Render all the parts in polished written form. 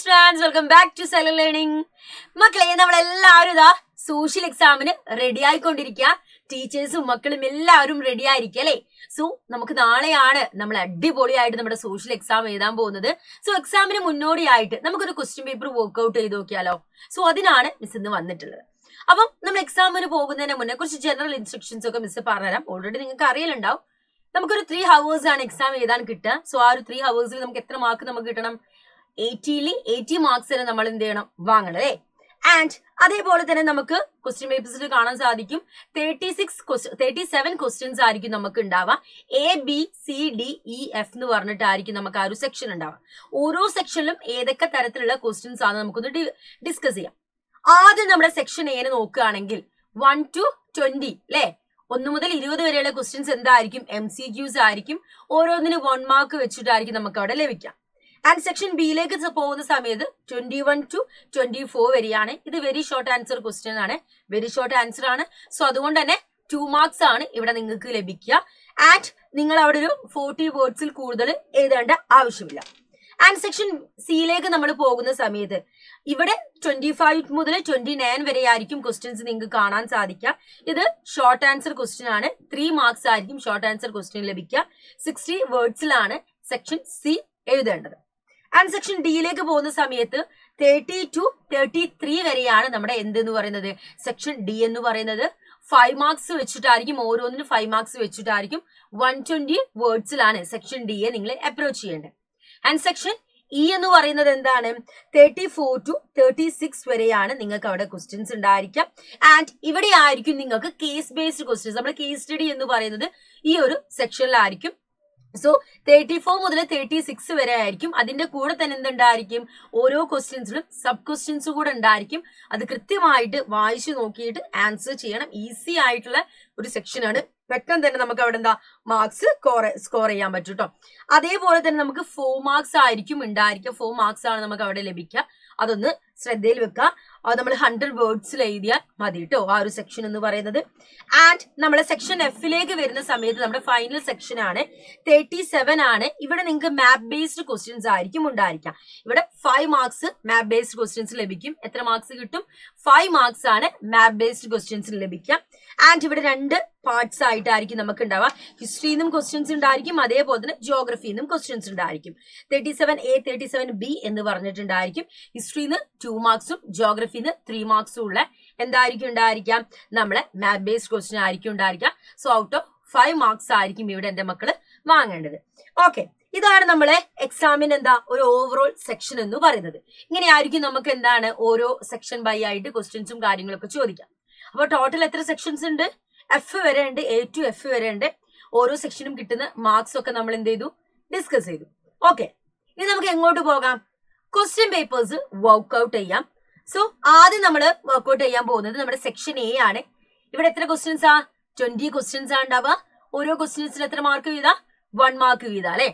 Students, welcome back to cellar learning. മക്കളെ, നമ്മളെല്ലാവരും ഇതാ സോഷ്യൽ എക്സാമിന് റെഡി ആയിക്കൊണ്ടിരിക്കുക. ടീച്ചേഴ്സും മക്കളും എല്ലാവരും റെഡി ആയിരിക്കുക അല്ലേ? സോ നമുക്ക് നാളെയാണ് നമ്മൾ അടിപൊളിയായിട്ട് നമ്മുടെ സോഷ്യൽ എക്സാം എഴുതാൻ പോകുന്നത്. സോ എക്സാമിന് മുന്നോടിയായിട്ട് നമുക്കൊരു ക്വസ്റ്റ്യൻ പേപ്പർ വർക്ക്ഔട്ട് ചെയ്ത് നോക്കിയാലോ? സോ അതിനാണ് മിസ് ഇന്ന് വന്നിട്ടുള്ളത്. അപ്പം നമ്മൾ എക്സാമിന് പോകുന്നതിന് മുന്നേ കുറച്ച് ജനറൽ ഇൻസ്ട്രക്ഷൻസ് ഒക്കെ മിസ് പറഞ്ഞുതരാം. ഓൾറെഡി നിങ്ങൾക്ക് അറിയലുണ്ടാവും. നമുക്കൊരു 3 hours ആണ് എക്സാം എഴുതാൻ കിട്ടുക. സോ ആ ഒരു 3 hours നമുക്ക് എത്ര മാർക്ക് നമുക്ക് കിട്ടണം? 80 മാർക്സ് വരെ നമ്മൾ എന്ത് ചെയ്യണം? വാങ്ങണം അല്ലേ? ആൻഡ് അതേപോലെ തന്നെ നമുക്ക് ക്വസ്റ്റ്യൻ പേപ്പേഴ്സിൽ കാണാൻ സാധിക്കും 37 ക്വസ്റ്റ്യൻസ് ആയിരിക്കും നമുക്ക് ഉണ്ടാവുക. ABCDEF എന്ന് പറഞ്ഞിട്ടായിരിക്കും നമുക്ക് ആ ഒരു സെക്ഷൻ ഉണ്ടാവുക. ഓരോ സെക്ഷനിലും ഏതൊക്കെ തരത്തിലുള്ള ക്വസ്റ്റ്യൻസ് ആണ് നമുക്കൊന്ന് ഡിസ്കസ് ചെയ്യാം. ആദ്യം നമ്മുടെ സെക്ഷൻ എ നോക്കുകയാണെങ്കിൽ 1 to 20 അല്ലേ? 1 മുതൽ 20 വരെയുള്ള ക്വസ്റ്റ്യൻസ് എന്തായിരിക്കും? MCQs ആയിരിക്കും. ഓരോന്നിന് 1 മാർക്ക് വെച്ചിട്ടായിരിക്കും നമുക്ക് അവിടെ ലഭിക്കാം. ആൻഡ് സെക്ഷൻ ബിയിലേക്ക് പോകുന്ന സമയത്ത് 21 to 24 വരെയാണ്. ഇത് വെരി ഷോർട്ട് ആൻസർ ക്വസ്റ്റ്യൻ ആണ്, വെരി ഷോർട്ട് ആൻസർ ആണ്. സോ അതുകൊണ്ട് തന്നെ 2 മാർക്സ് ആണ് ഇവിടെ നിങ്ങൾക്ക് ലഭിക്കുക. ആൻഡ് നിങ്ങൾ അവിടെ ഒരു 40 വേർഡ്സിൽ കൂടുതൽ എഴുതേണ്ട ആവശ്യമില്ല. ആൻഡ് സെക്ഷൻ സിയിലേക്ക് നമ്മൾ പോകുന്ന സമയത്ത് ഇവിടെ 25 മുതൽ 29 വരെ ആയിരിക്കും ക്വസ്റ്റ്യൻസ് നിങ്ങൾക്ക് കാണാൻ സാധിക്കുക. ഇത് ഷോർട്ട് ആൻസർ ക്വസ്റ്റ്യൻ ആണ്. 3 മാർക്സ് ആയിരിക്കും ഷോർട്ട് ആൻസർ ക്വസ്റ്റ്യൻ ലഭിക്കുക. 60 വേർഡ്സിലാണ് സെക്ഷൻ സി എഴുതേണ്ടത്. ആൻഡ് സെക്ഷൻ ഡിയിലേക്ക് പോകുന്ന സമയത്ത് 30 to 33 വരെയാണ് നമ്മുടെ എന്തെന്ന് പറയുന്നത്? സെക്ഷൻ ഡി എന്ന് പറയുന്നത്. 5 മാർക്സ് വെച്ചിട്ടായിരിക്കും, ഓരോന്നിനും 5 മാർക്സ് വെച്ചിട്ടായിരിക്കും. 120 വേർഡ്സിലാണ് സെക്ഷൻ ഡിയെ നിങ്ങൾ അപ്രോച്ച് ചെയ്യേണ്ടത്. ആൻഡ് സെക്ഷൻ ഇ എന്ന് പറയുന്നത് എന്താണ്? 34 to 36 വരെയാണ് നിങ്ങൾക്ക് അവിടെ ക്വസ്റ്റ്യൻസ് ഉണ്ടായിരിക്കാം. ആൻഡ് ഇവിടെ ആയിരിക്കും നിങ്ങൾക്ക് കേസ് ബേസ്ഡ് ക്വസ്റ്റ്യൻസ്, നമ്മുടെ കേസ് സ്റ്റഡി എന്ന് പറയുന്നത് ഈ ഒരു സെക്ഷനിലായിരിക്കും. സോ 34 മുതൽ 36 വരെ ആയിരിക്കും. അതിന്റെ കൂടെ തന്നെ എന്തുണ്ടായിരിക്കും? ഓരോ ക്വസ്റ്റ്യൻസിലും സബ് ക്വസ്റ്റ്യൻസ് കൂടെ ഉണ്ടായിരിക്കും. അത് കൃത്യമായിട്ട് വായിച്ചു നോക്കിയിട്ട് ആൻസർ ചെയ്യണം. ഈസി ആയിട്ടുള്ള ഒരു സെക്ഷനാണ്. പെട്ടെന്ന് തന്നെ നമുക്ക് അവിടെ എന്താ മാർക്സ് സ്കോർ ചെയ്യാൻ പറ്റും കേട്ടോ. അതേപോലെ തന്നെ നമുക്ക് 4 മാർക്സ് ആയിരിക്കും ഉണ്ടായിരിക്കുക. 4 മാർക്സ് ആണ് നമുക്ക് അവിടെ ലഭിക്കുക. അതൊന്ന് ശ്രദ്ധയിൽ വെക്കുക. അത് നമ്മൾ 100 വേർഡ്സിൽ എഴുതിയാൽ മതി കേട്ടോ ആ ഒരു സെക്ഷൻ എന്ന് പറയുന്നത്. ആൻഡ് നമ്മളെ സെക്ഷൻ എഫിലേക്ക് വരുന്ന സമയത്ത് നമ്മുടെ ഫൈനൽ സെക്ഷൻ ആണ്. 37 ആണ്. ഇവിടെ നിങ്ങൾക്ക് മാപ്പ് ബേസ്ഡ് ക്വസ്റ്റ്യൻസ് ആയിരിക്കും ഉണ്ടായിരിക്കാം. ഇവിടെ 5 മാർക്സ് മാപ്പ് ബേസ്ഡ് ക്വസ്റ്റ്യൻസ് ലഭിക്കും. എത്ര മാർക്സ് കിട്ടും? 5 മാർക്സ് ആണ് മാപ്പ് ബേസ്ഡ് ക്വസ്റ്റ്യൻസിന് ലഭിക്കുക. ആൻഡ് ഇവിടെ 2 പാർട്സ് ആയിട്ടായിരിക്കും നമുക്ക് ഉണ്ടാവുക. ഹിസ്റ്ററിന്നും ക്വസ്റ്റ്യൻസ് ഉണ്ടായിരിക്കും, അതേപോലെ തന്നെ ജിയോഗ്രഫിന്നും ക്വസ്റ്റ്യൻസ് ഉണ്ടായിരിക്കും. 37A 37B എന്ന് പറഞ്ഞിട്ടുണ്ടായിരിക്കും. ഹിസ്റ്ററിന്ന് 2 മാർക്സും ജിയോഗ്രഫിന്ന് 3 മാർക്സും ഉള്ള എന്തായിരിക്കും ഉണ്ടായിരിക്കാം? നമ്മളെ മാപ്പ് ബേസ്ഡ് ക്വസ്റ്റ്യൻ ആയിരിക്കും ഉണ്ടായിരിക്കാം. സോ ഔട്ട് ഓഫ് 5 മാർക്സ് ആയിരിക്കും ഇവിടെ എന്റെ മക്കള് വാങ്ങേണ്ടത്. ഓക്കെ, ഇതാണ് നമ്മളെ എക്സാമിന് എന്താ ഒരു ഓവറോൾ സെക്ഷൻ എന്ന് പറയുന്നത്. ഇങ്ങനെയായിരിക്കും നമുക്ക് എന്താണ് ഓരോ സെക്ഷൻ ബൈ ആയിട്ട് ക്വസ്റ്റ്യൻസും കാര്യങ്ങളൊക്കെ ചോദിക്കാം. അപ്പൊ ടോട്ടൽ എത്ര സെക്ഷൻസ് ഉണ്ട്? എഫ് വരെ ഉണ്ട്, A to F വരെ ഉണ്ട്. ഓരോ സെക്ഷനും കിട്ടുന്ന മാർക്സ് ഒക്കെ നമ്മൾ എന്ത് ചെയ്തു? ഡിസ്കസ് ചെയ്തു. ഓക്കെ, ഇനി നമുക്ക് എങ്ങോട്ട് പോകാം? ക്വസ്റ്റ്യൻ പേപ്പേഴ്സ് വർക്ക്ഔട്ട് ചെയ്യാം. സോ ആദ്യം നമ്മൾ വർക്ക്ഔട്ട് ചെയ്യാൻ പോകുന്നത് നമ്മുടെ സെക്ഷൻ എ ആണ്. ഇവിടെ എത്ര ക്വസ്റ്റ്യൻസ് ആ? 20 ക്വസ്റ്റ്യൻസ് ആണ് ഉണ്ടാവുക. ഓരോ ക്വസ്റ്റ്യൻസിന് എത്ര മാർക്ക് വീതാ? 1 മാർക്ക് വീതാ അല്ലെ?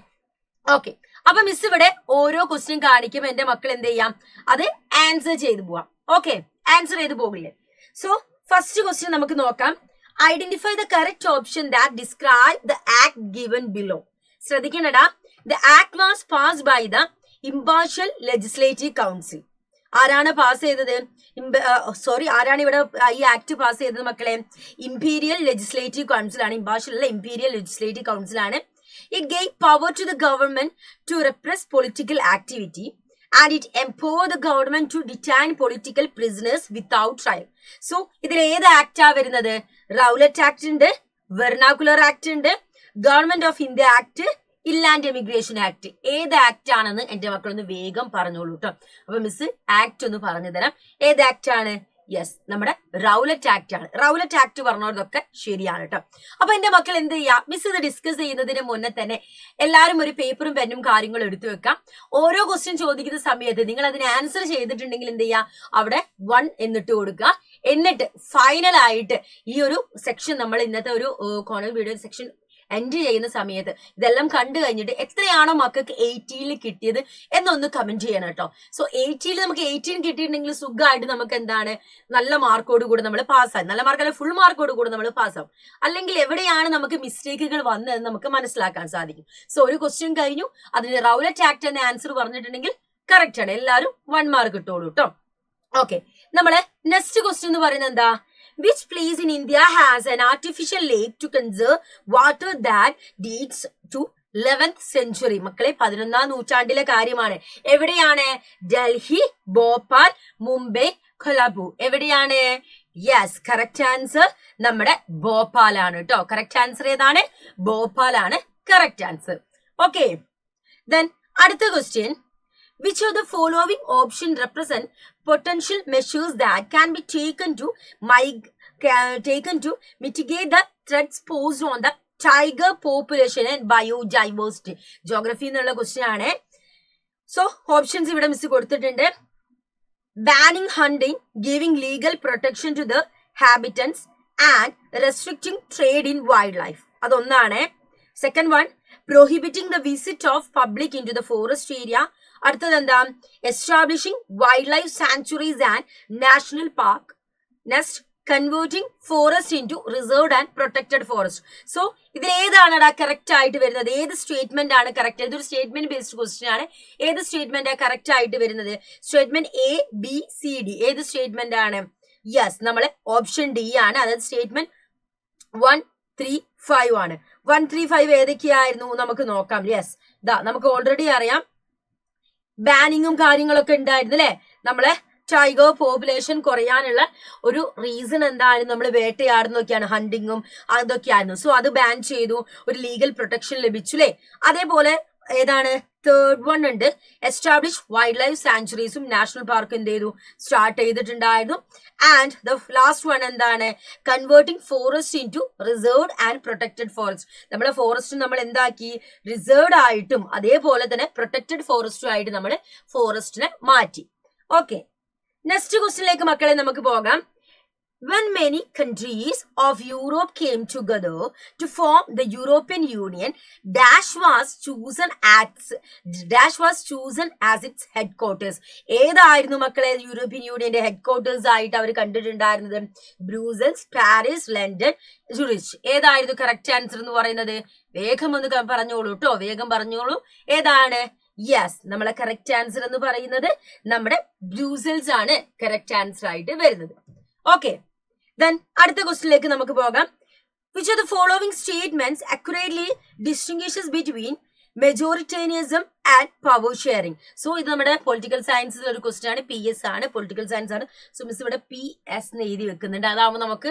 ഓക്കെ, അപ്പൊ മിസ് ഇവിടെ ഓരോ ക്വസ്റ്റ്യൻ കാണിക്കുമ്പോൾ എന്റെ മക്കൾ എന്ത് ചെയ്യാം? അത് ആൻസർ ചെയ്ത് പോവാം. ഓക്കെ, ആൻസർ ചെയ്ത് പോകില്ലേ? സോ ഫസ്റ്റ് ക്വസ്റ്റ്യൻ നമുക്ക് നോക്കാം. Identify the correct option that describe the act given below. ശ്രദ്ധിക്കണടാ, the act was passed by the impartial legislative council. ആരാണ് പാസ് ചെയ്തത്? ആരാണ് ഇവിടെ ഈ ആക്ട് പാസ് ചെയ്തത് മക്കളെ? ഇംപീരിയൽ ലെജിസ്ലേറ്റീവ് കൗൺസിൽ ആണ്. ഇംപാർഷ്യൽ അല്ല, ഇംപീരിയൽ ലെജിസ്ലേറ്റീവ് കൗൺസിൽ ആണ്. It gave power to the government to repress political activity and it empowered the government to detain political prisoners without trial. So, ഇതിൽ ഏത് Acta വരുന്നത്? Rowlatt act ഉണ്ട്, vernacular act ഉണ്ട്, government of India act, inland emigration act. ഏത് act ആണെന്ന് എന്റെ മക്കളൊന്ന് വേഗം പറഞ്ഞോളൂ കേട്ടോ. അപ്പൊ മിസ് ആക്ട് ഒന്ന് പറഞ്ഞു തരാം. ഏത് ആക്ട് ആണ്? യെസ്, നമ്മുടെ റൗലറ്റ് ആക്ട് ആണ്. റൗലറ്റ് ആക്ട് പറഞ്ഞതൊക്കെ ശരിയാണ് കേട്ടോ. അപ്പൊ എന്റെ മക്കൾ എന്ത് ചെയ്യാം? മിസ് ഇത് ഡിസ്കസ് ചെയ്യുന്നതിന് മുന്നേ തന്നെ എല്ലാവരും ഒരു പേപ്പറും പെന്നും കാര്യങ്ങളും എടുത്തു വെക്കാം. ഓരോ ക്വസ്റ്റ്യൻ ചോദിക്കുന്ന സമയത്ത് നിങ്ങൾ അതിന് ആൻസർ ചെയ്തിട്ടുണ്ടെങ്കിൽ എന്ത് ചെയ്യാം? അവിടെ 1 എന്നിട്ട് കൊടുക്കുക. എന്നിട്ട് ഫൈനൽ ആയിട്ട് ഈ ഒരു സെക്ഷൻ നമ്മൾ ഇന്നത്തെ ഒരു കോണൽ വീഡിയോ സെക്ഷൻ എൻഡ് ചെയ്യുന്ന സമയത്ത് ഇതെല്ലാം കണ്ടു കഴിഞ്ഞിട്ട് എത്രയാണോ മക്കൾക്ക് 80 കിട്ടിയത് എന്നൊന്ന് കമന്റ് ചെയ്യണം കേട്ടോ. സോ 80 നമുക്ക് 18 കിട്ടിയിട്ടുണ്ടെങ്കിൽ സുഖമായിട്ട് നമുക്ക് എന്താണ് നല്ല മാർക്കോട് കൂടെ നമ്മൾ പാസ്സായി. നല്ല മാർക്കല്ല, ഫുൾ മാർക്കോട് കൂടെ നമ്മൾ പാസ്സാവും. അല്ലെങ്കിൽ എവിടെയാണ് നമുക്ക് മിസ്റ്റേക്കുകൾ വന്നതെന്ന് നമുക്ക് മനസ്സിലാക്കാൻ സാധിക്കും. സോ ഒരു ക്വസ്റ്റ്യൻ കഴിഞ്ഞു, അതിന് റൗലറ്റ് ആക്ട് എന്ന ആൻസർ പറഞ്ഞിട്ടുണ്ടെങ്കിൽ കറക്റ്റ് ആണ്. എല്ലാവരും 1 മാർക്ക് കിട്ടുള്ളൂ കേട്ടോ. ഓക്കെ, നമ്മളെ നെക്സ്റ്റ് ക്വസ്റ്റ്യൻ എന്ന് പറയുന്നത് എന്താ? Which place in India has an artificial lake to conserve water that dates to 11th century? മക്കളെ 11ാം നൂറ്റാണ്ടിലെ കാര്യമാണ്. എവിടെയാണ്? ഡൽഹി, ഭോപ്പാൽ, മുംബൈ, കൊൽഹാപൂർ. എവിടെയാണ്? യെസ്, കറക്റ്റ് ആൻസർ നമ്മുടെ ഭോപ്പാലാണ് കേട്ടോ. കറക്റ്റ് ആൻസർ ഏതാണ്? ഭോപ്പാലാണ് കറക്റ്റ് ആൻസർ. ഓക്കെ, ദെൻ അടുത്ത question. Which of the following option represent potential measures that can be taken to mitigate the threats posed on the tiger population and biodiversity? Geography എന്നുള്ള question ആണ്. So options ഇവിടെ miss കൊടുത്തിട്ടുണ്ട്. Banning hunting, giving legal protection to the habitants and restricting trade in wildlife. അതൊന്നാണ്. Second one, prohibiting the visit of public into the forest area. അടുത്തത് എന്താ? Establishing wildlife sanctuaries and national park. Next, converting forest into reserved and protected forest. So ഇതിൽ ഏതാണ് correct ആയിട്ട് വരുന്നത്? ഏത് statement ആണ് correct? ഇതൊരു statement based question ആണ്. ഏത് സ്റ്റേറ്റ്മെന്റ് കറക്റ്റ് ആയിട്ട് വരുന്നത്? Statement A, B, C, D. ഏത് സ്റ്റേറ്റ്മെന്റ് ആണ്? യെസ്, നമ്മളെ ഓപ്ഷൻ ഡി ആണ്. അതായത് സ്റ്റേറ്റ്മെന്റ് 1, 3, 5 ആണ്. 1, 3, 5 ഏതൊക്കെയായിരുന്നു നമുക്ക് നോക്കാം. യെസ്, നമുക്ക് ഓൾറെഡി അറിയാം. ബാനിങ്ങും കാര്യങ്ങളൊക്കെ ഉണ്ടായിരുന്നു അല്ലെ. നമ്മളെ ടൈഗർ പോപ്പുലേഷൻ കുറയാനുള്ള ഒരു റീസൺ എന്താണ്? നമ്മൾ വേട്ടയാടുന്നൊക്കെയാണ്, ഹണ്ടിങ്ങും അതൊക്കെയായിരുന്നു. സോ അത് ബാൻ ചെയ്തു, ഒരു ലീഗൽ പ്രൊട്ടക്ഷൻ ലഭിച്ചു അല്ലെ. അതേപോലെ ഏതാണ്? തേർഡ് വൺ ഉണ്ട്, എസ്റ്റാബ്ലിഷ് വൈൽഡ് ലൈഫ് സാങ്ച്വറീസും നാഷണൽ പാർക്ക് എന്ത് ചെയ്തു? സ്റ്റാർട്ട് ചെയ്തിട്ടുണ്ടായിരുന്നു. ആൻഡ് ദ ലാസ്റ്റ് വൺ എന്താണ്? Converting forest into reserved and protected forest. നമ്മുടെ ഫോറസ്റ്റ് നമ്മൾ എന്താക്കി? റിസർവ്ഡ് ആയിട്ടും അതേപോലെ തന്നെ പ്രൊട്ടക്റ്റഡ് ഫോറസ്റ്റും ആയിട്ട് നമ്മൾ ഫോറസ്റ്റിനെ മാറ്റി. ഓക്കെ, നെക്സ്റ്റ് ക്വസ്റ്റ്യനിലേക്ക് മക്കളെ നമുക്ക് പോകാം. When many countries of Europe came together to form the European Union, Dash was chosen as its headquarters. ഏതായിരുന്നു മക്കളെ യൂറോപ്യൻ യൂണിയന്റെ ഹെഡ്ക്വാർട്ടേഴ്സ് ആയിട്ട് അവർ കണ്ടിട്ടുണ്ടായിരുന്നത്? Brussels, Paris, London, Zurich. ഏതായിരുന്നു കറക്റ്റ് ആൻസർ എന്ന് പറയുന്നത്? വേഗം ഒന്ന് പറഞ്ഞോളൂ കേട്ടോ, വേഗം പറഞ്ഞോളൂ. ഏതാണ്? യെസ്, നമ്മളെ കറക്റ്റ് ആൻസർ എന്ന് പറയുന്നത് നമ്മുടെ ബ്രൂസൽസ് ആണ് കറക്റ്റ് ആൻസർ ആയിട്ട് വരുന്നത്. ഓക്കെ, then അടുത്ത ക്വസ്റ്റ്യനിലേക്ക് നമുക്ക് പോകാം. Which of the following statements accurately distinguishes between majoritarianism and power sharing? So ഇത് നമ്മുടെ പൊളിറ്റിക്കൽ സയൻസിൽ ഒരു ക്വസ്റ്റ്യൻ ആണ്. PS ആണ്, പൊളിറ്റിക്കൽ സയൻസ് ആണ്. സോ മിസ് ഇവിടെ PS എന്ന് എഴുതി വെക്കുന്നുണ്ട്. അതാവുമ്പോൾ നമുക്ക്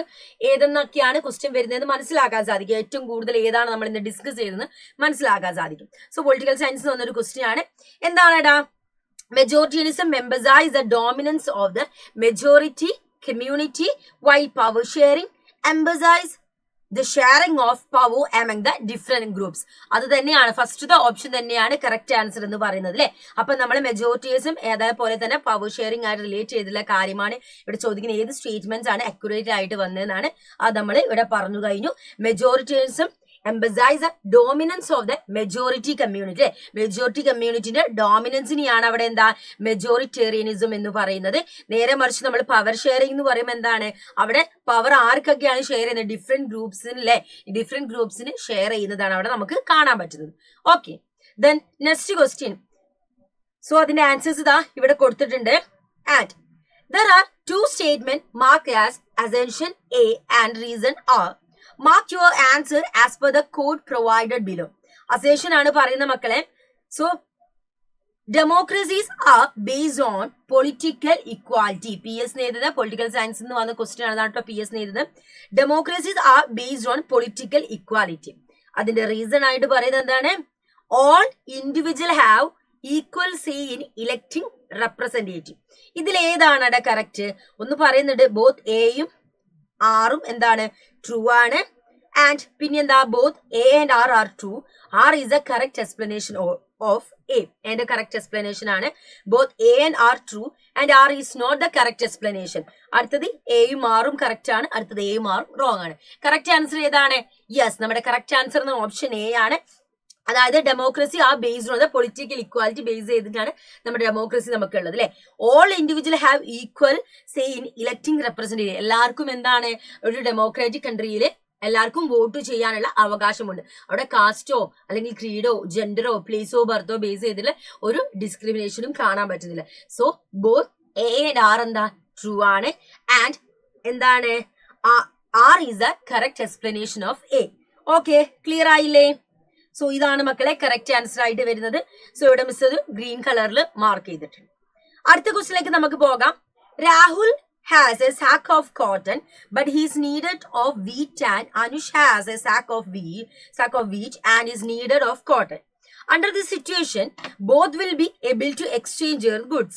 ഏതെന്നൊക്കെയാണ് ക്വസ്റ്റ്യൻ വരുന്നത് മനസ്സിലാക്കാൻ സാധിക്കും. ഏറ്റവും കൂടുതൽ ഏതാണ് നമ്മൾ ഇന്ന് ഡിസ്കസ് ചെയ്തതെന്ന് മനസ്സിലാക്കാൻ സാധിക്കും. സോ പൊളിറ്റിക്കൽ സയൻസ് എന്നൊരു ക്വസ്റ്റ്യൻ ആണ്. എന്താണെടാ? മെജോറിറ്റേനിസം emphasizes the dominance of the majority community, while power sharing emphasizes the sharing of power among the different groups. അത് തന്നെയാണ് ഫസ്റ്റ് ഓപ്ഷൻ തന്നെയാണ് കറക്റ്റ് ആൻസർ എന്ന് പറയുന്നത് അല്ലെ. അപ്പൊ നമ്മൾ മെജോറിറ്റീസും അതേപോലെ തന്നെ പവർ ഷെയറിംഗ് ആയിട്ട് റിലേറ്റ് ചെയ്തിട്ടുള്ള കാര്യമാണ് ഇവിടെ ചോദിക്കുന്ന. ഏത് സ്റ്റേറ്റ്മെന്റ്സ് ആണ് അക്യുറേറ്റ് ആയിട്ട് വന്നതെന്നാണ് അത് നമ്മൾ ഇവിടെ പറഞ്ഞു കഴിഞ്ഞു. മെജോറിറ്റീസും emphasize the dominance of the majority community. Majority കമ്മ്യൂണിറ്റിന്റെ ഡോമിനൻസിനെയാണ് അവിടെ എന്താ മെജോറിറ്റേറിയനിസം എന്ന് പറയുന്നത്. നേരെ മറിച്ച് നമ്മൾ പവർ ഷെയറിംഗ് എന്ന് പറയുമ്പോൾ എന്താണ്? അവിടെ പവർ ആർക്കൊക്കെയാണ് ഷെയർ ചെയ്യുന്നത്? ഡിഫറെന്റ് ഗ്രൂപ്പ്സിന് അല്ലെ. ഡിഫറെന്റ് ഗ്രൂപ്പ്സിന് ഷെയർ ചെയ്യുന്നതാണ് അവിടെ നമുക്ക് കാണാൻ പറ്റുന്നത്. Okay, then next question. So അതിന്റെ ആൻസേഴ്സ് ഇതാ ഇവിടെ കൊടുത്തിട്ടുണ്ട്. And there are two statements marked as assertion A and reason R. Mark your answer as per the code provided below. Assertion ആണ് പറയുന്ന മക്കളെ. So democracies are based on political equality. PS എഴുതുന്നത് political science എന്ന് വന്ന question ആണ് കേട്ടോ. PS എഴുതുന്നത് democracies are based on political equality. അതിന്റെ റീസൺ ആയിട്ട് പറയുന്നത് എന്താണ്? All individuals have equal say in electing representative. ഇതിൽ ഏതാണ് കറക്റ്റ്? ഒന്ന് പറയുന്നുണ്ട് ബോത്ത് എയും ആറും എന്താണ്? ട്രൂ ആണ്. ആൻഡ് പിന്നെന്താ? Both A and R R true. R is A correct explanation of A. എന്റെ കറക്റ്റ് എക്സ്പ്ലനേഷൻ ആണ് both A and R true and R is not the correct explanation. അടുത്തത് എയും ആറും കറക്റ്റ് ആണ്, അടുത്തത് എയും ആറും റോങ് ആണ്. കറക്റ്റ് ആൻസർ ഏതാണ്? യെസ്, നമ്മുടെ കറക്റ്റ് ആൻസർ എന്ന ഓപ്ഷൻ എ ആണ്. അതായത് democracy are based on the political equality base ചെയ്തിട്ടാണ് നമ്മുടെ ഡെമോക്രസി നമുക്കുള്ളത് അല്ലെ. All individual have equal say in electing representative. എല്ലാവർക്കും എന്താണ് ഒരു ഡെമോക്രാറ്റിക് കൺട്രിയിൽ എല്ലാവർക്കും വോട്ട് ചെയ്യാനുള്ള അവകാശമുണ്ട്. അവിടെ കാസ്റ്റോ അല്ലെങ്കിൽ ക്രീഡോ ജെൻഡറോ പ്ലേസോ ബർത്തോ ബേസ് ചെയ്തിട്ടുള്ള ഒരു ഡിസ്ക്രിമിനേഷനും കാണാൻ പറ്റുന്നില്ല. So both A and R എന്താ ട്രൂ ആണ്. ആൻഡ് എന്താണ് R is the correct explanation of A. Okay, clear ആയില്ലേ? സോ ഇതാണ് മക്കളെ കറക്റ്റ് ആൻസർ ആയിട്ട് വരുന്നത്. സോ ഇവിടെ മിസ് അത് ഗ്രീൻ കളറിൽ മാർക്ക് ചെയ്തിട്ടുണ്ട്. അടുത്ത ക്വസ്റ്റിലേക്ക് നമുക്ക് പോകാം. Rahul has a sack of cotton, but he is needed of wheat, and Anush has a sack of wheat and is needed of cotton. Under this situation, both will be able to exchange their goods.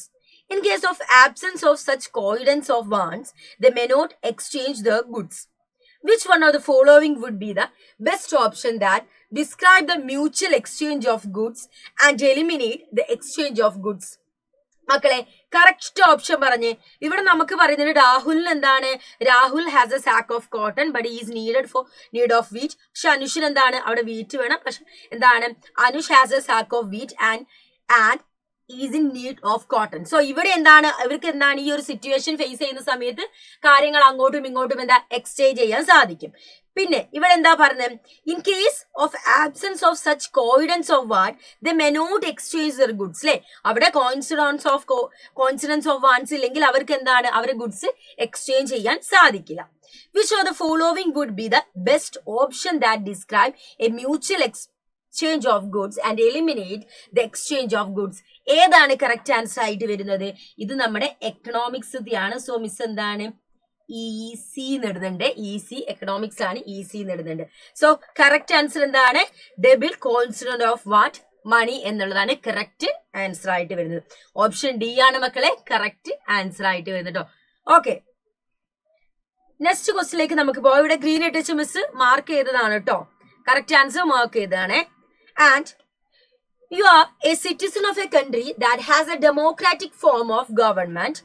In case of absence of such coincidence of wants, they may not exchange their goods. Which one of the following would be the best option that describe the mutual exchange of goods and eliminate the exchange of goods? മക്കളെ correct option പറഞ്ഞേ. ഇവിടെ നമുക്ക് പറയുന്നത് രാഹുലിന് എന്താണ്, Rahul has a sack of cotton but is need of wheat. പക്ഷെ അനുഷിന് എന്താണ്, അവിടെ വീറ്റ് വേണം. പക്ഷെ എന്താണ്, Anush has a sack of wheat and is in need of cotton. So ഇവിടെ എന്താണ്, ഇവർക്ക് എന്താണ് ഈ ഒരു സിറ്റുവേഷൻ ഫേസ് ചെയ്യുന്ന സമയത്ത് കാര്യങ്ങൾ അങ്ങോട്ടും ഇങ്ങോട്ടും എന്താ എക്സ്ചേഞ്ച് ചെയ്യാൻ സാധിക്കും. പിന്നെ ഇവിടെ എന്താ പറഞ്ഞത്, in case of absence of such coincidence of what they may not exchange their goods. അല്ലെ, അവിടെ കോയിൻസിഡൻസ് ഓഫ് വാൻസ് ഇല്ലെങ്കിൽ അവർക്ക് എന്താണ്, അവരുടെ ഗുഡ്സ് എക്സ്ചേഞ്ച് ചെയ്യാൻ സാധിക്കില്ല. Which of the following would be the best option that describe a mutual exchange of goods and eliminate the exchange of goods? ഏതാണ് correct answer ആയിട്ട് വരുന്നത്? ഇത് നമ്മുടെ എക്കണോമിക്സ് ആണ്. സോ മിസ് എന്താണ് ഈസി നേടുന്നുണ്ട്, ഈസി എക്കണോമിക്സ് ആണ്, ഈസി നേടുന്നുണ്ട്. സോ കറക്റ്റ് ആൻസർ എന്താണ്, double constant of what, money എന്നുള്ളതാണ് കറക്റ്റ് ആൻസർ ആയിട്ട് വരുന്നത്. ഓപ്ഷൻ ഡി ആണ് മക്കളെ കറക്റ്റ് ആൻസർ ആയിട്ട് വരുന്നത് കേട്ടോ. ഓക്കെ, നെക്സ്റ്റ് ക്വസ്റ്റിലേക്ക് നമുക്ക് പോകാം. ഇവിടെ ഗ്രീൻ ഇട്ടിച്ച് മിസ് മാർക്ക് ചെയ്തതാണ് കേട്ടോ, കറക്റ്റ് ആൻസർ മാർക്ക് ചെയ്തതാണ്. And you are a citizen of a country that has a democratic form of government.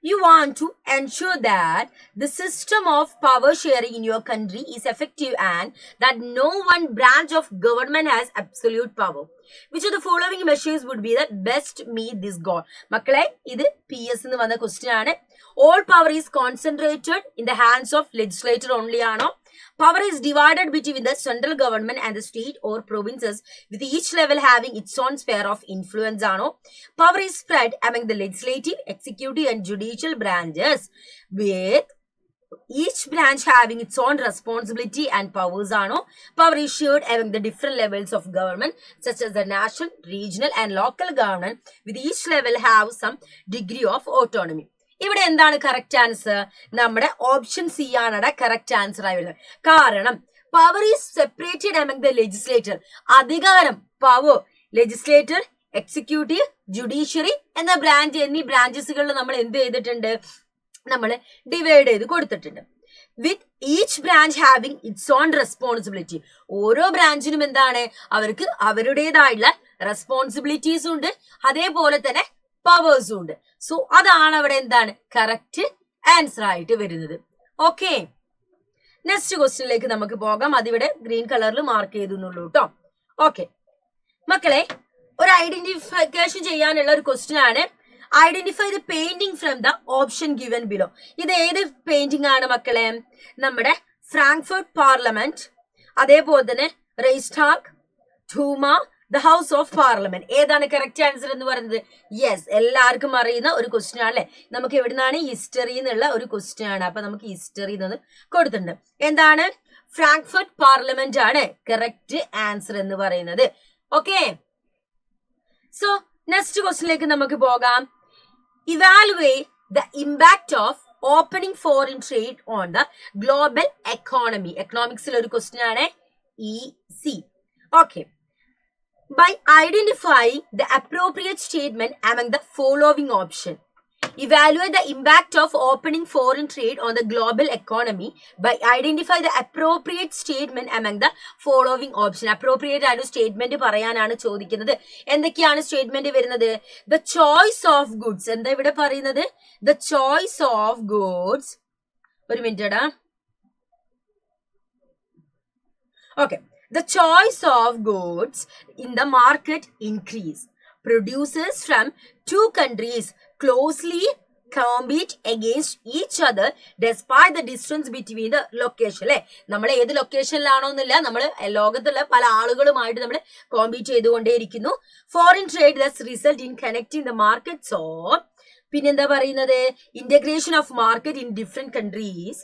You want to ensure that the system of power sharing in your country is effective and that no one branch of government has absolute power. Which of the following measures would be the best meet this goal? മക്കളെ ഇത് PS എന്ന് വന്ന question ആണ്. All power is concentrated in the hands of legislature only ആണോ? Power is divided between the central government and the state or provinces, with each level having its own sphere of influence ആണോ? Power is spread among the legislative, executive and judicial branches, with each branch having its own responsibility and powers ആണോ? Power is shared among the different levels of government, such as the national, regional and local government, with each level have some degree of autonomy. ഇവിടെ എന്താണ് correct answer? നമ്മുടെ option C ആണ് correct answer ആയി വരുന്നത്. കാരണം power is separated among the legislator. അധികാരം, power, legislator, executive, judiciary എന്ന എന്നീ ബ്രാഞ്ചസുകളിൽ നമ്മൾ എന്ത് ചെയ്തിട്ടുണ്ട്, നമ്മൾ ഡിവൈഡ് ചെയ്ത് കൊടുത്തിട്ടുണ്ട്. With each branch having it's on responsibility. ഓരോ ബ്രാഞ്ചിനും എന്താണ്, അവർക്ക് അവരുടേതായുള്ള റെസ്പോൺസിബിലിറ്റീസും ഉണ്ട്, അതേപോലെ തന്നെ പവേഴ്സും ഉണ്ട്. സോ അതാണ് അവിടെ എന്താണ് കറക്റ്റ് ആൻസർ ആയിട്ട് വരുന്നത്. ഓക്കെ, നെക്സ്റ്റ് ക്വസ്റ്റ്യനിലേക്ക് നമുക്ക് പോകാം. അതിവിടെ ഗ്രീൻ കളറിൽ മാർക്ക് ചെയ്തുന്നുള്ളൂ കേട്ടോ. ഓക്കെ മക്കളെ, ഒരു ഐഡന്റിഫിക്കേഷൻ ചെയ്യാനുള്ള ഒരു ക്വസ്റ്റ്യൻ ആണ്. Identify the painting from the option given below. ഇത് ഏത് പെയിന്റിംഗ് ആണ് മക്കളെ? നമ്മുടെ ഫ്രാങ്ക്ഫർട്ട് പാർലമെന്റ്, അതേപോലെ തന്നെ റെയ്സ്ടാഗ്, ധൂമ, ദ ഹൗസ് ഓഫ് പാർലമെന്റ്. ഏതാണ് കറക്റ്റ് ആൻസർ എന്ന് പറയുന്നത്? യെസ്, എല്ലാവർക്കും അറിയുന്ന ഒരു ക്വസ്റ്റ്യൻ ആണ് അല്ലെ. നമുക്ക് എവിടുന്നാണ്, ഹിസ്റ്ററി എന്നുള്ള ഒരു ക്വസ്റ്റ്യൻ ആണ്. അപ്പൊ നമുക്ക് ഹിസ്റ്ററി എന്ന് കൊടുത്തിട്ടുണ്ട്. എന്താണ്? ഫ്രാങ്ക്ഫർട്ട് പാർലമെന്റ് ആണ് കറക്റ്റ് ആൻസർ എന്ന് പറയുന്നത്. ഓക്കെ, സോ നെക്സ്റ്റ് ക്വസ്റ്റ്യനിലേക്ക് നമുക്ക് പോകാം. Evaluate the impact of opening foreign trade on the global economy. എക്കണോമിക്സിൽ ഒരു ക്വസ്റ്റ്യൻ ആണ്, EC. Okay, by identifying the appropriate statement among the following option. Evaluate the impact of opening foreign trade on the global economy by identify the appropriate statement among the following option. Appropriate ആയ statement പറയാനാണ് ചോദിക്കുന്നത്. എന്തൊക്കെയാണ് statement വരുന്നത്? The choice of goods. എന്താ ഇവിടെ പറയുന്നത്? The choice of goods. ഒരു minute എടാ. Okay, the choice of goods in the market increase. Producers from two countries closely compete against each other despite the distance between the location. അല്ലെ, നമ്മൾ ഏത് ലൊക്കേഷനിലാണോന്നില്ല, നമ്മൾ ലോകത്തുള്ള പല ആളുകളുമായിട്ട് നമ്മൾ കോമ്പീറ്റ് ചെയ്തുകൊണ്ടേയിരിക്കുന്നു. Foreign trade thus result in connecting the markets of, പിന്നെന്താ പറയുന്നത്, integration of market in different countries.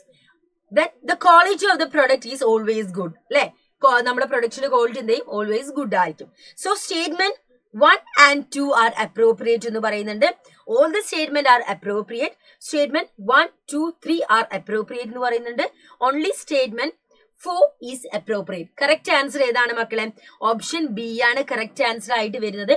Then the quality of the product is always good. അല്ലെ, നമ്മുടെ പ്രൊഡക്റ്റിന്റെ ക്വാളിറ്റി എന്തെയും ഓൾവേസ് ഗുഡ് ആയിരിക്കും. So statement 1 and 2 are appropriate എന്ന് പറയുന്നുണ്ട്. All the statement are appropriate. Statement 1, 2, 3 are appropriate എന്ന് പറയുന്നുണ്ട്. Only statement 4 is appropriate. Correct answer ഏതാണ് മക്കളെ? Option B ആണ് കറക്റ്റ് ആൻസർ ആയിട്ട് വരുന്നത്.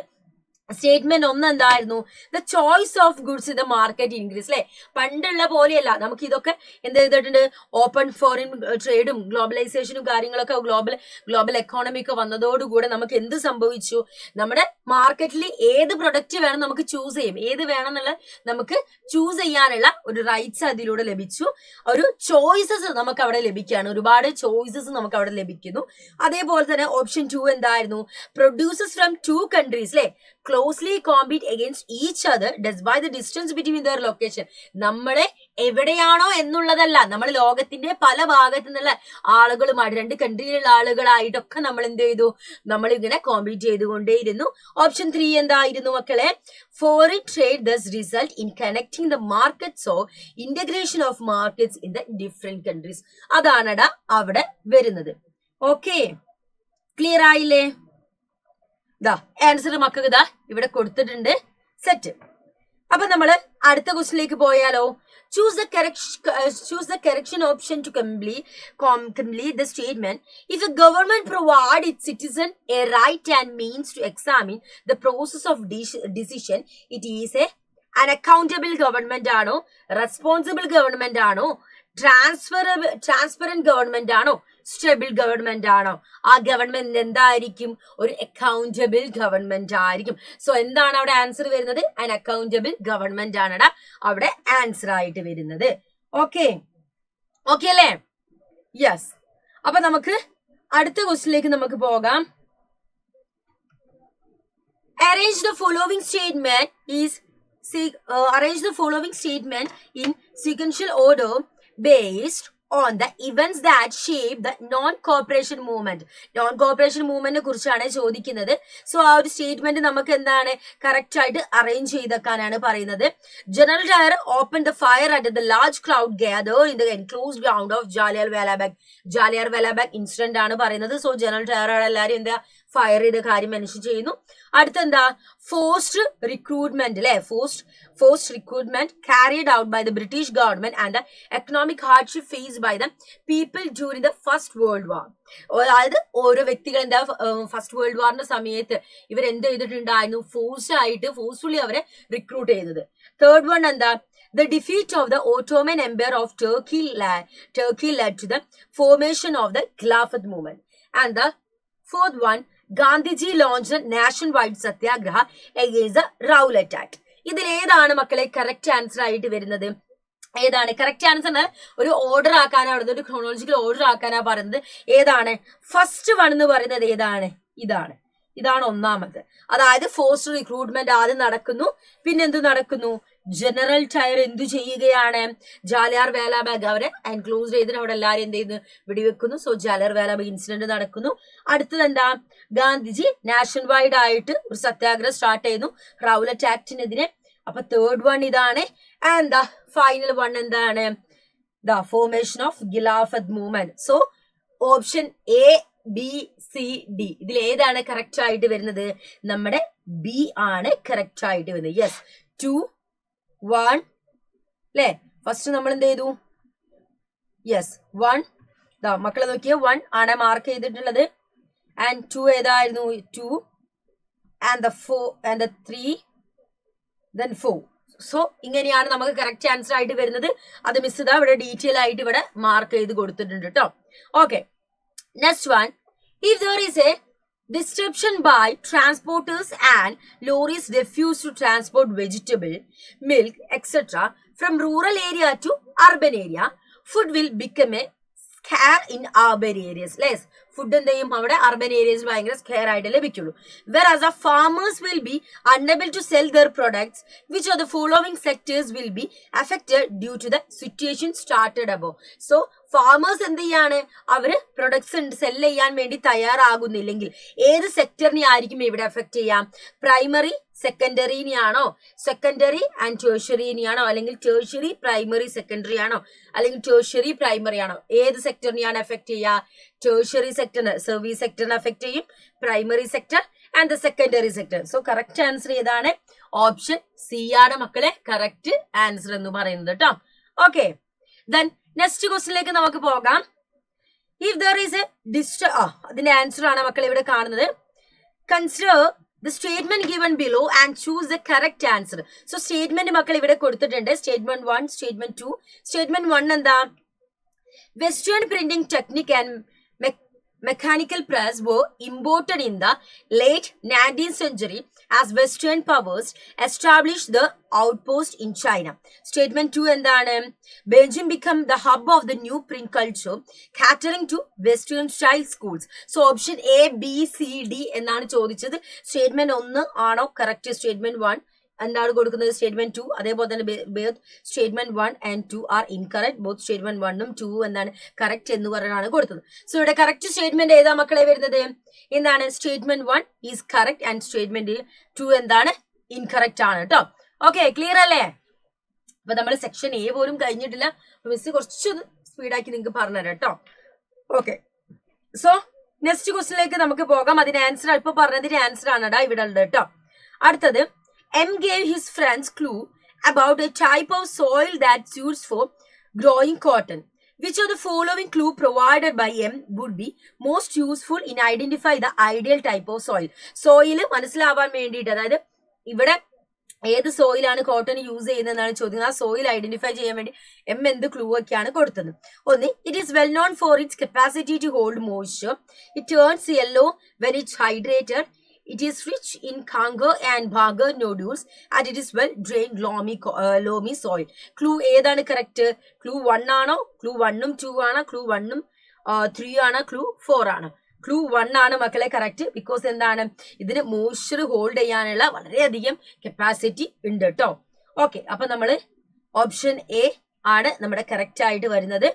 സ്റ്റേറ്റ്മെന്റ് ഒന്ന് എന്തായിരുന്നു? The choice of goods in the market increase. അല്ലെ, പണ്ടുള്ള പോലെയല്ല, നമുക്ക് ഇതൊക്കെ എന്ത് ചെയ്തിട്ടുണ്ട്, ഓപ്പൺ ഫോറിൻ ട്രേഡും ഗ്ലോബലൈസേഷനും കാര്യങ്ങളൊക്കെ ഗ്ലോബൽ എക്കോണമി ഒക്കെ വന്നതോടുകൂടെ നമുക്ക് എന്ത് സംഭവിച്ചു, നമ്മുടെ മാർക്കറ്റിൽ ഏത് പ്രൊഡക്റ്റ് വേണം നമുക്ക് ചൂസ് ചെയ്യും, ഏത് വേണം എന്നുള്ള നമുക്ക് ചൂസ് ചെയ്യാനുള്ള ഒരു റൈറ്റ്സ് അതിലൂടെ ലഭിച്ചു. ഒരു ചോയ്സസ് നമുക്ക് അവിടെ ലഭിക്കുകയാണ്, ഒരുപാട് ചോയ്സസ് നമുക്ക് അവിടെ ലഭിക്കുന്നു. അതേപോലെ തന്നെ ഓപ്ഷൻ 2 എന്തായിരുന്നു? പ്രൊഡ്യൂസേഴ്സ് ഫ്രം 2 കൺട്രീസ് അല്ലെ closely compete against each other despite the distance between their location. നമ്മളെ എവിടെയാണോ എന്നുള്ളതല്ല, നമ്മൾ ലോകത്തിന്റെ പല ഭാഗത്തു നിന്നുള്ള ആളുകളുമായിട്ട്, 2 കൺട്രിയിലുള്ള ആളുകളായിട്ടൊക്കെ നമ്മൾ എന്ത് ചെയ്തു, നമ്മൾ ഇങ്ങനെ കോമ്പീറ്റ് ചെയ്തുകൊണ്ടേയിരുന്നു. ഓപ്ഷൻ 3 എന്തായിരുന്നു മക്കളെ? foreign trade thus result in connecting the markets or integration of markets in the different countries. അതാണടാ അവിടെ വരുന്നത്. ഓക്കെ, ക്ലിയർ ആയില്ലേ? ദാ ആൻസർ മക്കൾക്ക് ഇതാ ഇവിടെ കൊടുത്തിട്ടുണ്ട്. സെറ്റ്. അപ്പൊ നമ്മള് അടുത്ത ക്വസ്റ്റിലേക്ക് പോയാലോ? Choose the correction option to complete the statement. If a government provide its citizen a right and means to examine the process of decision, it is an accountable government ആണോ, responsible government ആണോ, transparent government ആണോ, stable government ആണോ? ആ government എന്തായിരിക്കും? ഒരു accountable government ആയിരിക്കും. So എന്താണ് അവിടെ ആൻസർ വരുന്നത്? ആൻ അക്കൗണ്ടബിൾ ഗവൺമെന്റ് ആണടാ അവിടെ ആൻസർ ആയിട്ട് വരുന്നത്. ഓക്കെ, ഓക്കെ അല്ലേ? യെസ്. അപ്പൊ നമുക്ക് അടുത്ത ക്വസ്റ്റിലേക്ക് നമുക്ക് പോകാം. Arrange the following statement in sequential order based on the events that shape the non-cooperation movement. Non-cooperation movement കുറിച്ചാണ് ചോദിക്കുന്നത്. സോ ആ ഒരു സ്റ്റേറ്റ്മെന്റ് നമുക്ക് എന്താണ് കറക്റ്റ് ആയിട്ട് അറേഞ്ച് ചെയ്തേക്കാനാണ് പറയുന്നത്. General Dyer open the fire at the large crowd gather in the enclosed ground of Jallianwala വാലാബാഗ് ഇൻസിഡന്റ് ആണ് പറയുന്നത്. സോ ജനറൽ ഡയർ എല്ലാവരും എന്താ ഫയർ ചെയ്ത കാര്യം മെൻഷൻ ചെയ്യുന്നു. അടുത്തെന്താ? ഫോഴ്സ്ഡ് റിക്രൂട്ട്മെന്റ് അല്ലെ, forced recruitment carried out by the British government and the economic hardship faced by the people during the first world war. അതായത് ഓരോ വ്യക്തികൾ എന്താ ഫസ്റ്റ് വേൾഡ് വാറിന്റെ സമയത്ത് ഇവരെന്ത് ചെയ്തിട്ടുണ്ടായിരുന്നു? ഫോഴ്സ്ഫുള്ളി അവരെ റിക്രൂട്ട് ചെയ്തത്. തേർഡ് വൺ എന്താ? The defeat of the Ottoman Empire of Turkey led to the formation of the Khilafat movement. And the fourth one, Gandhiji launched a nationwide satyagraha against the Rowlatt Act. ഇതിൽ ഏതാണ് മക്കളെ correct answer ആയിട്ട് വരുന്നത്? ഏതാണ് correct answer? ഒരു order ആക്കാനാണ്, ഒരു chronological order ആക്കാനാ പറയുന്നത്. ഏതാണ് ഫസ്റ്റ് വൺ എന്ന് പറയുന്നത്? ഏതാണ്? ഇതാണ് ഒന്നാമത്. അതായത് ഫോഴ്സ്ഡ് റിക്രൂട്ട്മെന്റ് ആദ്യം നടക്കുന്നു. പിന്നെ എന്ത് നടക്കുന്നു? ജനറൽ ഡയർ എന്തു ചെയ്യുകയാണ്? ജാലിയർ വാലാബാഗ് അവരെ എൻക്ലോസ് ചെയ്തിട്ട് അവിടെ എല്ലാവരും എന്ത് ചെയ്യുന്നു? വെടിവെക്കുന്നു. സോ ജാലിയർ വാലാബാഗ് ഇൻസിഡന്റ് നടക്കുന്നു. അടുത്തത് എന്താ? ഗാന്ധിജി നാഷൻ വൈഡ് ആയിട്ട് ഒരു സത്യാഗ്രഹം സ്റ്റാർട്ട് ചെയ്യുന്നു റൗലറ്റ് ആക്ടിനെതിരെ. അപ്പൊ തേർഡ് വൺ ഇതാണ്. ആൻഡ് ദ ഫൈനൽ വൺ എന്താണ്? The formation of Khilafat movement. So option A, B, C, D ഇതിൽ ഏതാണ് കറക്റ്റ് ആയിട്ട് വരുന്നത്? നമ്മുടെ ബി ആണ് കറക്റ്റ് ആയിട്ട് വരുന്നത്. യെസ്, 2, 1 അല്ലെ. ഫസ്റ്റ് നമ്മൾ എന്ത് ചെയ്തു? യെസ്, 1. മക്കളെ നോക്കിയ 1 ആണ് മാർക്ക് ചെയ്തിട്ടുള്ളത്. ആൻഡ് 2 ഏതായിരുന്നു? 2 and the 4 and the 3 then 4. So ഇങ്ങനെയാണ് നമുക്ക് കറക്റ്റ് ആൻസർ ആയിട്ട് വരുന്നത്. അത് മിസ് ഇതാ ഇവിടെ ഡീറ്റെയിൽ ആയിട്ട് ഇവിടെ മാർക്ക് ചെയ്ത് കൊടുത്തിട്ടുണ്ട് കേട്ടോ. Okay, next one. If there is a disruption by transporters and lorries refuse to transport vegetable, milk, etc. from rural area to urban area, food will become a scarce in urban areas. Less food എന്ത് ചെയ്യും അവിടെ urban ഏരിയസിൽ ഭയങ്കര scare ആയിട്ട് ലഭിക്കുള്ളൂ. Whereas the farmers will be unable to sell their products. Which of the following sectors will be affected due to the situation started above? So farmers എന്ത് ചെയ്യാണ്, അവര് products cell ചെയ്യാൻ വേണ്ടി തയ്യാറാകുന്നില്ലെങ്കിൽ ഏത് സെക്ടറിനെ ആയിരിക്കും ഇവിടെ എഫക്ട് ചെയ്യാം? പ്രൈമറി സെക്കൻഡറിനെയാണോ, സെക്കൻഡറി ആൻഡ് ടേഴ്ഷറിനെയാണോ, അല്ലെങ്കിൽ ടേഴ്ഷറി പ്രൈമറി സെക്കൻഡറി ആണോ, അല്ലെങ്കിൽ ടേഴ്ഷറി പ്രൈമറി ആണോ? ഏത് സെക്ടറിനെയാണ് എഫക്ട് ചെയ്യുക? ടേഴ്ഷറി സെക്ടറിന്, സർവീസ് സെക്ടറിനെ എഫക്ട് ചെയ്യും, primary sector and the secondary sector. So correct answer ഏതാണ്? ഓപ്ഷൻ സി ആണ് മക്കളെ കറക്റ്റ് ആൻസർ എന്ന് പറയുന്നത് കേട്ടോ. ഓക്കെ, ദെൻ നെക്സ്റ്റ് ക്വസ്റ്റിനിലേക്ക് നമുക്ക് പോകാം. ഇഫ് ദർ ഈസ് എ അതിന്റെ ആൻസർ ആണ് മക്കൾ ഇവിടെ കാണുന്നത്. Consider the statement given below and choose the correct answer. So statement മക്കൾ ഇവിടെ കൊടുത്തിട്ടുണ്ട്. Statement 1, statement 2. സ്റ്റേറ്റ്മെന്റ് 1 എന്താ? Western printing technique and mechanical press were imported in the late 19th century as Western powers established the outpost in China. Statement 2 എന്താണ്? Beijing became the hub of the new print culture, catering to Western style schools. So option A, B, C, D എന്നാണ് ചോദിച്ചത്. Statement 1 ആണോ correct? Statement 1 എന്താണ് കൊടുക്കുന്നത്? Statement 2. അതേപോലെ തന്നെ statement 1 and 2 are incorrect. Both statement 1 ഉം 2 എന്താണ് കറക്റ്റ് എന്ന് പറഞ്ഞാണ് കൊടുത്തത്. സോ ഇവിടെ കറക്റ്റ് സ്റ്റേറ്റ്മെന്റ് ഏതാ മക്കളെ വരുന്നത്? എന്താണ്? Statement 1 is correct and statement 2 എന്താണ് ഇൻകറക്റ്റ് ആണ് കേട്ടോ. ഓക്കെ, ക്ലിയർ അല്ലേ? അപ്പൊ നമ്മൾ സെക്ഷൻ എ പോലും കഴിഞ്ഞിട്ടില്ല. മിസ് കുറച്ചൊന്ന് സ്പീഡാക്കി നിങ്ങൾക്ക് പറഞ്ഞുതരാം കേട്ടോ. ഓക്കെ, സോ നെക്സ്റ്റ് ക്വസ്റ്റിനിലേക്ക് നമുക്ക് പോകാം. അതിന് ആൻസർ ഇപ്പൊ പറഞ്ഞതിന്റെ ആൻസർ ആണ് ഇവിടെ ഉള്ളത് കേട്ടോ. അടുത്തത്, M gave his friends clue about a type of soil that suits for growing cotton. Which of the following clue provided by M would be most useful in identify the ideal type of soil? Soil മനസ്സിലാവാൻ വേണ്ടിയിട്ട്, അതായത് ഇവിടെ ഏത് സോയിലാണ് cotton use ചെയ്യുന്നതെന്നാണ് ചോദിക്കുന്നത്. ആ soil identify ചെയ്യാൻ വേണ്ടി M എന്ത് ക്ലൂ ഒക്കെയാണ് കൊടുത്തത്? ഒന്ന്, it is well known for its capacity to hold moisture. It turns yellow when it's hydrated. It is rich in kangar and bagar nodules and it is well drained loamy soil. Clue ഏതാണ് correct? Clue 1 ആണോ? Clue 1ഉം 2 ആണോ? Clue 1ഉം 3 ആണോ? Clue 4 ആണോ? Clue 1 ആണ് മക്കളെ correct. Because എന്താണ്, ഇതിന് moisture hold ചെയ്യാനുള്ള വളരെയധികം കപ്പാസിറ്റി ഉണ്ട് കേട്ടോ. ഓക്കെ, അപ്പൊ നമ്മള് ഓപ്ഷൻ എ ആണ് നമ്മുടെ കറക്റ്റ് ആയിട്ട് വരുന്നത്.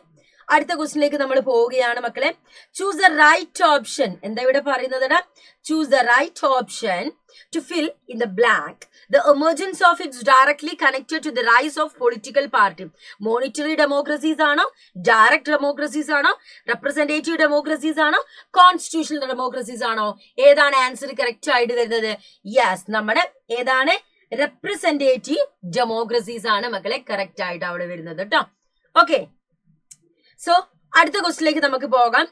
അടുത്ത ക്വസ്റ്റിനിലേക്ക് നമ്മൾ പോവുകയാണ് മക്കളെ. Choose the right option. എന്താ ഇവിടെ പറയുന്നത്? Choose the right option to fill in the blank. The emergence of it is directly connected to the rise of political party. Monetary democracies ആണോ, direct democracies ആണോ, representative democracies ആണോ, constitutional democracies ആണോ? ഏതാണ് answer correct ആയിട്ട് വരുന്നത്? Yes, നമ്മുടെ ഏതാണ്? representative democracies ആണ് മക്കളെ കറക്റ്റ് ആയിട്ട് അവിടെ വരുന്നത് കേട്ടോ. ഓക്കെ, സോ അടുത്ത ക്വസ്റ്റിലേക്ക് നമുക്ക് പോകാം.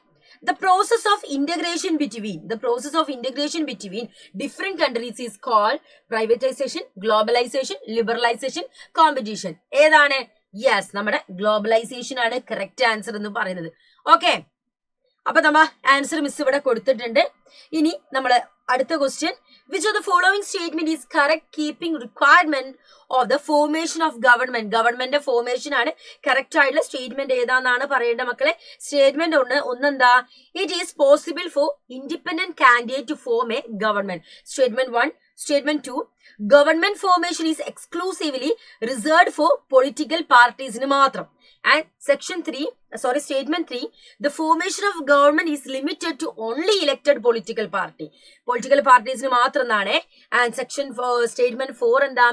The process of integration between different countries is called privatization, globalization, liberalization, competition. ഏതാണ്? യെസ്, നമ്മുടെ ഗ്ലോബലൈസേഷൻ ആണ് കറക്റ്റ് ആൻസർ എന്ന് പറയുന്നത്. ഓക്കെ, അപ്പൊ നമ്മ ആൻസർ മിസ് ഇവിടെ കൊടുത്തിട്ടുണ്ട്. ഇനി നമ്മള് അടുത്ത question, which of the following statement is correct keeping requirement of the formation of government? Government formation ആണ് കറക്റ്റ് ആയിട്ടുള്ള സ്റ്റേറ്റ്മെന്റ് ഏതാന്നാണ് പറയേണ്ട മക്കളെ. സ്റ്റേറ്റ്മെന്റ് ഒന്നെന്താ? It is possible for independent candidate to form a government. Statement 1. Statement 2, government formation is exclusively reserved for political പാർട്ടീസിന് മാത്രം. And statement 3, the formation of government is limited to only elected political party. Political parties ne matrannaane. And statement 4 എന്താ?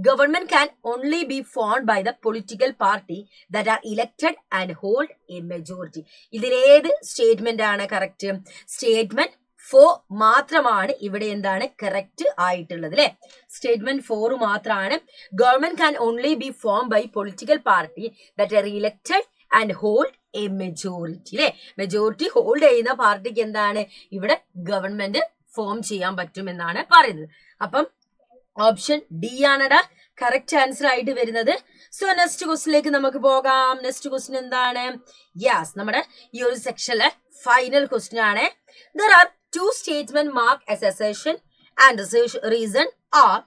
Government can only be formed by the political party that are elected and hold a majority. ഇതിൽ ഏത് statement ആണ് correct? Statement 4 മാത്രമാണ് ഇവിടെ എന്താണ് correct ആയിട്ടുള്ളത് അല്ലെ. Statement 4 മാത്രമാണ്. Government can only be form by political party that are elected and hold a majority അല്ലെ. മെജോറിറ്റി ഹോൾഡ് ചെയ്യുന്ന പാർട്ടിക്ക് എന്താണ് ഇവിടെ ഗവൺമെന്റ് ഫോം ചെയ്യാൻ പറ്റുമെന്നാണ് പറയുന്നത്. അപ്പം ഓപ്ഷൻ ഡി ആണടാ കറക്റ്റ് ആൻസർ ആയിട്ട് വരുന്നത്. സോ നെക്സ്റ്റ് ക്വസ്റ്റിനിലേക്ക് നമുക്ക് പോകാം. നെക്സ്റ്റ് ക്വസ്റ്റ്യൻ എന്താണ്? യെസ്, നമ്മുടെ ഈ ഒരു സെക്ഷനിലെ ഫൈനൽ ക്വസ്റ്റ്യൻ ആണ്. There are 2 statements marked as assertion and reason are.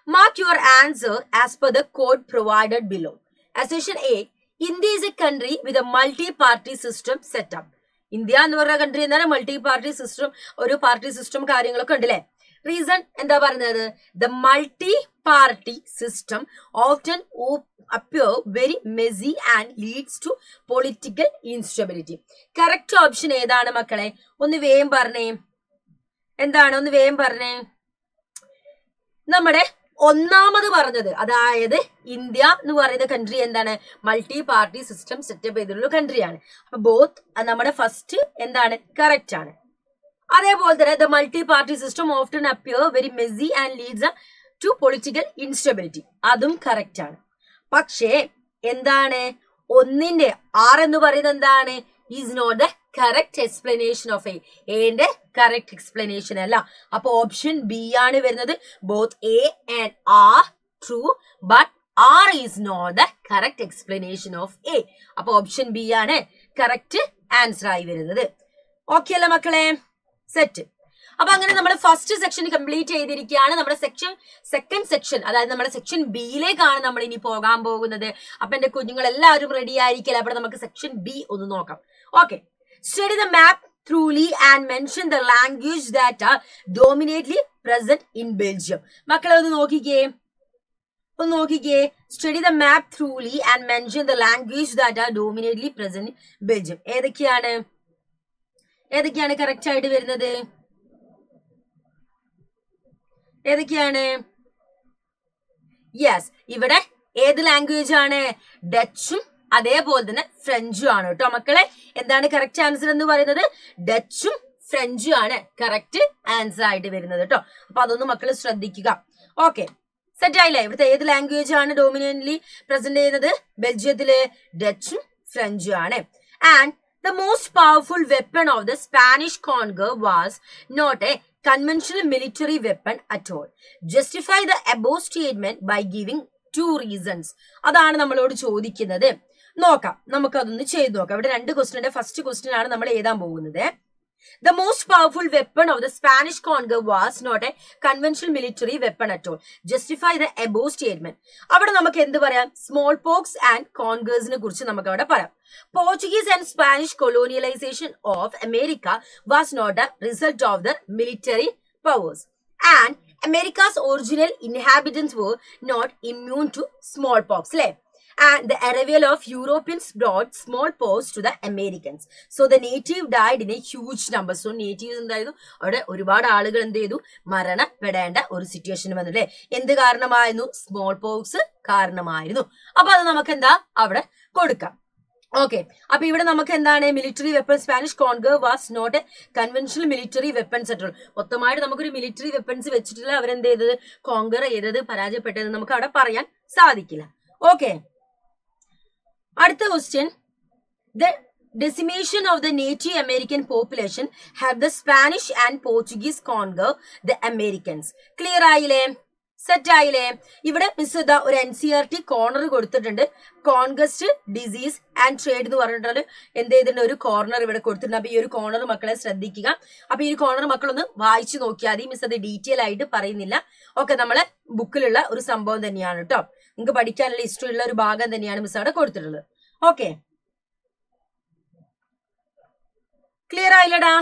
Mark your answer as per the code provided below. Assertion A, India is a country with a multi-party system set up. India എന്ന് പറയുന്ന country എന്താണ് multi party system, ഒരു party system കാര്യങ്ങളൊക്കെ ഉണ്ട് അല്ലെ. Reason എന്താ പറയുന്നത്, the multi party system often appear very messy and leads to political instability. Correct option ഏതാണ് മക്കളെ? ഒന്ന് വേഗം പറഞ്ഞേ, എന്താണ്? ഒന്ന് വേഗം പറഞ്ഞേ. നമ്മുടെ ഒന്നാമത് പറഞ്ഞത്, അതായത് ഇന്ത്യ എന്ന് പറയുന്ന കൺട്രി എന്താണ് മൾട്ടി പാർട്ടി സിസ്റ്റം സെറ്റപ്പ് ചെയ്തിട്ടുള്ള കൺട്രിയാണ്. അപ്പൊ ബോത്ത് നമ്മുടെ ഫസ്റ്റ് എന്താണ് കറക്റ്റ് ആണ്. അതേപോലെ തന്നെ the multi party system often appear very messy and leads to political instability, അതും കറക്റ്റ് ആണ്. പക്ഷേ എന്താണ് ഒന്നിന്റെ ആർ എന്ന് പറയുന്നത് എന്താണ്, is not the correct explanation of എന്റെ കറക്റ്റ് എക്സ്പ്ലനേഷൻ അല്ല. അപ്പൊ ഓപ്ഷൻ ബി ആണ് വരുന്നത്. Both A and R true but R is not the correct explanation of A. അപ്പൊ ഓപ്ഷൻ ബി ആണ് കറക്റ്റ് ആൻസർ ആയി വരുന്നത്. ഓക്കെ അല്ലേ മക്കളെ? സെറ്റ്. അപ്പൊ അങ്ങനെ നമ്മൾ ഫസ്റ്റ് സെക്ഷൻ കംപ്ലീറ്റ് ചെയ്തിരിക്കുകയാണ്. നമ്മുടെ സെക്കൻഡ് സെക്ഷൻ, അതായത് നമ്മുടെ സെക്ഷൻ ബിയിലേക്കാണ് നമ്മൾ ഇനി പോകാൻ പോകുന്നത്. അപ്പൊ എന്റെ കുഞ്ഞുങ്ങൾ എല്ലാവരും റെഡി ആയിരിക്കില്ല. അപ്പൊ നമുക്ക് സെക്ഷൻ ബി ഒന്ന് നോക്കാം. Okay, study the map truly and mention the language that are dominantly present in Belgium. മക്കളെ ഒന്ന് നോക്കിക്കേ. Study the map truly and mention the language that are dominantly present in Belgium. ഏതൊക്കെയാണ് correct ആയിട്ട് വരുന്നത്? ഏതൊക്കെയാണ്? Yes, ഇവിടെ ഏത് language ആണ്? ഡച്ചും അതേപോലെ തന്നെ ഫ്രഞ്ചും ആണ് കേട്ടോ മക്കളെ. എന്താണ് കറക്റ്റ് ആൻസർ എന്ന് പറയുന്നത്? ഡച്ചും ഫ്രഞ്ചും ആണ് കറക്റ്റ് ആൻസർ ആയിട്ട് വരുന്നത് കേട്ടോ. അപ്പൊ അതൊന്ന് മക്കൾ ശ്രദ്ധിക്കുക. ഓക്കെ, സെറ്റ് ആയില്ലേ? ഇവിടുത്തെ ഏത് ലാംഗ്വേജ് ആണ് ഡോമിനന്റ്ലി പ്രസന്റ് ചെയ്യുന്നത്? ബെൽജിയത്തില് ഡച്ചും ഫ്രഞ്ചും ആണ്. And the most powerful weapon of the Spanish conquer was not a conventional military weapon at all. Justify the above statement by giving 2 reasons. അതാണ് നമ്മളോട് ചോദിക്കുന്നത്. നോക്കാം, നമുക്കതൊന്ന് ചെയ്ത് നോക്കാം. ഇവിടെ 2 ക്വസ്റ്റ്യൻ. ഫസ്റ്റ് ക്വസ്റ്റ്യൻ ആണ് നമ്മൾ എഴുതാൻ പോകുന്നത്. The most powerful weapon of the Spanish conquer was not a conventional military weapon at all. Justify the above statement. അവിടെ നമുക്ക് എന്ത് പറയാം? സ്മോൾ പോക്സ് ആൻഡ് കോൺഗേഴ്സിനെ കുറിച്ച് നമുക്ക് അവിടെ പറയാം. Portuguese and Spanish colonialization of America was not a result of the military powers. And America's original inhabitants were not immune to smallpox. And the arrival of Europeans brought smallpox to the Americans. So the native died in a huge number. So natives എന്തായിരുന്നു അവിടെ ഒരുപാട് ആളുകൾ എന്ത് ചെയ്തു? മരണപ്പെടേണ്ട ഒരു situation വന്നു അല്ലെ. എന്ത് കാരണമായിരുന്നു? സ്മോൾ പോക്സ് കാരണമായിരുന്നു. അപ്പൊ അത് നമുക്ക് എന്താ അവിടെ കൊടുക്കാം. ഓക്കെ, അപ്പൊ ഇവിടെ നമുക്ക് എന്താണ്? Military weapon Spanish conquer was not a conventional military weapons at all. മൊത്തമായിട്ട് നമുക്കൊരു മിലിറ്ററി വെപ്പൺസ് വെച്ചിട്ടില്ല അവരെന്ത് ചെയ്തത്? കോൺഗർ ചെയ്തത്, പരാജയപ്പെട്ടത് നമുക്ക് അവിടെ പറയാൻ സാധിക്കില്ല. ഓക്കെ, അടുത്ത question. The decimation of the Native American population had the Spanish and Portuguese conquer the Americans. Clear ആയില്ലേ? സെറ്റ് ആയില്ലേ? ഇവിടെ മിസ് ഇതാ ഒരു NCERT കോർണർ കൊടുത്തിട്ടുണ്ട്. കോൺഗസ്റ്റ്, ഡിസീസ് ആൻഡ് ട്രേഡ് എന്ന് പറഞ്ഞിട്ട് എന്ത് ചെയ്തിട്ടുണ്ട്? ഒരു കോർണർ ഇവിടെ കൊടുത്തിട്ടുണ്ട്. അപ്പൊ ഈ ഒരു കോർണർ മക്കളെ ശ്രദ്ധിക്കുക. അപ്പൊ ഈ ഒരു കോർണർ മക്കളൊന്ന് വായിച്ചു നോക്കിയാൽ മതി. മിസ് അത് ഡീറ്റെയിൽ ആയിട്ട് പറയുന്നില്ല. ഓക്കെ, നമ്മളെ ബുക്കിലുള്ള ഒരു സംഭവം തന്നെയാണ് കേട്ടോ. നിങ്ങൾക്ക് പഠിക്കാനുള്ള ഹിസ്റ്ററിയുള്ള ഒരു ഭാഗം തന്നെയാണ് മിസ് അവിടെ കൊടുത്തിട്ടുള്ളത്. ഓക്കെ, ക്ലിയർ ആയില്ലടാ?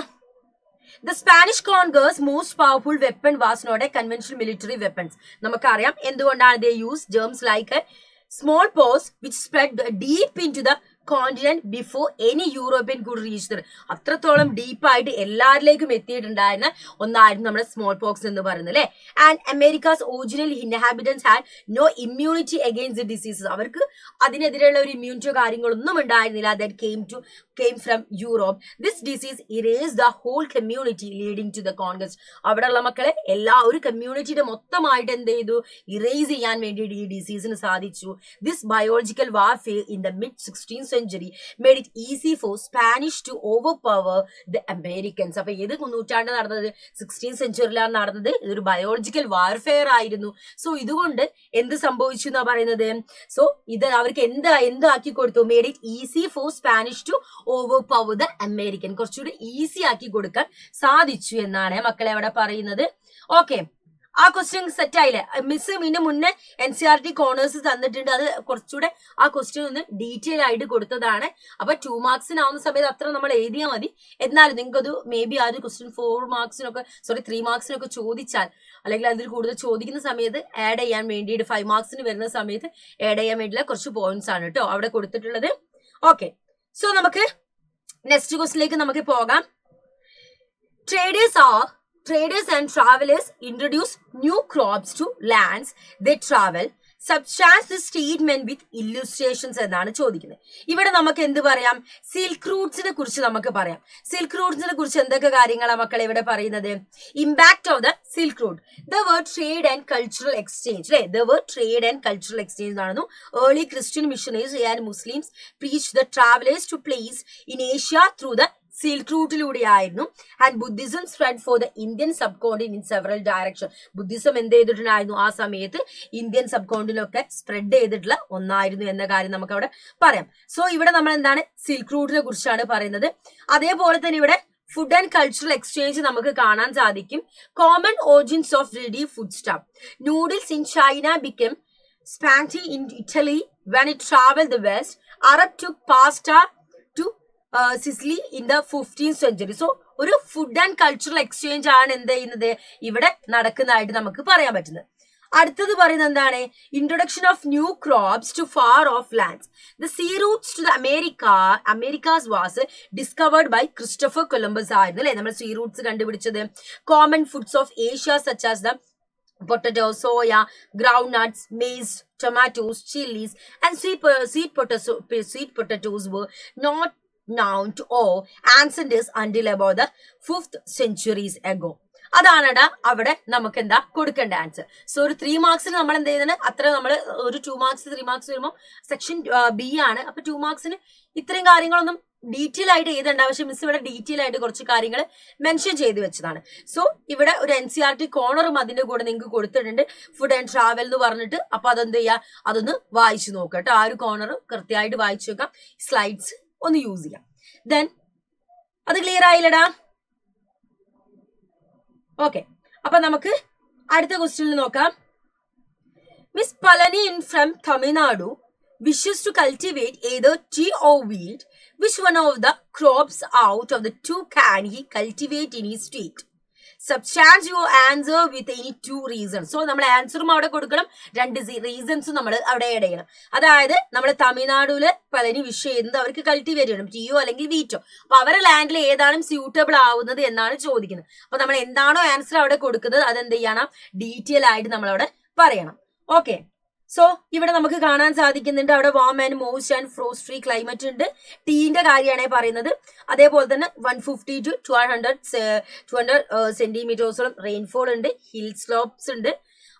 The Spanish conquerors' most powerful weapon was not a conventional military weapons. നമുക്കറിയാം എന്തുകൊണ്ടാണ്. they used germs like a smallpox which spread deep into the continent before any European could reach there. അത്രത്തോളം ഡീപ്പായിട്ട് എല്ലാവരിലേക്കും എത്തിയിട്ടുണ്ടായിരുന്ന ഒന്നായിരുന്നു നമ്മുടെ small pox എന്ന് പറയുന്നത് അല്ലെ. And Americas original inhabitants had no immunity against the diseases. അവർക്ക് അതിനെതിരെയുള്ള ഒരു ഇമ്മ്യൂണിറ്റിയോ കാര്യങ്ങളൊന്നും ഉണ്ടായിരുന്നില്ല. That came from Europe. This disease erased the whole community leading to the conquest. അവിടെയുള്ള മക്കളെ ഒരു കമ്മ്യൂണിറ്റിയുടെ മൊത്തമായിട്ട് എന്ത് ചെയ്തു? ഇറേസ് ചെയ്യാൻ വേണ്ടിയിട്ട് ഈ ഡിസീസിന് സാധിച്ചു. This biological warfare in the mid 16th century made it easy for Spanish to overpower the Americans. അപ്പൊ ഏത് നൂറ്റാണ്ട് നടന്നത്? 16th centuryയിലാണ് നടന്നത്. ഇതൊരു ബയോളജിക്കൽ വാർഫെയർ ആയിരുന്നു. സോ ഇതുകൊണ്ട് എന്ത് സംഭവിച്ചു എന്നാ പറയുന്നത്? സോ ഇത് അവർക്ക് എന്താക്കി കൊടുത്തു? made it easy for Spanish to overpower the American. കുറച്ചുകൂടി ഈസി ആക്കി കൊടുക്കാൻ സാധിച്ചു എന്നാണ് മക്കളെ അവിടെ പറയുന്നത്. ഓക്കെ, ആ ക്വസ്റ്റ്യൻ സെറ്റ് ആയില്ലേ? മിസ് ഇതിന് മുന്നേ NCERT കോർണേഴ്സ് തന്നിട്ടുണ്ട്, അത് കുറച്ചുകൂടെ ആ ക്വസ്റ്റ്യൻ ഒന്ന് ഡീറ്റെയിൽ ആയിട്ട് കൊടുത്തതാണ്. അപ്പൊ 2 മാർക്സിനാവുന്ന സമയത്ത് അത്ര നമ്മൾ എഴുതിയാൽ മതി. എന്നാലും നിങ്ങൾക്ക് അത് മേ ബി ആ ഒരു ക്വസ്റ്റ്യൻ 4 മാർക്സിനൊക്കെ 3 മാർക്സിനൊക്കെ ചോദിച്ചാൽ, അല്ലെങ്കിൽ അതിൽ കൂടുതൽ ചോദിക്കുന്ന സമയത്ത് ആഡ് ചെയ്യാൻ വേണ്ടിയിട്ട് 5 മാർക്സിന് വരുന്ന സമയത്ത് ആഡ് ചെയ്യാൻ വേണ്ടിയുള്ള കുറച്ച് പോയിന്റ്സ് ആണ് കേട്ടോ അവിടെ കൊടുത്തിട്ടുള്ളത്. ഓക്കെ, സോ നമുക്ക് നെക്സ്റ്റ് ക്വസ്റ്റിലേക്ക് നമുക്ക് പോകാം. Traders and travelers introduce new crops to lands they travel. Substantiate the statement with illustrations എന്നാണ് ചോദിക്കുന്നത്. ഇവിടെ നമുക്ക് എന്ത് പറയാം? സിൽക്ക് റൂട്ട്സിനെ കുറിച്ച് നമുക്ക് പറയാം. സിൽക്ക് റൂട്ട്സിനെ കുറിച്ച് എന്തൊക്കെ കാര്യങ്ങളാണ് മക്കളെ ഇവിടെ പറയുന്നത്? Impact of the silk route, the word trade and cultural exchange, അല്ലെ? The word trade and cultural exchange ആണെന്നു. Early Christian missionaries and Muslims preached the travelers to place in Asia through the silk റൂട്ടിലൂടെയായിരുന്നു. And Buddhism spread for the Indian subcontinent in several direction. Buddhism എന്ത് ചെയ്തിട്ടുണ്ടായിരുന്നു ആ സമയത്ത്? Indian sub കോണ്ടിനൊക്കെ spread ചെയ്തിട്ടുള്ള ഒന്നായിരുന്നു എന്ന കാര്യം നമുക്ക് അവിടെ പറയാം. സോ ഇവിടെ നമ്മൾ എന്താണ്? സിൽക്ക് റൂട്ടിനെ കുറിച്ചാണ് പറയുന്നത്. അതേപോലെ തന്നെ ഇവിടെ ഫുഡ് ആൻഡ് കൾച്ചറൽ എക്സ്ചേഞ്ച് നമുക്ക് കാണാൻ സാധിക്കും. Common origins of ready food stuff. Noodles in China become spaghetti in Italy when it traveled the west. Arab took pasta to Sicily in the 15th century. So ഒരു food and cultural exchange ആണ് എന്ത് ചെയ്യുന്നത് ഇവിടെ നടക്കുന്നതായിട്ട് നമുക്ക് പറയാൻ പറ്റുന്നത്. അടുത്തത് പറയുന്നത് എന്താണ്? Introduction of new crops to far off lands. The sea routes to the Americas was discovered by Christopher Columbus ആയിരുന്നു, അല്ലെ? നമ്മൾ സീ റൂട്ട്സ് കണ്ടുപിടിച്ചത്. Common foods of Asia such as the potato, soya, groundnuts, maize, tomatoes, chilies, and sweet potatoes were not known to all ancestors until about the 5th centuries ago. അതാണടാ അവിടെ നമുക്ക് എന്താ കൊടുക്കേണ്ട answer. So ഒരു 3 മാർക്സിന് നമ്മൾ എന്ത് ചെയ്യുന്നത്? അത്ര നമ്മൾ ഒരു 2 മാർക്സ് 3 മാർക്സ് വരുമ്പോൾ സെക്ഷൻ ബി ആണ്. അപ്പൊ 2 മാർക്സിന് ഇത്രയും കാര്യങ്ങളൊന്നും ഡീറ്റെയിൽ ആയിട്ട് എഴുതണ്ട. പക്ഷെ മിസ് ഇവിടെ ഡീറ്റെയിൽ ആയിട്ട് കുറച്ച് കാര്യങ്ങൾ മെൻഷൻ ചെയ്ത് വെച്ചതാണ്. സോ ഇവിടെ ഒരു NCERT കോർണറും അതിന്റെ കൂടെ നിങ്ങൾക്ക് കൊടുത്തിട്ടുണ്ട്, ഫുഡ് ആൻഡ് ട്രാവൽ എന്ന് പറഞ്ഞിട്ട്. അപ്പൊ അതെന്ത് ചെയ്യുക? അതൊന്ന് വായിച്ചു നോക്കുക കേട്ടോ. ആ ഒരു കോർണർ കൃത്യമായിട്ട് വായിച്ചു വെക്കാം. സ്ലൈഡ്സ് ഒന്ന് യൂസ് ചെയ്യാം. ദെൻ അത് ക്ലിയർ ആയില്ലടാ? ഓക്കെ, അപ്പൊ നമുക്ക് അടുത്ത ക്വസ്റ്റ്യനിൽ നോക്കാം. Miss Palani from Tamil Nadu wishes to cultivate either tea or wheat. Which one of the crops out of the two can he cultivate in his state? Substantiate your answer with any 2 reasons. So നമ്മൾ ആൻസറും അവിടെ കൊടുക്കണം, 2 റീസൺസും നമ്മൾ അവിടെ add ചെയ്യണം. അതായത് നമ്മൾ തമിഴ്നാടുവില് പലനി wish ചെയ്യുന്നത് അവർക്ക് കൾട്ടിവേറ്റ് ചെയ്യണം, ടീയോ അല്ലെങ്കിൽ വീറ്റോ. അപ്പൊ അവരുടെ ലാൻഡിൽ ഏതാണ് സ്യൂട്ടബിൾ ആവുന്നത് എന്നാണ് ചോദിക്കുന്നത്. അപ്പൊ നമ്മൾ എന്താണോ ആൻസർ അവിടെ കൊടുക്കുന്നത് അതെന്ത് ചെയ്യണം? ഡീറ്റെയിൽ ആയിട്ട് നമ്മൾ അവിടെ പറയണം. ഓക്കെ, സോ ഇവിടെ നമുക്ക് കാണാൻ സാധിക്കുന്നുണ്ട് അവിടെ warm and moist and frost free climate ഉണ്ട്. ടീന്റെ കാര്യമാണ് പറയുന്നത്. അതേപോലെ തന്നെ 150 to 200 സെന്റിമീറ്റേഴ്സോളം റെയിൻഫോൾ ഉണ്ട്. ഹിൽ സ്ലോപ്സ് ഉണ്ട്.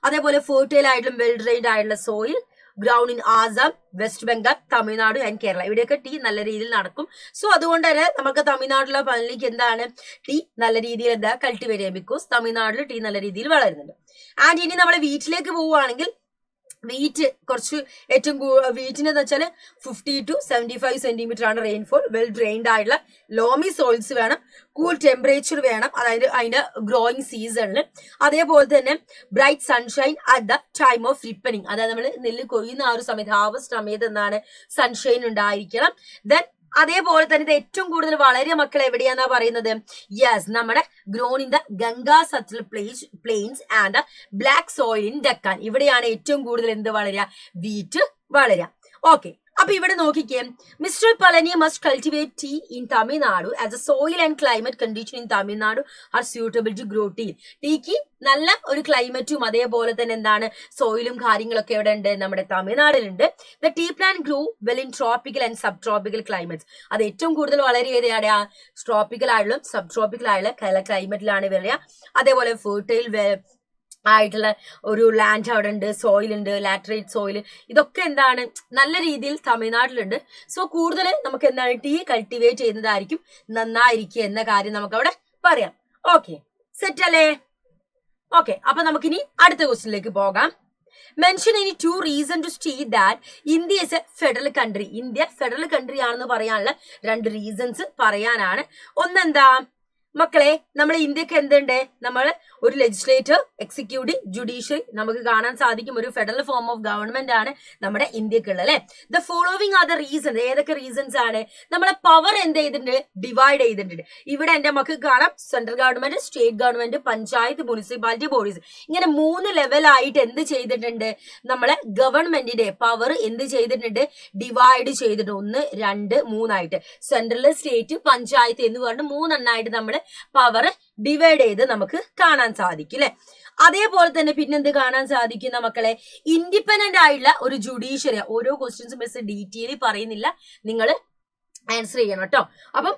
അതേപോലെ ഫെർട്ടൈൽ ആയിട്ടുള്ള വെൽ ഡ്രെയിൻഡ് ആയിട്ടുള്ള soil ground in Assam, west Bengal, Tamil Nadu and Kerala. ഇവിടെയൊക്കെ ടീ നല്ല രീതിയിൽ നടക്കും. സോ അതുകൊണ്ട് തന്നെ നമുക്ക് തമിഴ്നാട്ടിലെ പള്ളിക്ക് എന്താണ് ടീ നല്ല രീതിയിൽ എന്താ കൾട്ടിവേറ്റ് ചെയ്യാം, ബിക്കോസ് തമിഴ്നാട്ടിൽ ടീ നല്ല രീതിയിൽ വളരുന്നുണ്ട്. ആൻഡ് ഇനി നമ്മൾ വീട്ടിലേക്ക് പോവുകയാണെങ്കിൽ വീറ്റ് കുറച്ച് ഏറ്റവും വീറ്റിനെന്ന് വെച്ചാൽ 50 to 75 സെന്റിമീറ്റർ ആണ് റെയിൻഫോൾ. വെൽ ഡ്രെയിൻഡ് ആയിട്ടുള്ള ലോമി സോയിൽസ് വേണം, കൂൾ ടെമ്പറേച്ചർ വേണം, അതായത് അതിന്റെ ഗ്രോയിങ് സീസണിൽ. അതേപോലെ തന്നെ bright sunshine at the time of ripening, അതായത് നമ്മൾ നെല്ല് കൊയ്യുന്ന ആ ഒരു സമയത്ത്, ഹാർവസ്റ്റ് സമയത്ത് എന്താണ് സൺഷൈൻ ഉണ്ടായിരിക്കണം. ദെൻ അതേപോലെ തന്നെ ഇത് ഏറ്റവും കൂടുതൽ വളരെ മക്കൾ എവിടെയാന്നാ പറയുന്നത്? യെസ്, നമ്മുടെ grown in the Ganga Satluj plains and the black soil in Deccan. ഇവിടെയാണ് ഏറ്റവും കൂടുതൽ എന്ത് വളരുക? വീറ്റ് വളരുക. ഓക്കെ, അപ്പൊ ഇവിടെ നോക്കിക്കേ, mister Palani must cultivate tea in Tamil Nadu as a soil and climate condition in Tamil Nadu are suitable to grow tea. ടീക്ക് നല്ല ഒരു ക്ലൈമറ്റും അതേപോലെ തന്നെ എന്താണ് സോയിലും കാര്യങ്ങളൊക്കെ എവിടെ ഉണ്ട്? നമ്മുടെ തമിഴ്നാടിലുണ്ട്. The tea plant grow well in tropical and subtropical climates. അത് ഏറ്റവും കൂടുതൽ വളരെ ഏതാണ്? ട്രോപ്പിക്കൽ ആയിട്ടുള്ള സബ് ട്രോപ്പിക്കൽ ആയിട്ടുള്ള ക്ലൈമറ്റിലാണ് വരിക. അതേപോലെ ഫെർട്ടൈൽ ആയിട്ടുള്ള ഒരു ലാൻഡ് അവിടെ ഉണ്ട്, സോയിൽ ഉണ്ട്, ലാറ്ററൈറ്റ് സോയിൽ. ഇതൊക്കെ എന്താണ് നല്ല രീതിയിൽ തമിഴ്നാട്ടിലുണ്ട്. സോ കൂടുതൽ നമുക്ക് എന്താണ് ടീ കൾട്ടിവേറ്റ് ചെയ്യുന്നതായിരിക്കും നന്നായിരിക്കുക എന്ന കാര്യം നമുക്ക് അവിടെ പറയാം. ഓക്കെ, സെറ്റ് അല്ലേ? ഓക്കെ, അപ്പൊ നമുക്കിനി അടുത്ത ക്വസ്റ്റ്യനിലേക്ക് പോകാം. Mention any 2 reasons to state that India is a federal country. India federal country ആണെന്ന് പറയാനുള്ള 2 റീസൺസ് പറയാനാണ്. ഒന്നെന്താ മക്കളെ? നമ്മൾ ഇന്ത്യക്ക് എന്തുണ്ട്? നമ്മൾ ഒരു ലെജിസ്ലേറ്റർ, എക്സിക്യൂട്ടീവ്, ജുഡീഷ്യറി നമുക്ക് കാണാൻ സാധിക്കും. ഒരു ഫെഡറൽ ഫോം ഓഫ് ഗവൺമെന്റ് ആണ് നമ്മുടെ ഇന്ത്യക്കുള്ളത് അല്ലെ. The following are the reason. ഏതൊക്കെ റീസൺസ് ആണ്? നമ്മളെ പവർ എന്ത് ചെയ്തിട്ടുണ്ട്? ഡിവൈഡ് ചെയ്തിട്ടുണ്ട്. ഇവിടെ എന്റെ നമുക്ക് കാണാം central government, state government, panchayat, municipality bodies, ഇങ്ങനെ 3 ലെവലായിട്ട് എന്ത് ചെയ്തിട്ടുണ്ട്? നമ്മളെ ഗവൺമെന്റിന്റെ പവർ എന്ത് ചെയ്തിട്ടുണ്ട്? ഡിവൈഡ് ചെയ്തിട്ടുണ്ട്. 1, 2, 3 ആയിട്ട്. സെൻട്രൽ, സ്റ്റേറ്റ്, പഞ്ചായത്ത് എന്ന് പറഞ്ഞ് 3 എണ്ണമായിട്ട് നമ്മൾ പവർ ഡിവൈഡ് ചെയ്ത് നമുക്ക് കാണാൻ സാധിക്കും അല്ലെ. അതേപോലെ തന്നെ പിന്നെന്ത് കാണാൻ സാധിക്കുന്ന മക്കളെ? ഇൻഡിപെൻഡന്റ് ആയിട്ടുള്ള ഒരു ജുഡീഷ്യറി. ഓരോ ക്വസ്റ്റ്യൻസും മിസ് ഡീറ്റെയിൽ പറയുന്നില്ല, നിങ്ങൾ ആൻസർ ചെയ്യണം കേട്ടോ. അപ്പം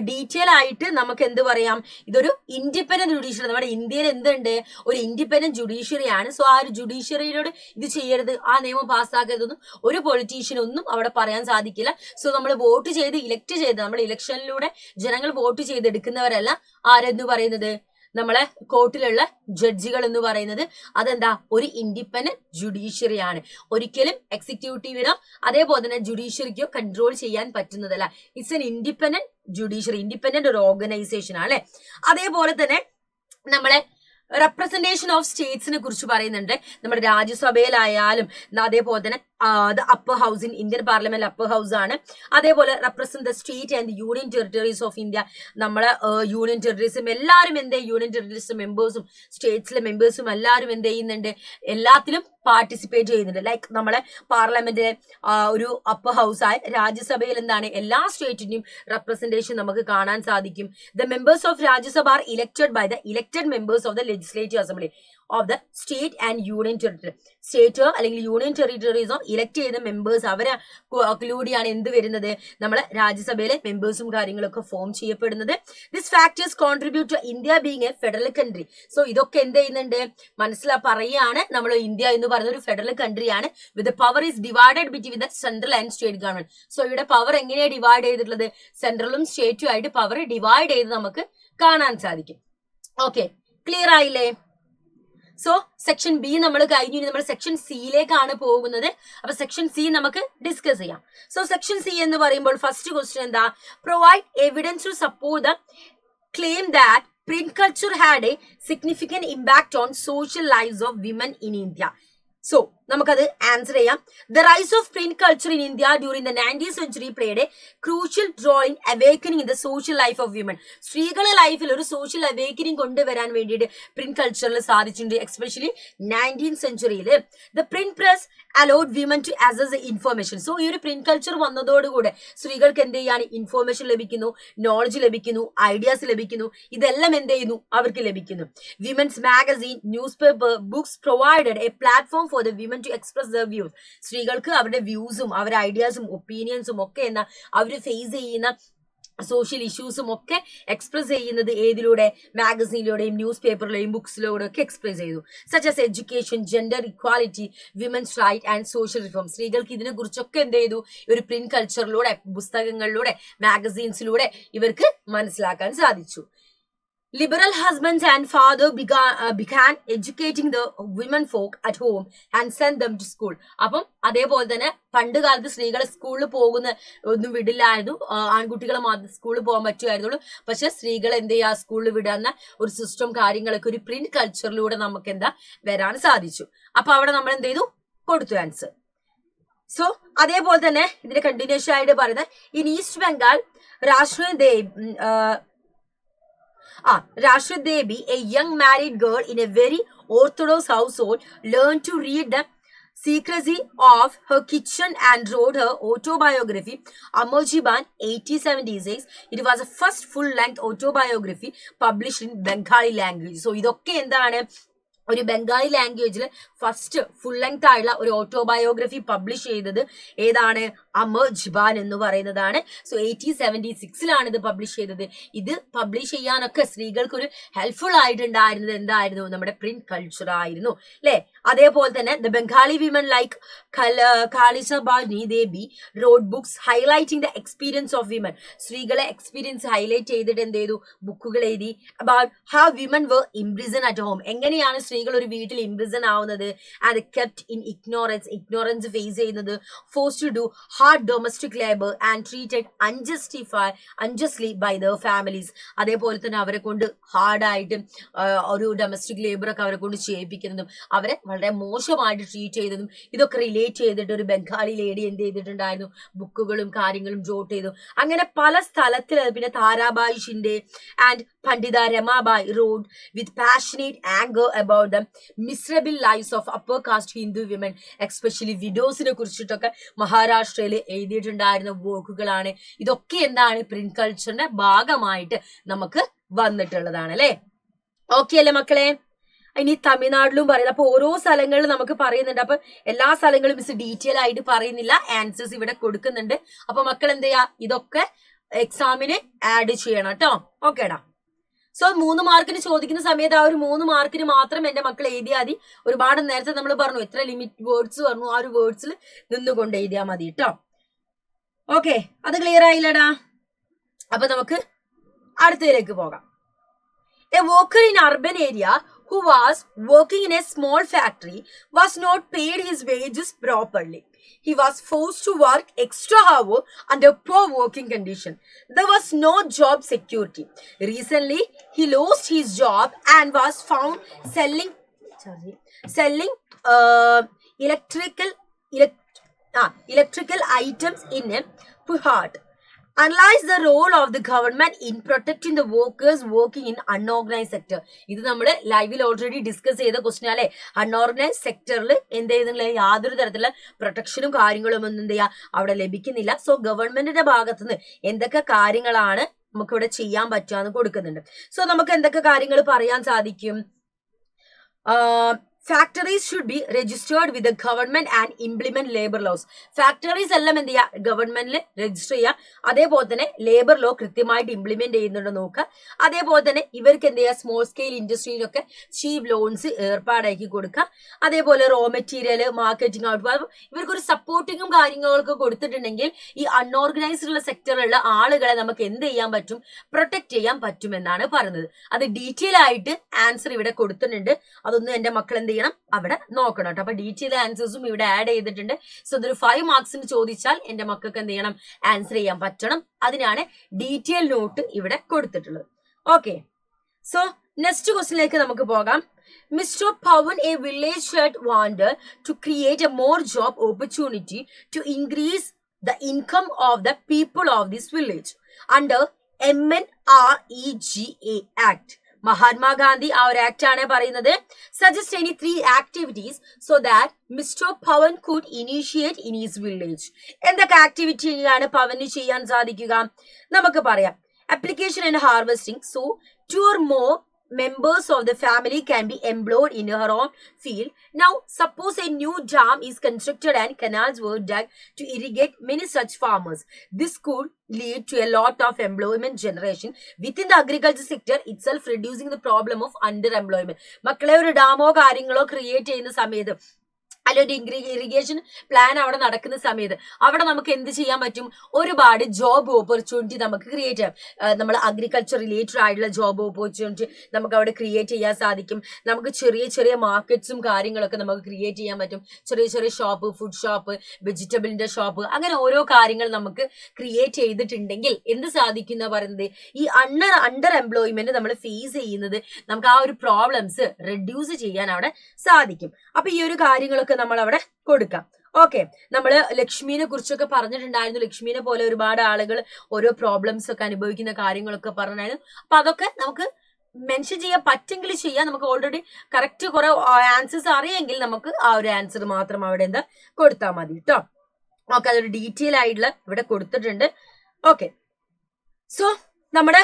ഡീറ്റെയിൽ ആയിട്ട് നമുക്ക് എന്ത് പറയാം? ഇതൊരു ഇൻഡിപെൻഡന്റ് ജുഡീഷ്യറി. നമ്മുടെ ഇന്ത്യയിൽ എന്തുണ്ട്? ഒരു ഇൻഡിപെൻഡന്റ് ജുഡീഷ്യറി ആണ്. സോ ആ ഒരു ജുഡീഷ്യറിയോട് ഇത് ചെയ്യരുത്, ആ നിയമം പാസ്സാക്കരുതെന്നും ഒരു പൊളിറ്റീഷ്യനൊന്നും അവിടെ പറയാൻ സാധിക്കില്ല. സോ നമ്മൾ വോട്ട് ചെയ്ത് ഇലക്ട് ചെയ്ത്, നമ്മൾ ഇലക്ഷനിലൂടെ ജനങ്ങൾ വോട്ട് ചെയ്തെടുക്കുന്നവരല്ല ആരെന്ന് പറയുന്നത്? നമ്മളെ കോർട്ടിലുള്ള ജഡ്ജികൾ എന്ന് പറയുന്നത് അതെന്താ? ഒരു ഇൻഡിപെൻഡന്റ് ജുഡീഷ്യറി ആണ്. ഒരിക്കലും എക്സിക്യൂട്ടീവിനോ അതേപോലെ തന്നെ ജുഡീഷ്യറിക്കോ കൺട്രോൾ ചെയ്യാൻ പറ്റുന്നതല്ല. It's an independent judiciary, independent ഒരു ഓർഗനൈസേഷൻ ആണ് അല്ലെ. അതേപോലെ തന്നെ നമ്മളെ റെപ്രസെന്റേഷൻ ഓഫ് സ്റ്റേറ്റ്സിനെ കുറിച്ച് പറയുന്നുണ്ട്. നമ്മുടെ രാജ്യസഭയിലായാലും അതേപോലെ തന്നെ upper house in Indian parliament upper house ആണ്. അതേപോലെ represent the state and union territories of India. നമ്മളെ യൂണിയൻ ടെറിട്ടറീസും എല്ലാവരും എന്ത് യൂണിയൻ ടെറിട്ടറീസ് മെമ്പേഴ്സും സ്റ്റേറ്റ്സിലെ മെമ്പേഴ്സും എല്ലാവരും എന്ത് ചെയ്യുന്നുണ്ട്? എല്ലാത്തിലും പാർട്ടിസിപ്പേറ്റ് ചെയ്യുന്നുണ്ട്. ലൈക്ക് നമ്മളെ പാർലമെന്റിലെ ഒരു അപ്പർ ഹൗസ് ആയ രാജ്യസഭയിൽ എന്താണ്? എല്ലാ സ്റ്റേറ്റിന്റെയും റെപ്രസെന്റേഷൻ നമുക്ക് കാണാൻ സാധിക്കും. The members of Rajya Sabha are elected by the elected members of the legislative assembly of the state and union territory. State അല്ലെങ്കിൽ യൂണിയൻ ടെറിട്ടറീസോ ഇലക്ട് ചെയ്ത മെമ്പേഴ്സ് അവരിലൂടെയാണ് എന്ത് വരുന്നത്? നമ്മളെ രാജ്യസഭയിലെ മെമ്പേഴ്സും കാര്യങ്ങളൊക്കെ ഫോം ചെയ്യപ്പെടുന്നത്. This factors contribute to India being a federal country. So ഇതൊക്കെ എന്ത് ചെയ്യുന്നുണ്ട്? പറയുകയാണ് നമ്മൾ ഇന്ത്യ എന്ന് പറയുന്ന ഒരു ഫെഡറൽ കൺട്രിയാണ്. With power is divided between the central and state government. So ഇവിടെ പവർ എങ്ങനെയാണ് ഡിവൈഡ് ചെയ്തിട്ടുള്ളത്? സെൻട്രലും സ്റ്റേറ്റും ആയിട്ട് പവർ ഡിവൈഡ് ചെയ്ത് നമുക്ക് കാണാൻ സാധിക്കും. ഓക്കെ, ക്ലിയർ ആയില്ലേ? സോ സെക്ഷൻ ബി നമ്മൾ കഴിഞ്ഞു. നമ്മൾ സെക്ഷൻ സിയിലേക്കാണ് പോകുന്നത്. അപ്പൊ സെക്ഷൻ സി നമുക്ക് ഡിസ്കസ് ചെയ്യാം. സോ സെക്ഷൻ സി എന്ന് പറയുമ്പോൾ ഫസ്റ്റ് ക്വസ്റ്റ്യൻ എന്താ? Provide evidence to support the claim that print culture had a significant impact on social lives of women in India. So, നമുക്കത് ആൻസർ ചെയ്യാം. The rise of print culture in India during the 19th century played a crucial role in awakening in the social life of women. സ്ത്രീകളുടെ ലൈഫിൽ ഒരു social awakening കൊണ്ടുവരാൻ വേണ്ടിയിട്ട് print കൾച്ചറിൽ സാധിച്ചിട്ടുണ്ട്. Especially 19th centuryയിൽ the print press allowed women to access information. So ഈ ഒരു പ്രിന്റ് കൾച്ചർ വന്നതോടുകൂടെ സ്ത്രീകൾക്ക് എന്ത് ചെയ്യാണ്? ഇൻഫർമേഷൻ ലഭിക്കുന്നു, നോളജ് ലഭിക്കുന്നു, ഐഡിയാസ് ലഭിക്കുന്നു. ഇതെല്ലാം എന്ത് ചെയ്യുന്നു? അവർക്ക് ലഭിക്കുന്നു. Women's magazine, news paper, books provided a platform for the women to express the views. സ്ത്രീകൾക്ക് അവരുടെ വ്യൂസും അവരുടെ ഐഡിയാസും ഒപ്പീനിയൻസും ഒക്കെ എന്നാ അവർ ഫേസ് ചെയ്യുന്ന സോഷ്യൽ ഇഷ്യൂസും ഒക്കെ എക്സ്പ്രസ് ചെയ്യുന്നത് ഏതിലൂടെ? മാഗസീനിലൂടെയും ന്യൂസ് പേപ്പറിലെയും ബുക്സിലൂടെ ഒക്കെ എക്സ്പ്രസ് ചെയ്തു. Such as education, gender equality, women's right and social reform. സ്ത്രീകൾക്ക് ഇതിനെ കുറിച്ചൊക്കെ എന്ത് ചെയ്തു? ഒരു പ്രിന്റ് കൾച്ചറിലൂടെ, പുസ്തകങ്ങളിലൂടെ, മാഗസീൻസിലൂടെ ഇവർക്ക് മനസ്സിലാക്കാൻ സാധിച്ചു. Liberal husbands and father began educating the women folk at home and sent them to school. അപ്പം അതേപോലെ തന്നെ പണ്ട് കാലത്ത് സ്ത്രീകളെ സ്കൂളിൽ പോകുന്ന ഒന്നും വിടില്ലായിരുന്നു. ആൺകുട്ടികളെ മാത്രം സ്കൂളിൽ പോകാൻ പറ്റുമായിരുന്നുള്ളൂ. പക്ഷെ സ്ത്രീകളെ എന്ത് ചെയ്യുക? സ്കൂളിൽ വിടാന്ന ഒരു സിസ്റ്റം കാര്യങ്ങളൊക്കെ ഒരു പ്രിന്റ് കൾച്ചറിലൂടെ നമുക്ക് എന്താ വരാൻ സാധിച്ചു. അപ്പൊ അവിടെ നമ്മൾ എന്ത് ചെയ്തു? കൊടുത്തു ആൻസർ. സോ അതേപോലെ തന്നെ ഇതിന്റെ കണ്ടിന്യൂഷൻ ആയിട്ട് പറയുന്നത് in east Bengal Rashid Devi, a young married girl in a very orthodox household, learned to read the secrecy of her kitchen and wrote her autobiography, Amar Jeeban, 1876. It was the first full-length autobiography published in Bengali language. So, idokke endana ഒരു ബംഗാളി ലാംഗ്വേജിൽ first full length ആയിട്ടുള്ള ഒരു autobiography publish ചെയ്തത് ഏതാണ്? അമർ ജിബാൻ എന്ന് പറയുന്നതാണ്. So 1876 ഇത് publish ചെയ്തത്. ഇത് പബ്ലിഷ് ചെയ്യാനൊക്കെ സ്ത്രീകൾക്ക് ഒരു ഹെൽപ്ഫുൾ ആയിട്ടുണ്ടായിരുന്നത് എന്തായിരുന്നു? നമ്മുടെ പ്രിന്റ് കൾച്ചർ ആയിരുന്നു അല്ലെ. അതേപോലെ തന്നെ the Bengali women like Kailashbashini Debi wrote books highlighting the experience of women. സ്ത്രീകളെ എക്സ്പീരിയൻസ് ഹൈലൈറ്റ് ചെയ്തിട്ട് എന്ത് ചെയ്തു? ബുക്കുകൾ എഴുതി. About how women were imprison at home. എങ്ങനെയാണ് സ്ത്രീകൾ ഒരു വീട്ടിൽ ഇംപ്രിസൺ ആവുന്നത്, and kept in ignorance face ചെയ്യുന്നത്, force to do hard domestic labour and treated unjustly by their families. അതേപോലെ തന്നെ അവരെ കൊണ്ട് ഹാർഡായിട്ട് ഒരു ഡൊമസ്റ്റിക് ലേബർ ഒക്കെ അവരെ കൊണ്ട് ചെയ്യിപ്പിക്കുന്നതും അവരെ വളരെ മോശമായിട്ട് ട്രീറ്റ് ചെയ്തതും ഇതൊക്കെ റിലേറ്റ് ചെയ്തിട്ട് ഒരു ബംഗാളി ലേഡി എന്ത് ചെയ്തിട്ടുണ്ടായിരുന്നു, ബുക്കുകളും കാര്യങ്ങളും ജോട്ട് ചെയ്തു. അങ്ങനെ പല സ്ഥലത്തിൽ. പിന്നെ താരാബായി Shinde and Pandita Ramabai wrote with passionate anger about the miserable lives of upper caste Hindu women, especially വിഡോസിനെ കുറിച്ചിട്ടൊക്കെ മഹാരാഷ്ട്രയിൽ എഴുതിയിട്ടുണ്ടായിരുന്ന വർക്കുകളാണ്. ഇതൊക്കെ എന്താണ്, പ്രിന്റ് കൾച്ചറിന്റെ ഭാഗമായിട്ട് നമുക്ക് വന്നിട്ടുള്ളതാണ് അല്ലെ. ഓക്കെ അല്ലേ മക്കളെ? ഇനി തമിഴ്നാട്ടിലും പറയുന്നത്. അപ്പൊ ഓരോ സ്ഥലങ്ങളിൽ നമുക്ക് പറയുന്നുണ്ട്. അപ്പൊ എല്ലാ സ്ഥലങ്ങളും മിസ് ഡീറ്റെയിൽ ആയിട്ട് പറയുന്നില്ല, ആൻസേഴ്സ് ഇവിടെ കൊടുക്കുന്നുണ്ട്. അപ്പൊ മക്കൾ എന്ത് ചെയ്യാ, ഇതൊക്കെ എക്സാമിന് ആഡ് ചെയ്യണം കേട്ടോ. ഓക്കേടാ. സോ 3 മാർക്കിന് ചോദിക്കുന്ന സമയത്ത് ആ ഒരു 3 മാർക്കിന് മാത്രം എന്റെ മക്കൾ എഴുതിയാൽ മതി. ഒരുപാട് നേരത്തെ നമ്മൾ പറഞ്ഞു എത്ര ലിമിറ്റ് വേർഡ്സ് പറഞ്ഞു, ആ ഒരു വേർഡ്സിൽ നിന്നുകൊണ്ട് എഴുതിയാൽ മതി കേട്ടോ. ഓക്കെ, അത് ക്ലിയർ ആയില്ലടാ. അപ്പൊ നമുക്ക് അടുത്തതിലേക്ക് പോകാം. A worker in urban area who was working in a small factory was not paid his wages properly. He was forced to work extra hours under poor working conditions. There was no job security. Recently, he lost his job and was found selling electrical items in a Puhat. Analyze the role of the government in protecting the workers working in unorganized sector. ഇത് നമ്മൾ ലൈവിൽ already discuss ചെയ്ത question അല്ലെ. Unorganise സെക്ടറിൽ എന്ത് ചെയ്യുന്നില്ല, യാതൊരു തരത്തിലുള്ള പ്രൊട്ടക്ഷനും കാര്യങ്ങളും ഒന്നും എന്ത് ചെയ്യാ അവിടെ ലഭിക്കുന്നില്ല. സോ ഗവൺമെന്റിന്റെ ഭാഗത്തുനിന്ന് എന്തൊക്കെ കാര്യങ്ങളാണ് നമുക്കിവിടെ ചെയ്യാൻ പറ്റുക കൊടുക്കുന്നുണ്ട്. സോ നമുക്ക് എന്തൊക്കെ കാര്യങ്ങൾ പറയാൻ സാധിക്കും? Factories should be registered with the government and implement labour laws. Factories എല്ലാം എന്ത് ചെയ്യുക, ഗവൺമെന്റിൽ രജിസ്റ്റർ ചെയ്യുക. അതേപോലെ തന്നെ ലേബർ ലോ കൃത്യമായിട്ട് ഇംപ്ലിമെന്റ് ചെയ്യുന്നുണ്ടോ നോക്കുക. അതേപോലെ തന്നെ ഇവർക്ക് എന്ത് ചെയ്യുക, സ്മോൾ സ്കെയിൽ ഇൻഡസ്ട്രിയിലൊക്കെ ചീപ്പ് ലോൺസ് ഏർപ്പാടാക്കി കൊടുക്കുക. അതേപോലെ റോ മെറ്റീരിയൽ മാർക്കറ്റിംഗ് ഔട്ട് ഇവർക്കൊരു സപ്പോർട്ടിങ്ങും കാര്യങ്ങളൊക്കെ കൊടുത്തിട്ടുണ്ടെങ്കിൽ ഈ അൺഓർഗനൈസ്ഡ് ഉള്ള സെക്ടറിലുള്ള ആളുകളെ നമുക്ക് എന്ത് ചെയ്യാൻ പറ്റും, പ്രൊട്ടക്ട് ചെയ്യാൻ പറ്റുമെന്നാണ് പറയുന്നത്. അത് ഡീറ്റെയിൽ ആയിട്ട് ആൻസർ ഇവിടെ കൊടുത്തിട്ടുണ്ട്. അതൊന്നും എന്റെ മക്കൾ എന്ത് ചെയ്യണം, അവിടെ നോക്കണം കേട്ടോ. അപ്പൊ ഡീറ്റെയിൽ ആൻസേഴ്സും ഇവിടെ ആഡ് ചെയ്തിട്ടുണ്ട്. സോ ഇതൊരു 5 മാർക്സിന് ചോദിച്ചാൽ എന്റെ മക്കൾക്ക് എന്ത് ചെയ്യണം, ആൻസർ ചെയ്യാൻ പറ്റണം. അതിനാണ് ഡീറ്റെയിൽ നോട്ട് ഇവിടെ കൊടുത്തിട്ടുള്ളത്. ഓക്കെ, സോ നെക്സ്റ്റ് ക്വസ്റ്റിനിലേക്ക് നമുക്ക് പോകാം. Mr. Pawan, a village head, wanted to create a more job opportunity to increase the income of the people of this village under MNREGA Act. Mahatma Gandhi ആ ഒരു act ആണ് പറയുന്നത്. Suggest any 3 activities so that mister Pavan could initiate in his village. എന്തൊക്കെ ആക്ടിവിറ്റിയാണ് പവന് ചെയ്യാൻ സാധിക്കുക നമുക്ക് പറയാം. Application and harvesting. So 2 or more members of the family can be employed in her own field. Now, suppose a new dam is constructed and canals were dug to irrigate many such farmers. This could lead to a lot of employment generation within the agriculture sector itself, reducing the problem of underemployment. മക്കളെ ഒരു ഡാമോ കാര്യങ്ങളോ create ചെയ്യുന്ന സമയത്ത് അല്ലെങ്കിൽ irrigation plan അവിടെ നടക്കുന്ന സമയത്ത് അവിടെ നമുക്ക് എന്ത് ചെയ്യാൻ പറ്റും, ഒരുപാട് ജോബ് ഓപ്പർച്യൂണിറ്റി നമുക്ക് ക്രിയേറ്റ് ചെയ്യാം. നമ്മൾ അഗ്രികൾച്ചർ റിലേറ്റഡ് ആയിട്ടുള്ള ജോബ് ഓപ്പർച്യൂണിറ്റി നമുക്ക് അവിടെ ക്രിയേറ്റ് ചെയ്യാൻ സാധിക്കും. നമുക്ക് ചെറിയ ചെറിയ മാർക്കറ്റ്സും കാര്യങ്ങളൊക്കെ നമുക്ക് ക്രിയേറ്റ് ചെയ്യാൻ പറ്റും. ചെറിയ ചെറിയ ഷോപ്പ്, ഫുഡ് ഷോപ്പ്, വെജിറ്റബിളിന്റെ ഷോപ്പ്, അങ്ങനെ ഓരോ കാര്യങ്ങൾ നമുക്ക് ക്രിയേറ്റ് ചെയ്തിട്ടുണ്ടെങ്കിൽ എന്ത് സാധിക്കും എന്ന് പറയുന്നത്, ഈ അണ്ടർ എംപ്ലോയ്മെന്റ് നമ്മൾ ഫേസ് ചെയ്യുന്നത് നമുക്ക് ആ ഒരു പ്രോബ്ലംസ് റെഡ്യൂസ് ചെയ്യാൻ അവിടെ സാധിക്കും. അപ്പൊ ഈ ഒരു കാര്യങ്ങളൊക്കെ നമ്മൾ അവിടെ കൊടുക്കാം. ഓക്കെ, നമ്മള് ലക്ഷ്മിനെ കുറിച്ചൊക്കെ പറഞ്ഞിട്ടുണ്ടായിരുന്നു. ലക്ഷ്മിനെ പോലെ ഒരുപാട് ആളുകൾ ഓരോ പ്രോബ്ലംസ് ഒക്കെ അനുഭവിക്കുന്ന കാര്യങ്ങളൊക്കെ പറഞ്ഞായിരുന്നു. അപ്പൊ അതൊക്കെ നമുക്ക് മെൻഷൻ ചെയ്യാൻ പറ്റെങ്കിൽ ചെയ്യാം. നമുക്ക് ഓൾറെഡി കറക്റ്റ് കുറെ ആൻസേഴ്സ് അറിയെങ്കിൽ നമുക്ക് ആ ഒരു ആൻസർ മാത്രം അവിടെ എന്താ കൊടുത്താൽ മതി കേട്ടോ. ഓക്കെ, അതൊരു ഡീറ്റെയിൽ ആയിട്ടുള്ള ഇവിടെ കൊടുത്തിട്ടുണ്ട്. ഓക്കെ, സോ നമ്മുടെ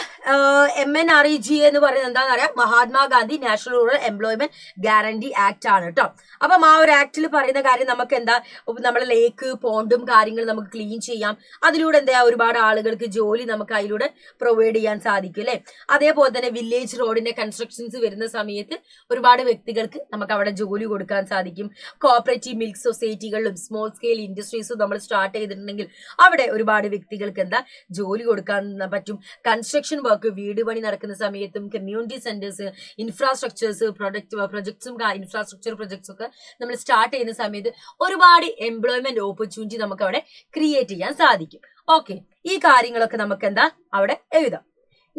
MNREGA എന്ന് പറയുന്നത് എന്താണെന്ന് അറിയാം, Mahatma Gandhi national rural employment guarantee act ആണ് കേട്ടോ. അപ്പം ആ ഒരു ആക്ടിൽ പറയുന്ന കാര്യം നമുക്ക് എന്താ, നമ്മുടെ ലേക്ക് പോണ്ടും കാര്യങ്ങൾ നമുക്ക് ക്ലീൻ ചെയ്യാം. അതിലൂടെ എന്താ ഒരുപാട് ആളുകൾക്ക് ജോലി നമുക്ക് അതിലൂടെ പ്രൊവൈഡ് ചെയ്യാൻ സാധിക്കും അല്ലെ. അതേപോലെ തന്നെ വില്ലേജ് റോഡിന്റെ കൺസ്ട്രക്ഷൻസ് വരുന്ന സമയത്ത് ഒരുപാട് വ്യക്തികൾക്ക് നമുക്ക് അവിടെ ജോലി കൊടുക്കാൻ സാധിക്കും. കോഓപ്പറേറ്റീവ് മിൽക്ക് സൊസൈറ്റികളിലും സ്മോൾ സ്കെയിൽ ഇൻഡസ്ട്രീസും നമ്മൾ സ്റ്റാർട്ട് ചെയ്തിട്ടുണ്ടെങ്കിൽ അവിടെ ഒരുപാട് വ്യക്തികൾക്ക് എന്താ ജോലി കൊടുക്കാൻ പറ്റും. കൺസ്ട്രക്ഷൻ വർക്ക്, വീട് പണി നടക്കുന്ന സമയത്തും കമ്മ്യൂണിറ്റി സെന്റേഴ്സ്, ഇൻഫ്രാസ്ട്രക്ചേഴ്സ്, പ്രൊജക്ട്സും ഇൻഫ്രാസ്ട്രക്ചർ പ്രൊജക്ട്സും ഒക്കെ നമ്മൾ സ്റ്റാർട്ട് ചെയ്യുന്ന സമയത്ത് ഒരുപാട് എംപ്ലോയ്മെന്റ് ഓപ്പർച്യൂണിറ്റി നമുക്ക് അവിടെ ക്രിയേറ്റ് ചെയ്യാൻ സാധിക്കും. ഓക്കെ, ഈ കാര്യങ്ങളൊക്കെ നമുക്ക് എന്താ അവിടെ എഴുതാം.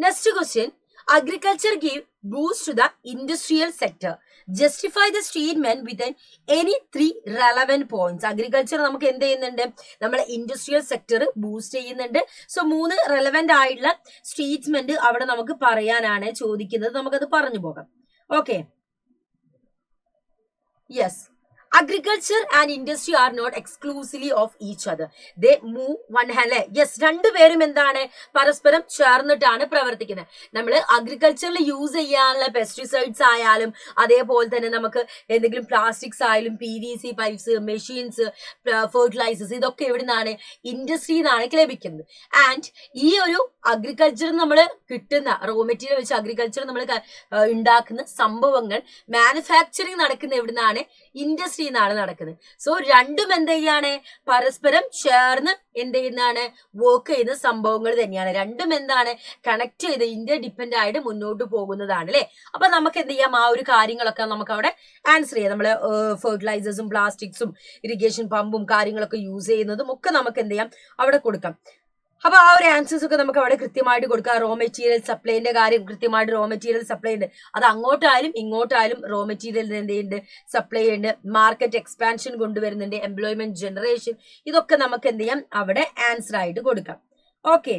Next question, agriculture give boost to the industrial sector. Justify the statement within any 3 relevant points. Agriculture നമുക്ക് എന്ത് ചെയ്യുന്നുണ്ട്, നമ്മളെ ഇൻഡസ്ട്രിയൽ സെക്ടർ ബൂസ്റ്റ് ചെയ്യുന്നുണ്ട്. സോ 3 റെലവെന്റ് ആയിട്ടുള്ള സ്റ്റേറ്റ്മെന്റ് അവിടെ നമുക്ക് പറയാനാണ് ചോദിക്കുന്നത്. നമുക്കത് പറഞ്ഞു പോകാം. Okay, yes. Agriculture and industry are not exclusively of each other. They move one hand. Yes, രണ്ടുപേരും എന്താണ്, പരസ്പരം ചേർന്നിട്ടാണ് പ്രവർത്തിക്കുന്നത്. നമ്മൾ അഗ്രികൾച്ചറിൽ യൂസ് ചെയ്യാനുള്ള പെസ്റ്റിസൈഡ്സ് ആയാലും അതേപോലെ തന്നെ നമുക്ക് എന്തെങ്കിലും പ്ലാസ്റ്റിക്സ് ആയാലും PVC പൈപ്പ്സ്, മെഷീൻസ്, ഫെർട്ടിലൈസേഴ്സ്, ഇതൊക്കെ എവിടെ നിന്നാണ്, ഇൻഡസ്ട്രിയിൽ നിന്നാണ് ലഭിക്കുന്നത്. ആൻഡ് ഈ ഒരു അഗ്രികൾച്ചറിൽ നമ്മൾ കിട്ടുന്ന റോ മെറ്റീരിയൽ വെച്ച് അഗ്രികൾച്ചർ നമ്മൾ ഉണ്ടാക്കുന്ന സംഭവങ്ങൾ മാനുഫാക്ചറിങ് നടക്കുന്ന എവിടെ നിന്നാണ്, ഇൻഡസ്ട്രി ാണ് നടക്കുന്നത്. സോ രണ്ടും എന്ത് ചെയ്യാണ്, പരസ്പരം ചേർന്ന് എന്ത് ചെയ്യുന്നതാണ്, വർക്ക് ചെയ്യുന്ന സംഭവങ്ങൾ തന്നെയാണ്. രണ്ടും എന്താണ്, കണക്ട് ചെയ്ത് ഇന്ത്യ ഡിപ്പെൻഡ് ആയിട്ട് മുന്നോട്ട് പോകുന്നതാണ് അല്ലെ. അപ്പൊ നമുക്ക് എന്ത് ചെയ്യാം, ആ ഒരു കാര്യങ്ങളൊക്കെ നമുക്ക് അവിടെ ആൻസർ ചെയ്യാം. നമ്മള് ഫെർട്ടിലൈസേഴ്സും പ്ലാസ്റ്റിക്സും ഇറിഗേഷൻ പമ്പും കാര്യങ്ങളൊക്കെ യൂസ് ചെയ്യുന്നതും ഒക്കെ നമുക്ക് എന്ത് ചെയ്യാം, അവിടെ കൊടുക്കാം. അപ്പൊ ആ ഒരു ആൻസേഴ്സ് ഒക്കെ നമുക്ക് അവിടെ കൃത്യമായിട്ട് കൊടുക്കാം. റോ മെറ്റീരിയൽ സപ്ലൈന്റെ കാര്യം കൃത്യമായിട്ട് റോ മെറ്റീരിയൽ സപ്ലൈ ഉണ്ട്, അത് അങ്ങോട്ടായാലും ഇങ്ങോട്ടായാലും റോ മെറ്റീരിയൽ എന്ത് ചെയ്യുന്നുണ്ട്, സപ്ലൈ ഉണ്ട്. മാർക്കറ്റ് എക്സ്പാൻഷൻ കൊണ്ടുവരുന്നുണ്ട്, എംപ്ലോയ്മെന്റ് ജനറേഷൻ, ഇതൊക്കെ നമുക്ക് എന്ത് ചെയ്യാം, അവിടെ ആൻസർ ആയിട്ട് കൊടുക്കാം. ഓക്കെ,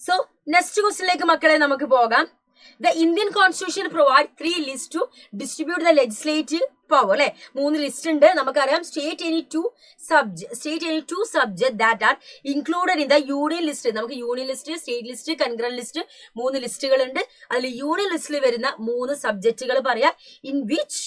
സോ നെക്സ്റ്റ് ക്വസ്റ്റ്യനിലേക്ക് മക്കളെ നമുക്ക് പോകാം. The Indian Constitution provide 3 lists to distribute the legislative power. അല്ലെ, 3 ലിസ്റ്റ് ഉണ്ട്. നമുക്കറിയാം, state any two subject that are included in the union list. നമുക്ക് union list, state list, concurrent list, 3 ലിസ്റ്റുകൾ ഉണ്ട്. അതിൽ യൂണിയൻ ലിസ്റ്റിൽ വരുന്ന 3 സബ്ജക്റ്റുകൾ പറയാം. In which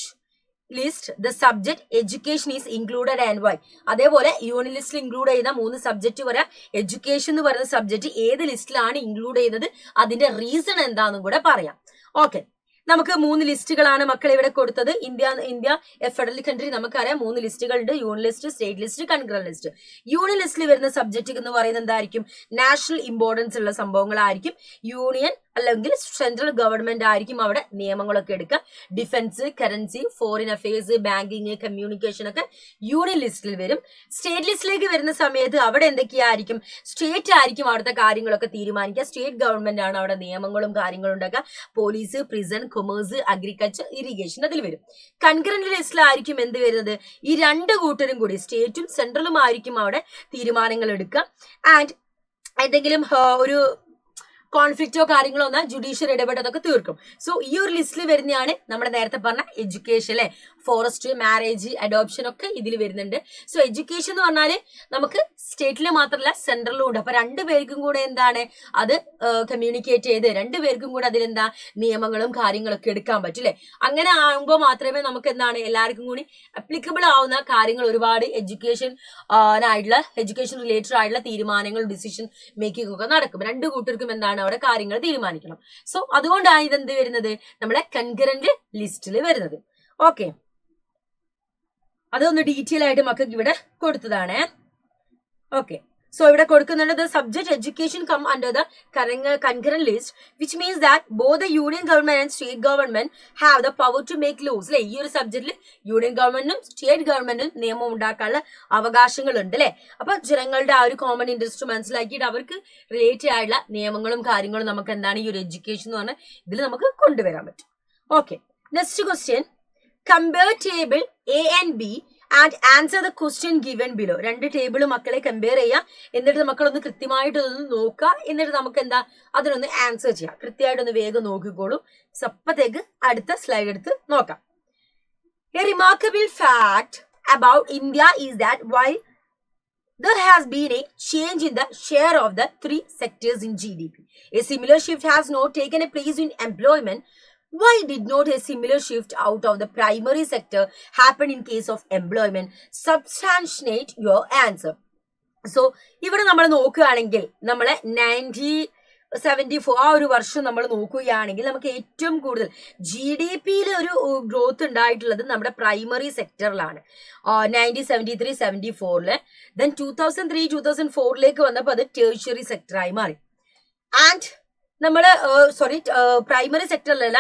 list the subject education is included and why. അതേപോലെ യൂണിയൻ ലിസ്റ്റിൽ ഇൻക്ലൂഡ് ചെയ്യുന്ന 3 സബ്ജക്റ്റ് പറയാം. എഡ്യൂക്കേഷൻ എന്ന് പറയുന്ന സബ്ജക്ട് ഏത് ലിസ്റ്റിലാണ് ഇൻക്ലൂഡ് ചെയ്യുന്നത്, അതിന്റെ റീസൺ എന്താണെന്നും കൂടെ പറയാം. ഓക്കെ, നമുക്ക് 3 ലിസ്റ്റുകളാണ് മക്കൾ ഇവിടെ കൊടുത്തത്. ഇന്ത്യ ഫെഡറൽ കൺട്രി നമുക്കറിയാം 3 ലിസ്റ്റുകളുണ്ട്, union list, state list, concurrent list. Union ലിസ്റ്റിൽ വരുന്ന സബ്ജക്റ്റ് എന്ന് പറയുന്നത് എന്തായിരിക്കും, നാഷണൽ ഇമ്പോർട്ടൻസ് ഉള്ള സംഭവങ്ങളായിരിക്കും. യൂണിയൻ അല്ലെങ്കിൽ സെൻട്രൽ ഗവൺമെന്റ് ആയിരിക്കും അവിടെ നിയമങ്ങളൊക്കെ എടുക്കുക. Defence, currency, foreign affairs, banking, communication ഒക്കെ യൂണിയൻ ലിസ്റ്റിൽ വരും. സ്റ്റേറ്റ് ലിസ്റ്റിലേക്ക് വരുന്ന സമയത്ത് അവിടെ എന്തൊക്കെയായിരിക്കും, സ്റ്റേറ്റ് ആയിരിക്കും അവിടുത്തെ കാര്യങ്ങളൊക്കെ തീരുമാനിക്കുക. സ്റ്റേറ്റ് ഗവൺമെന്റ് ആണ് അവിടെ നിയമങ്ങളും കാര്യങ്ങളും ഉണ്ടാക്കുക. Police, prison, commerce, agriculture, irrigation അതിൽ വരും. കൺകറന്റ് ലിസ്റ്റിലായിരിക്കും എന്ത് വരുന്നത്, ഈ 2 കൂട്ടരും കൂടി സ്റ്റേറ്റും സെൻട്രലും ആയിരിക്കും അവിടെ തീരുമാനങ്ങൾ എടുക്കുക. ആൻഡ് എന്തെങ്കിലും ഒരു കോൺഫ്ലിക്റ്റോ കാര്യങ്ങളോ വന്നാൽ ജുഡീഷ്യൽ ഇടപെട്ടതൊക്കെ തീർക്കും. സോ ഈ ഒരു ലിസ്റ്റിൽ വരുന്നതാണ് നമ്മുടെ നേരത്തെ പറഞ്ഞ എഡ്യൂക്കേഷൻ അല്ലെ, ഫോറസ്റ്റ്, മാരേജ്, അഡോപ്ഷൻ ഒക്കെ ഇതിൽ വരുന്നുണ്ട്. സോ എഡ്യൂക്കേഷൻ എന്ന് പറഞ്ഞാൽ നമുക്ക് സ്റ്റേറ്റിൽ മാത്രമല്ല സെൻട്രലിലും ഉണ്ട്. അപ്പൊ 2 പേർക്കും കൂടെ എന്താണ് അത് കമ്മ്യൂണിക്കേറ്റ് ചെയ്ത് 2 പേർക്കും കൂടെ അതിലെന്താ നിയമങ്ങളും കാര്യങ്ങളൊക്കെ എടുക്കാൻ പറ്റില്ലേ. അങ്ങനെ ആകുമ്പോൾ മാത്രമേ നമുക്ക് എന്താണ് എല്ലാവർക്കും കൂടി അപ്ലിക്കബിൾ ആവുന്ന കാര്യങ്ങൾ ഒരുപാട് എഡ്യൂക്കേഷൻ റിലേറ്റഡ് ആയിട്ടുള്ള തീരുമാനങ്ങൾ, ഡിസിഷൻ മേക്കിംഗ് ഒക്കെ നടക്കും. 2 കൂട്ടർക്കും എന്താണ് അവിടെ കാര്യങ്ങൾ തീരുമാനിക്കണം. സോ അതുകൊണ്ടാണ് ഇതെന്ത് വരുന്നത്, നമ്മളെ കൺകറന്റ് ലിസ്റ്റിൽ വരുന്നത്. ഓക്കെ, അതൊന്ന് ഡീറ്റെയിൽ ആയിട്ട് മക്കൾക്ക് ഇവിടെ കൊടുത്തതാണ്. ഓക്കെ, സോ ഇവിടെ കൊടുക്കുന്നുണ്ട് the subject education come under the concurrent list, which means that both the union government and state government have the power to make laws. അല്ലെ, ഈ ഒരു സബ്ജക്റ്റിൽ യൂണിയൻ ഗവൺമെന്റിനും സ്റ്റേറ്റ് ഗവൺമെന്റിനും നിയമം ഉണ്ടാക്കാനുള്ള അവകാശങ്ങൾ ഉണ്ട് അല്ലെ. അപ്പൊ ജനങ്ങളുടെ ആ ഒരു കോമൺ ഇൻട്രസ്റ്റ് മനസ്സിലാക്കിയിട്ട് അവർക്ക് റിലേറ്റഡ് ആയിട്ടുള്ള നിയമങ്ങളും കാര്യങ്ങളും നമുക്ക് എന്താണ് ഈ ഒരു എഡ്യൂക്കേഷൻ എന്ന് പറഞ്ഞാൽ ഇതിൽ നമുക്ക് കൊണ്ടുവരാൻ പറ്റും. Okay, next question, compare table A and B and answer the question given below. 2 table മക്കളെ കമ്പയർ ചെയ്യാം, എന്നിട്ട് മക്കളൊന്ന് കൃത്യമായിട്ട് ഒന്ന് നോക്കുക, എന്നിട്ട് നമുക്ക് എന്താ അതിനൊന്ന് ആൻസർ ചെയ്യാം. കൃത്യമായിട്ടൊന്ന് വേഗം നോക്കിക്കോളൂ. അപ്പത്തേക്ക് അടുത്ത സ്ലൈഡ് എടുത്ത് നോക്കാം. A remarkable fact about India is that while there has been a change in the share of the 3 sectors in GDP, a similar shift has not taken a place in employment. Why did not a similar shift out of the primary sector happen in case of employment? Substantiate your answer. So ഇവിടെ നമ്മൾ നോക്കുകയാണെങ്കിൽ നമ്മളെ 1974 ആ ഒരു വർഷം നമ്മൾ നോക്കുകയാണെങ്കിൽ നമുക്ക് ഏറ്റവും കൂടുതൽ GDP-യിൽ ഒരു ഗ്രോത്ത് ഉണ്ടായിട്ടുള്ളത് നമ്മുടെ പ്രൈമറി സെക്ടറിലാണ്. 1973-74 ദെൻ 2003-2004 വന്നപ്പോൾ അത് ടേർഷ്യറി സെക്ടറായി മാറി. ആൻഡ് നമ്മൾ പ്രൈമറി സെക്ടറിലല്ല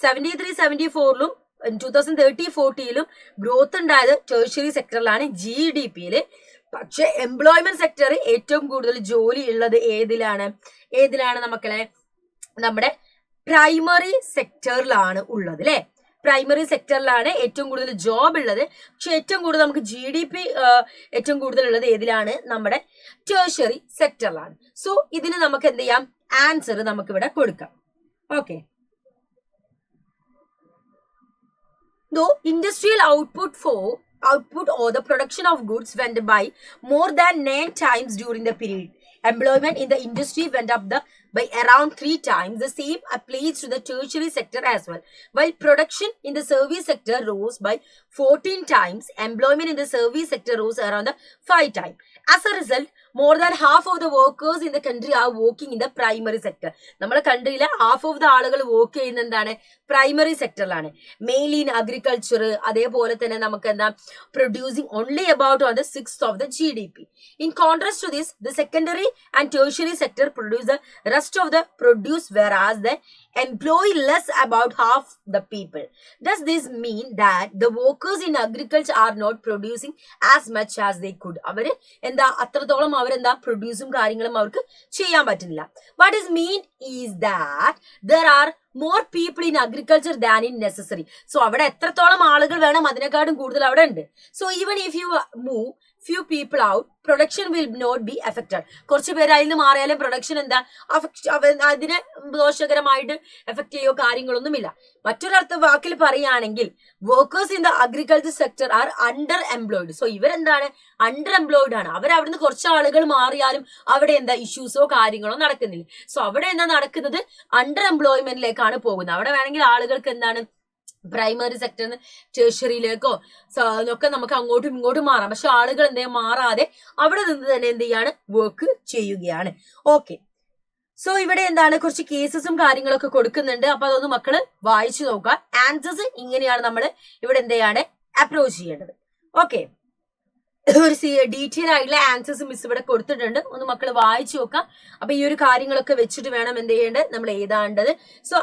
73-74 2030-40 ഗ്രോത്ത് ഉണ്ടായത് ടെർഷ്യറി സെക്ടറിലാണ് GDP-യിൽ. പക്ഷെ എംപ്ലോയ്മെന്റ് സെക്ടർ ഏറ്റവും കൂടുതൽ ജോലി ഉള്ളത് ഏതിലാണ് മക്കളെ? നമ്മുടെ പ്രൈമറി സെക്ടറിലാണ് ഉള്ളത് അല്ലെ. പ്രൈമറി സെക്ടറിലാണ് ഏറ്റവും കൂടുതൽ ജോബ് ഉള്ളത്. പക്ഷെ ഏറ്റവും കൂടുതൽ നമുക്ക് GDP ഏറ്റവും കൂടുതൽ ഉള്ളത് ഏതിലാണ്? നമ്മുടെ ടെർഷ്യറി സെക്ടറിലാണ്. സോ ഇതിന് നമുക്ക് എന്ത് ചെയ്യാം? ആൻസർ നമുക്ക് ഇവിടെ കൊടുക്കാം. Okay. Though industrial output or the production of goods went by more than 9 times during the period, employment in the industry went up by around 3 times. The same applies to the tertiary sector as well. While production in the service sector rose by 14 times, employment in the service sector rose around 5 times. As a result, more than half of the workers in the country are working in the primary sector. നമ്മുടെ കൺട്രിയിലെ half of the ആളുകൾ work ചെയ്യുന്ന എന്താണ്? Primary സെക്ടറിലാണ്. Mainly in agriculture. അതേപോലെ തന്നെ നമുക്ക് എന്താ? Producing only about 1/6 of the GDP. In contrast to this, the secondary and tertiary sector produce the rest of the produce, whereas they employ less, about half the people. Does this mean that the workers in agriculture are not producing as much as they could? അവര് എന്താ അത്രത്തോളം അവരെന്താ പ്രൊഡ്യൂസും കാര്യങ്ങളും അവർക്ക് ചെയ്യാൻ പറ്റുന്നില്ല. What is mean is that there are more people in agriculture than in necessary. So അവിടെ എത്രത്തോളം ആളുകൾ വേണം അതിനെക്കാട്ടും കൂടുതൽ അവിടെ ഉണ്ട്. So even if you move few people out, production will not be affected. കുറച്ച് പേര് അതിൽ നിന്ന് മാറിയാലും പ്രൊഡക്ഷൻ എന്താ അതിനെ ദോഷകരമായിട്ട് എഫക്ട് ചെയ്യോ കാര്യങ്ങളൊന്നുമില്ല. മറ്റൊരർത്ഥ വാക്കിൽ പറയുകയാണെങ്കിൽ workers in the agriculture sector are underemployed. So ഇവരെന്താണ്? അണ്ടർ എംപ്ലോയിഡ് ആണ്. അവരവിടുന്ന് കുറച്ച് ആളുകൾ മാറിയാലും അവിടെ എന്താ ഇഷ്യൂസോ കാര്യങ്ങളോ നടക്കുന്നില്ല. സോ അവിടെ എന്താ നടക്കുന്നത്? അണ്ടർ എംപ്ലോയ്മെന്റിലേക്കാണ് പോകുന്നത്. അവിടെ വേണമെങ്കിൽ ആളുകൾക്ക് എന്താണ്? പ്രൈമറി സെക്ടറിന് ടെർഷ്യറിയിലേക്കോ ഒക്കെ നമുക്ക് അങ്ങോട്ടും ഇങ്ങോട്ടും മാറാം. പക്ഷെ ആളുകൾ എന്തെങ്കിലും മാറാതെ അവിടെ നിന്ന് തന്നെ എന്ത് ചെയ്യാണ്? വർക്ക് ചെയ്യുകയാണ്. ഓക്കെ. സോ ഇവിടെ എന്താണ്? കുറച്ച് കേസസും കാര്യങ്ങളൊക്കെ കൊടുക്കുന്നുണ്ട്. അപ്പൊ അതൊന്ന് മക്കള് വായിച്ചു നോക്കാം. ആൻസേഴ്സ് ഇങ്ങനെയാണ് നമ്മൾ ഇവിടെ എന്ത് ചെയ്യാണ്? അപ്രോച്ച് ചെയ്യേണ്ടത്. ഓക്കെ. ഒരു ഡീറ്റെയിൽ ആയിട്ടുള്ള ആൻസേഴ്സ് മിസ് ഇവിടെ കൊടുത്തിട്ടുണ്ട്. ഒന്ന് മക്കൾ വായിച്ചു നോക്കാം. അപ്പൊ ഈ ഒരു കാര്യങ്ങളൊക്കെ വെച്ചിട്ട് വേണം എന്ത് ചെയ്യേണ്ടത്? നമ്മൾ എഴുതാണ്ടത്. സോ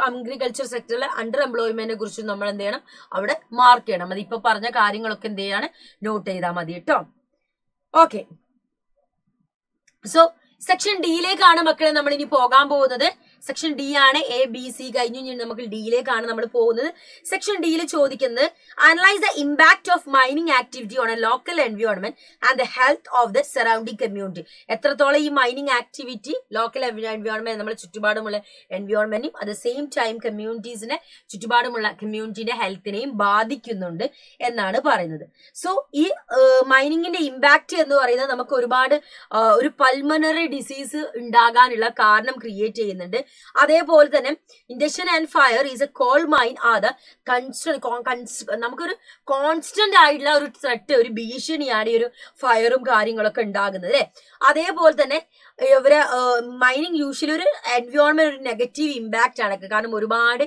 അഗ്രികൾച്ചർ സെക്ടറിലെ അണ്ടർ എംപ്ലോയ്മെന്റിനെ കുറിച്ച് നമ്മൾ എന്ത് ചെയ്യണം? അവിടെ മാർക്ക് ചെയ്യണം. അത് ഇപ്പൊ പറഞ്ഞ കാര്യങ്ങളൊക്കെ എന്ത് ചെയ്യാണ്? നോട്ട് ചെയ്താൽ മതി കേട്ടോ. ഓക്കെ. സോ സെക്ഷൻ ഡിയിലേക്കാണ് മക്കളെ നമ്മൾ ഇനി പോകാൻ പോകുന്നത്. സെക്ഷൻ ഡി ആണ്. ABC കഴിഞ്ഞു നമുക്ക് ഡിയിലേക്കാണ് നമ്മൾ പോകുന്നത്. സെക്ഷൻ ഡിയിൽ ചോദിക്കുന്നത് analyse the impact of mining activity on A local environment and the health of the surrounding community. എത്രത്തോളം ഈ മൈനിങ് ആക്ടിവിറ്റി ലോക്കൽ എൻവയോൺമെന്റ് നമ്മുടെ ചുറ്റുപാടുമുള്ള എൻവയോൺമെന്റിനും അറ്റ് ദ സെയിം ടൈം കമ്മ്യൂണിറ്റീസിനെ ചുറ്റുപാടുമുള്ള കമ്മ്യൂണിറ്റിന്റെ ഹെൽത്തിനെയും ബാധിക്കുന്നുണ്ട് എന്നാണ് പറയുന്നത്. സോ ഈ മൈനിങ്ങിന്റെ ഇമ്പാക്ട് എന്ന് പറയുന്നത് നമുക്ക് ഒരുപാട് ഒരു പൾമണറി ഡിസീസ് ഉണ്ടാകാനുള്ള കാരണം ക്രിയേറ്റ് ചെയ്യുന്നുണ്ട്. അതേപോലെ തന്നെ induction and fire is A call mine are the നമുക്കൊരു കോൺസ്റ്റന്റ് ആയിട്ടുള്ള ഒരു ത്രെട്ട്, ഒരു ഭീഷണിയാണ് ഈ ഒരു ഫയറും കാര്യങ്ങളൊക്കെ ഉണ്ടാകുന്നത് അല്ലെ. അതേപോലെ തന്നെ ഇവരെ മൈനിങ് യൂഷ്വലി ഒരു എൻവയോൺമെന്റ് ഒരു നെഗറ്റീവ് ഇമ്പാക്റ്റ് ആണ്. കാരണം ഒരുപാട്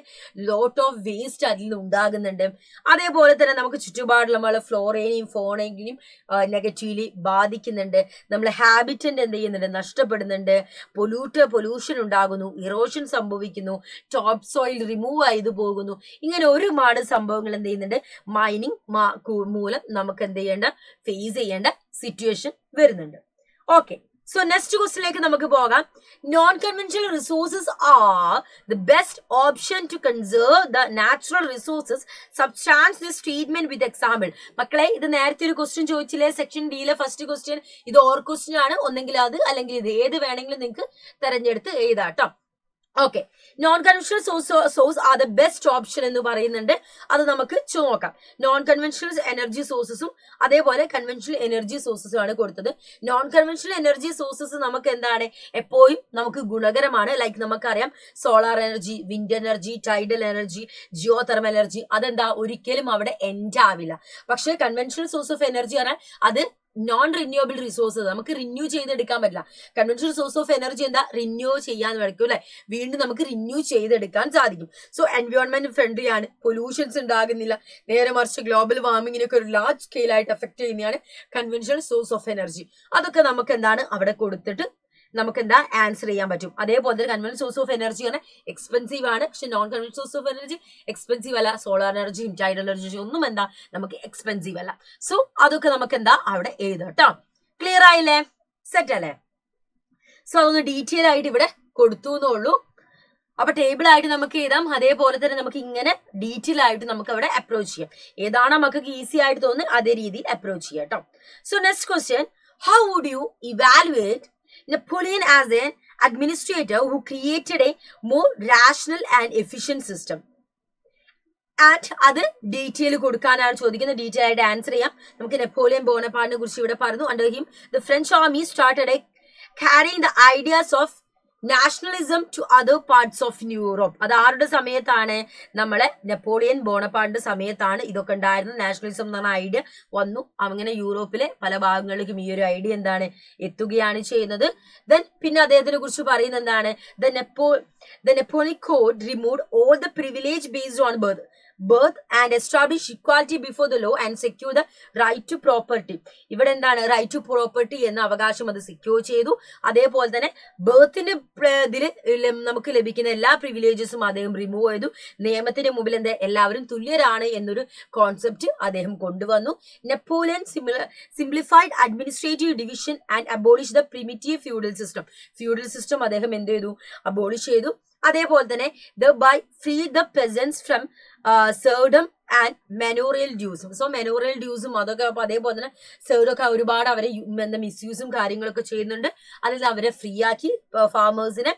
ലോട്ട് ഓഫ് വേസ്റ്റ് അതിൽ നിന്ന് ഉണ്ടാകുന്നുണ്ട്. അതേപോലെ തന്നെ നമുക്ക് ചുറ്റുപാടുള്ള നമ്മളെ ഫ്ലോറേനെയും ഫോണേനെയും നെഗറ്റീവ്ലി ബാധിക്കുന്നുണ്ട്. നമ്മളെ ഹാബിറ്റന്റ് എന്ത് ചെയ്യുന്നുണ്ട്? നഷ്ടപ്പെടുന്നുണ്ട്. പൊല്യൂഷൻ ഉണ്ടാകുന്നു, ഇറോഷൻ സംഭവിക്കുന്നു, ടോപ്പ് സോയിൽ റിമൂവ് ചെയ്തു പോകുന്നു. ഇങ്ങനെ ഒരുപാട് സംഭവങ്ങൾ എന്ത് ചെയ്യുന്നുണ്ട്? മൈനിങ് മൂലം നമുക്ക് എന്ത് ചെയ്യേണ്ട? ഫേസ് ചെയ്യേണ്ട സിറ്റുവേഷൻ വരുന്നുണ്ട്. ഓക്കെ. സോ നെക്സ്റ്റ് ക്വസ്റ്റിലേക്ക് നമുക്ക് പോകാം. Non conventional resources are the best option to conserve the natural resources. Substantiate this treatment with example. മക്കളെ ഇത് നേരത്തെ ഒരു ക്വസ്റ്റ്യൻ ചോദിച്ചില്ലേ? സെക്ഷൻ ഡിയിലെ ഫസ്റ്റ് ക്വസ്റ്റ്യൻ. ഇത് ഓർ ക്വസ്റ്റ്യൻ ആണ്. ഒന്നെങ്കിൽ അത് അല്ലെങ്കിൽ ഇത്, ഏത് വേണമെങ്കിലും നിങ്ങൾക്ക് തെരഞ്ഞെടുത്ത് എഴുതാട്ടോ. Okay. Non conventional source are the best option എന്ന് പറയുന്നുണ്ട്. അത് നമുക്ക് നോക്കാം. നോൺ കൺവെൻഷണൽ എനർജി സോഴ്സസും അതേപോലെ കൺവെൻഷണൽ എനർജി സോഴ്സസും ആണ് കൊടുത്തത്. നോൺ കൺവെൻഷണൽ എനർജി സോഴ്സസ് നമുക്ക് എന്താണ്? എപ്പോഴും നമുക്ക് ഗുണകരമാണ്. ലൈക്ക് നമുക്കറിയാം solar energy, wind energy, tidal energy, geothermal energy. അതെന്താ? ഒരിക്കലും അവിടെ എൻഡ് ആവില്ല. പക്ഷെ കൺവെൻഷണൽ സോഴ്സ് ഓഫ് എനർജി പറഞ്ഞാൽ അത് നോൺ റിന്യൂവബിൾ റിസോഴ്സസ്, നമുക്ക് റിന്യൂ ചെയ്തെടുക്കാൻ പറ്റില്ല. കൺവെൻഷണൽ സോഴ്സ് ഓഫ് എനർജി എന്താ? റിന്യൂ ചെയ്യാൻ പറ്റും അല്ലെ. വീണ്ടും നമുക്ക് റിന്യൂ ചെയ്തെടുക്കാൻ സാധിക്കും. സോ എൻവയോൺമെന്റ് ഫ്രണ്ട്ലി ആണ്, പൊല്യൂഷൻസ് ഉണ്ടാകുന്നില്ല. നേരെ മറിച്ച് ഗ്ലോബൽ വാർമിങ്ങിനൊക്കെ ഒരു ലാർജ് സ്കെയിൽ ആയിട്ട് എഫക്ട് ചെയ്യുന്നതാണ് കൺവെൻഷണൽ സോഴ്സ് ഓഫ് എനർജി. അതൊക്കെ നമുക്ക് എന്താണ് അവിടെ കൊടുത്തിട്ട് നമുക്ക് എന്താ ആൻസർ ചെയ്യാൻ പറ്റും. അതേപോലെ തന്നെ കൺവെൻഷണൽ സോഴ്സ് ഓഫ് എനർജി ആണ് എക്സ്പെൻസീവ് ആണ്, പക്ഷെ non conventional source of energy expensive അല്ല. സോളാർ എനർജിയും ടൈഡൽ എനർജിയും ഒന്നും എന്താ നമുക്ക് എക്സ്പെൻസീവ് അല്ല. സോ അതൊക്കെ നമുക്ക് എന്താ അവിടെ എഴുതാം കേട്ടോ. ക്ലിയർ ആയില്ലേ? സെറ്റ് അല്ലേ? സോ അതൊന്ന് ഡീറ്റെയിൽ ആയിട്ട് ഇവിടെ കൊടുത്തു എന്നുള്ളൂ. അപ്പൊ ടേബിൾ ആയിട്ട് നമുക്ക് എഴുതാം. അതേപോലെ തന്നെ നമുക്ക് ഇങ്ങനെ ഡീറ്റെയിൽ ആയിട്ട് നമുക്ക് അവിടെ അപ്രോച്ച് ചെയ്യാം. ഏതാണ് നമുക്ക് ഈസി ആയിട്ട് തോന്നുന്നത് അതേ രീതിയിൽ അപ്രോച്ച് ചെയ്യാം കേട്ടോ. So next question, how would you evaluate Napoleon as an administrator who created a more rational and efficient system? And അത് ഡീറ്റെയിൽ കൊടുക്കാനാണ് ചോദിക്കുന്നത്. ഡീറ്റെയിൽ ആയിട്ട് ആൻസർ ചെയ്യാം. നമുക്ക് നെപ്പോളിയൻ ബോണപ്പാർട്ടിനെ കുറിച്ച് ഇവിടെ പറഞ്ഞു. Under him the French army started carrying the ideas of nationalism to other parts of Europe. അത് ആരുടെ സമയത്താണ്? നമ്മളെ നെപ്പോളിയൻ ബോണപ്പാർട്ടിന്റെ സമയത്താണ് ഇതൊക്കെ ഉണ്ടായിരുന്നത്. നാഷണലിസം എന്ന് പറഞ്ഞ ഐഡിയ വന്നു. അങ്ങനെ യൂറോപ്പിലെ പല ഭാഗങ്ങളിലേക്കും ഈ ഒരു ഐഡിയ എന്താണ് എത്തുകയാണ് ചെയ്യുന്നത്. ദെൻ പിന്നെ അദ്ദേഹത്തിനെ കുറിച്ച് പറയുന്നത് എന്താണ്? The Napoleonic Code removed all the privilege based on birth and establish equality before the law and secure the right to property. ഇവിടെ എന്താണ് റൈറ്റ് ടു പ്രോപ്പർട്ടി എന്ന അവകാശം അത് സെക്യൂർ ചെയ്തു. അതേപോലെ തന്നെ ബർത്തിന്റെ ഇതിൽ നമുക്ക് ലഭിക്കുന്ന എല്ലാ പ്രിവിലേജസും അദ്ദേഹം റിമൂവ് ചെയ്തു. നിയമത്തിന്റെ മുമ്പിൽ എന്താ എല്ലാവരും തുല്യരാണ് എന്നൊരു കോൺസെപ്റ്റ് അദ്ദേഹം കൊണ്ടുവന്നു. Napoleon simplified administrative division and abolish the primitive feudal system. Feudal system അദ്ദേഹം എന്ത് ചെയ്തു? അബോളിഷ് ചെയ്തു. അതേപോലെ തന്നെ by free the peasants from serfdom and manorial ഡ്യൂസും. സോ മെനോറിയൽ ഡ്യൂസും അതൊക്കെ അപ്പൊ അതേപോലെ തന്നെ സെർഡൊക്കെ ഒരുപാട് അവരെ മിസ്യൂസും കാര്യങ്ങളൊക്കെ ചെയ്യുന്നുണ്ട്. അതിൽ അവരെ ഫ്രീ ആക്കി ഫാമേഴ്സിനെ.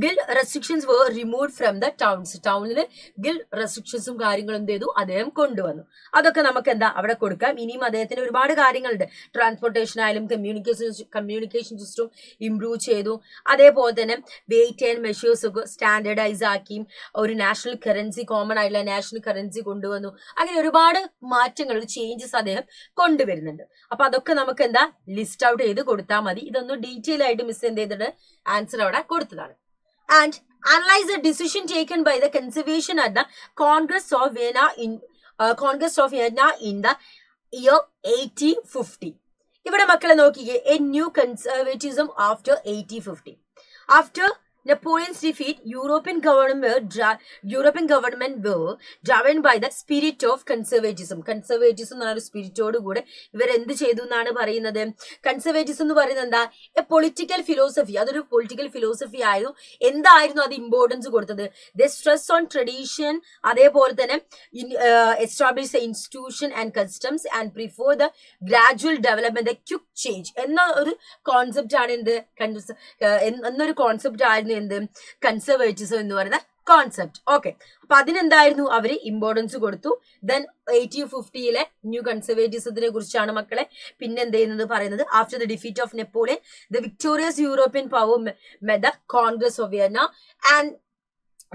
Guild restrictions were removed from the towns. ടൗണിൽ ഗിൽഡ് റെസ്ട്രിക്ഷൻസും കാര്യങ്ങളും എന്ത് ചെയ്തു? അദ്ദേഹം കൊണ്ടുവന്നു. അതൊക്കെ നമുക്ക് എന്താ അവിടെ കൊടുക്കാം. ഇനിയും അദ്ദേഹത്തിന് ഒരുപാട് കാര്യങ്ങളുണ്ട്. ട്രാൻസ്പോർട്ടേഷൻ ആയാലും കമ്മ്യൂണിക്കേഷൻ സിസ്റ്റം ഇംപ്രൂവ് ചെയ്തു. അതേപോലെ തന്നെ വെയിറ്റ് ആൻഡ് മെഷേഴ്സ് ഒക്കെ സ്റ്റാൻഡേർഡൈസ് ആക്കിയും ഒരു നാഷണൽ കറൻസി, കോമൺ ആയിട്ടുള്ള നാഷണൽ കറൻസി കൊണ്ടുവന്നു. അങ്ങനെ ഒരുപാട് മാറ്റങ്ങൾ, ചേഞ്ചസ് അദ്ദേഹം കൊണ്ടുവരുന്നുണ്ട്. അപ്പൊ അതൊക്കെ നമുക്ക് എന്താ ലിസ്റ്റ് ഔട്ട് ചെയ്ത് കൊടുത്താൽ മതി. ഇതൊന്നും ഡീറ്റെയിൽ ആയിട്ട് മിസ് എന്ത് ചെയ്തിട്ട് ആൻസർ അവിടെ കൊടുത്തതാണ്. And analyze the decision taken by the conservation at the Congress of Vienna in the year 1850. ഇവിടെ മക്കളെ നോക്കിക്കേ, a new conservatism after 1850. After Napoleon's defeat, European government were driven by the spirit of conservatism. Conservatism എന്ന് പറഞ്ഞ സ്പിരിറ്റോട് കൂടെ ഇവരെന്ത് ചെയ്തു എന്നാണ് പറയുന്നത്? കൺസർവേറ്റിസം എന്ന് പറയുന്നത് എന്താ? A political philosophy. അതൊരു പൊളിറ്റിക്കൽ ഫിലോസഫി ആയിരുന്നു. എന്തായിരുന്നു അത് ഇമ്പോർട്ടൻസ് കൊടുത്തത്? ദ സ്ട്രെസ് ഓൺ ട്രഡീഷൻ, അതേപോലെ തന്നെ establish the institution and customs and prefer the gradual development, the quick change എന്ന ഒരു കോൺസെപ്റ്റ് ആണ് എന്ത് എന്നൊരു കോൺസെപ്റ്റ് ആയിരുന്നു എന്ത് കൺസർവേറ്റിസം എന്ന് പറയുന്ന കോൺസെപ്റ്റ്. ഓക്കെ, അപ്പൊ അതിനെന്തായിരുന്നു അവര് ഇമ്പോർട്ടൻസ് കൊടുത്തു. ദെൻ 1850 ന്യൂ കൺസർവേറ്റിസത്തിനെ കുറിച്ചാണ് മക്കളെ പിന്നെ എന്ത് ചെയ്യുന്നത് പറയുന്നത്. After the defeat of Napoleon, the victorious European power met the Congress of Vienna and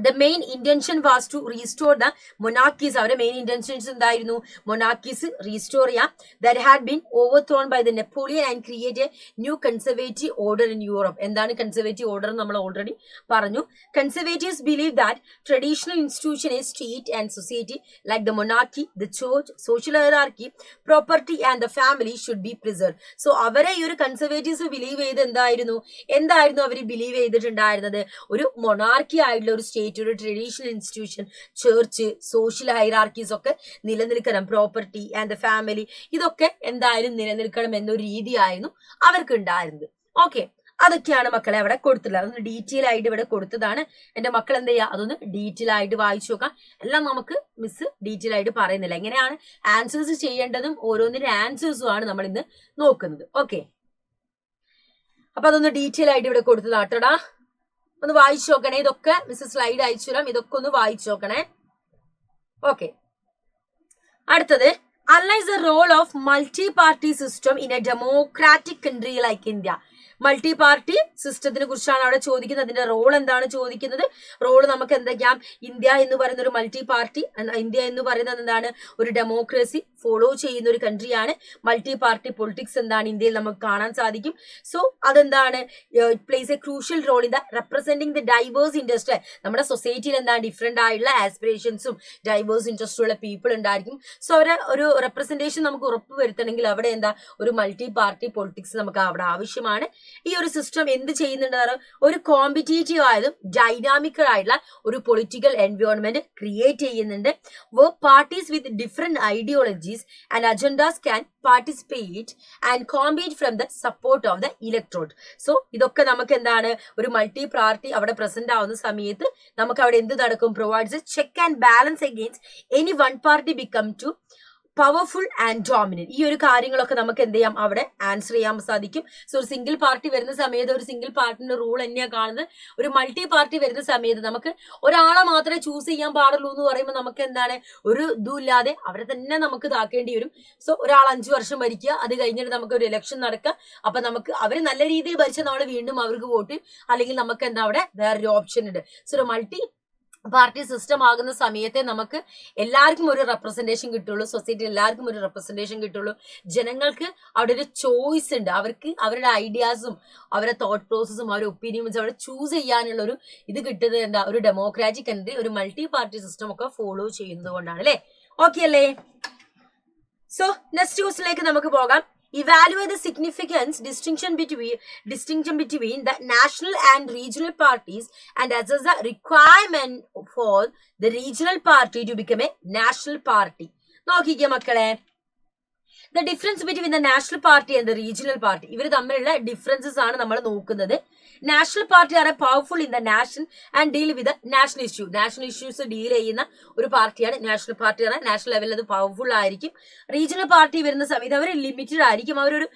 the main intention was to restore the monarchies. അവരുടെ മെയിൻ ഇന്റൻഷൻസ് എന്തായിരുന്നു? monarchies restore ചെയ്യാം that had been overthrown by the Napoleon and create a new conservative order in Europe. എന്താണ് conservative order നമ്മൾ already പറഞ്ഞു. Conservatives believe that traditional institution, a state and society like the monarchy, the church, social hierarchy, property and the family should be preserved. So അവരെ ഈ ഒരു Conservatives believe ചെയ്ത് എന്തായിരുന്നു അവർ believe ചെയ്തിട്ടുണ്ടായിരുന്നത്? ഒരു മൊണാർക്കി ആയിട്ടുള്ള ഒരു ഒരു traditional institution, church, social hierarchies ഒക്കെ നിലനിൽക്കണം, പ്രോപ്പർട്ടി ആൻഡ് ഫാമിലി ഇതൊക്കെ എന്തായാലും നിലനിൽക്കണം എന്നൊരു രീതിയായിരുന്നു അവർക്ക് ഉണ്ടായിരുന്നത്. ഓക്കെ, അതൊക്കെയാണ് മക്കളെ അവിടെ കൊടുത്തിട്ടുള്ളത്. അതൊന്ന് ഡീറ്റെയിൽ ആയിട്ട് ഇവിടെ കൊടുത്തതാണ്. എന്റെ മക്കൾ എന്ത് ചെയ്യുക, അതൊന്ന് ഡീറ്റെയിൽ ആയിട്ട് വായിച്ചു നോക്കാം. എല്ലാം നമുക്ക് മിസ് ഡീറ്റെയിൽ ആയിട്ട് പറയുന്നില്ല. എങ്ങനെയാണ് ആൻസേഴ്സ് ചെയ്യേണ്ടതും ഓരോന്നിന്റെ ആൻസേഴ്സും ആണ് നമ്മൾ ഇന്ന് നോക്കുന്നത്. ഓക്കെ, അപ്പൊ അതൊന്ന് ഡീറ്റെയിൽ ആയിട്ട് ഇവിടെ കൊടുത്തതാട്ടടാ. ഒന്ന് വായിച്ചു നോക്കണേ. ഇതൊക്കെ മിസ് സ്ലൈഡ് അയച്ചു തരാം. ഇതൊക്കെ ഒന്ന് വായിച്ചു നോക്കണേ. ഓക്കെ, അടുത്തത് analyse the role of multi party system in a democratic country like India. Multi party സിസ്റ്റത്തിനെ കുറിച്ചാണ് അവിടെ ചോദിക്കുന്നത്. അതിന്റെ റോൾ എന്താണ് ചോദിക്കുന്നത്? റോൾ നമുക്ക് എന്തൊക്കെയാം? ഇന്ത്യ എന്ന് പറയുന്ന ഒരു മൾട്ടി പാർട്ടി, ഇന്ത്യ എന്ന് പറയുന്നത് എന്താണ്? ഒരു ഡെമോക്രസി ഫോളോ ചെയ്യുന്ന ഒരു കൺട്രിയാണ്. മൾട്ടി പാർട്ടി പൊളിറ്റിക്സ് എന്താണ് ഇന്ത്യയിൽ നമുക്ക് കാണാൻ സാധിക്കും. സോ അതെന്താണ്? It plays a crucial role in the representing the diverse interest. നമ്മുടെ സൊസൈറ്റിയിൽ എന്താണ് ഡിഫറെന്റ് ആയിട്ടുള്ള ആസ്പിറേഷൻസും ഡൈവേഴ്സ് ഇൻട്രസ്റ്റ് ഉള്ള പീപ്പിൾ ഉണ്ടായിരിക്കും. സോ അവരെ ഒരു റെപ്രസെന്റേഷൻ നമുക്ക് ഉറപ്പ് വരുത്തണമെങ്കിൽ അവിടെ എന്താ ഒരു മൾട്ടി പാർട്ടി പൊളിറ്റിക്സ് നമുക്ക് അവിടെ ആവശ്യമാണ്. ഈ ഒരു സിസ്റ്റം എന്ത് ചെയ്യുന്നുണ്ട്? ഒരു കോമ്പറ്റീറ്റീവ് ആയതും ഡൈനാമിക് ആയിട്ടുള്ള ഒരു പൊളിറ്റിക്കൽ എൻവയോൺമെന്റ് ക്രിയേറ്റ് ചെയ്യുന്നുണ്ട്. Parties with different ideologies and agendas can participate and compete from the support of the electorate. So ഇതൊക്കെ നമുക്ക് എന്താണ്, ഒരു മൾട്ടി പാർട്ടി അവിടെ പ്രസന്റ് ആവുന്ന സമയത്ത് നമുക്ക് അവിടെ എന്ത് നടക്കും? Provides check and balance against any one party become too powerful and dominant. ഈ ഒരു കാര്യങ്ങളൊക്കെ നമുക്ക് എന്ത് ചെയ്യാം? അവിടെ ആൻസർ ചെയ്യാൻ സാധിക്കും. സോ ഒരു സിംഗിൾ പാർട്ടി വരുന്ന സമയത്ത് ഒരു സിംഗിൾ പാർട്ടിന്റെ റൂൾ തന്നെയാണ് കാണുന്നത്. ഒരു മൾട്ടി പാർട്ടി വരുന്ന സമയത്ത് നമുക്ക് ഒരാളെ മാത്രമേ ചൂസ് ചെയ്യാൻ പാടുള്ളൂ എന്ന് പറയുമ്പോൾ നമുക്ക് എന്താണ്, ഒരു ഇതും ഇല്ലാതെ അവരെ തന്നെ നമുക്ക് ഇതാക്കേണ്ടി വരും. സോ ഒരാൾ 5 വർഷം ഭരിക്കുക, അത് കഴിഞ്ഞിട്ട് നമുക്ക് ഒരു ഇലക്ഷൻ നടക്കുക. അപ്പൊ നമുക്ക് അവർ നല്ല രീതിയിൽ ഭരിച്ചാൽ നമ്മൾ വീണ്ടും അവർക്ക് വോട്ട്, അല്ലെങ്കിൽ നമുക്ക് എന്താ അവിടെ വേറൊരു ഓപ്ഷൻ ഉണ്ട്. സോ ഒരു മൾട്ടി പാർട്ടി സിസ്റ്റം ആകുന്ന സമയത്തെ നമുക്ക് എല്ലാവർക്കും ഒരു റെപ്രസെന്റേഷൻ കിട്ടുള്ളൂ, സൊസൈറ്റി എല്ലാവർക്കും ഒരു റെപ്രസെന്റേഷൻ കിട്ടുള്ളൂ. ജനങ്ങൾക്ക് അവിടെ ഒരു ചോയ്സ് ഉണ്ട്, അവർക്ക് അവരുടെ ഐഡിയാസും അവരുടെ തോട്ട് പ്രോസസ്സും അവരുടെ ഒപ്പീനിയൻസും അവിടെ ചൂസ് ചെയ്യാനുള്ള ഒരു ഇത് കിട്ടുന്നത് എന്താ, ഒരു ഡെമോക്രാറ്റിക് കൺട്രി ഒരു മൾട്ടി പാർട്ടി സിസ്റ്റം ഒക്കെ ഫോളോ ചെയ്യുന്നത് കൊണ്ടാണ് അല്ലെ. ഓക്കെ അല്ലേ? സോ നെക്സ്റ്റ് ക്വസ്റ്റിലേക്ക് നമുക്ക് പോകാം. Evaluate the distinction between the national and regional parties and assess the requirement for the regional party to become a national party. നോക്കിക്കേ മക്കളെ, the difference between the national party and the regional party, ഇവർ തമ്മിലുള്ള differences ആണ് നമ്മൾ നോക്കുന്നത്. National party are powerful in the nation and deal with the national issue. National issues deal ചെയ്യുന്ന ഒരു പാർട്ടിയാണ് നാഷണൽ പാർട്ടി. നാഷണൽ ലെവലിൽ അത് പവർഫുൾ ആയിരിക്കും. റീജിയണൽ പാർട്ടി വരുന്ന സമയത്ത് അവർ ലിമിറ്റഡ് ആയിരിക്കും. അവരൊരു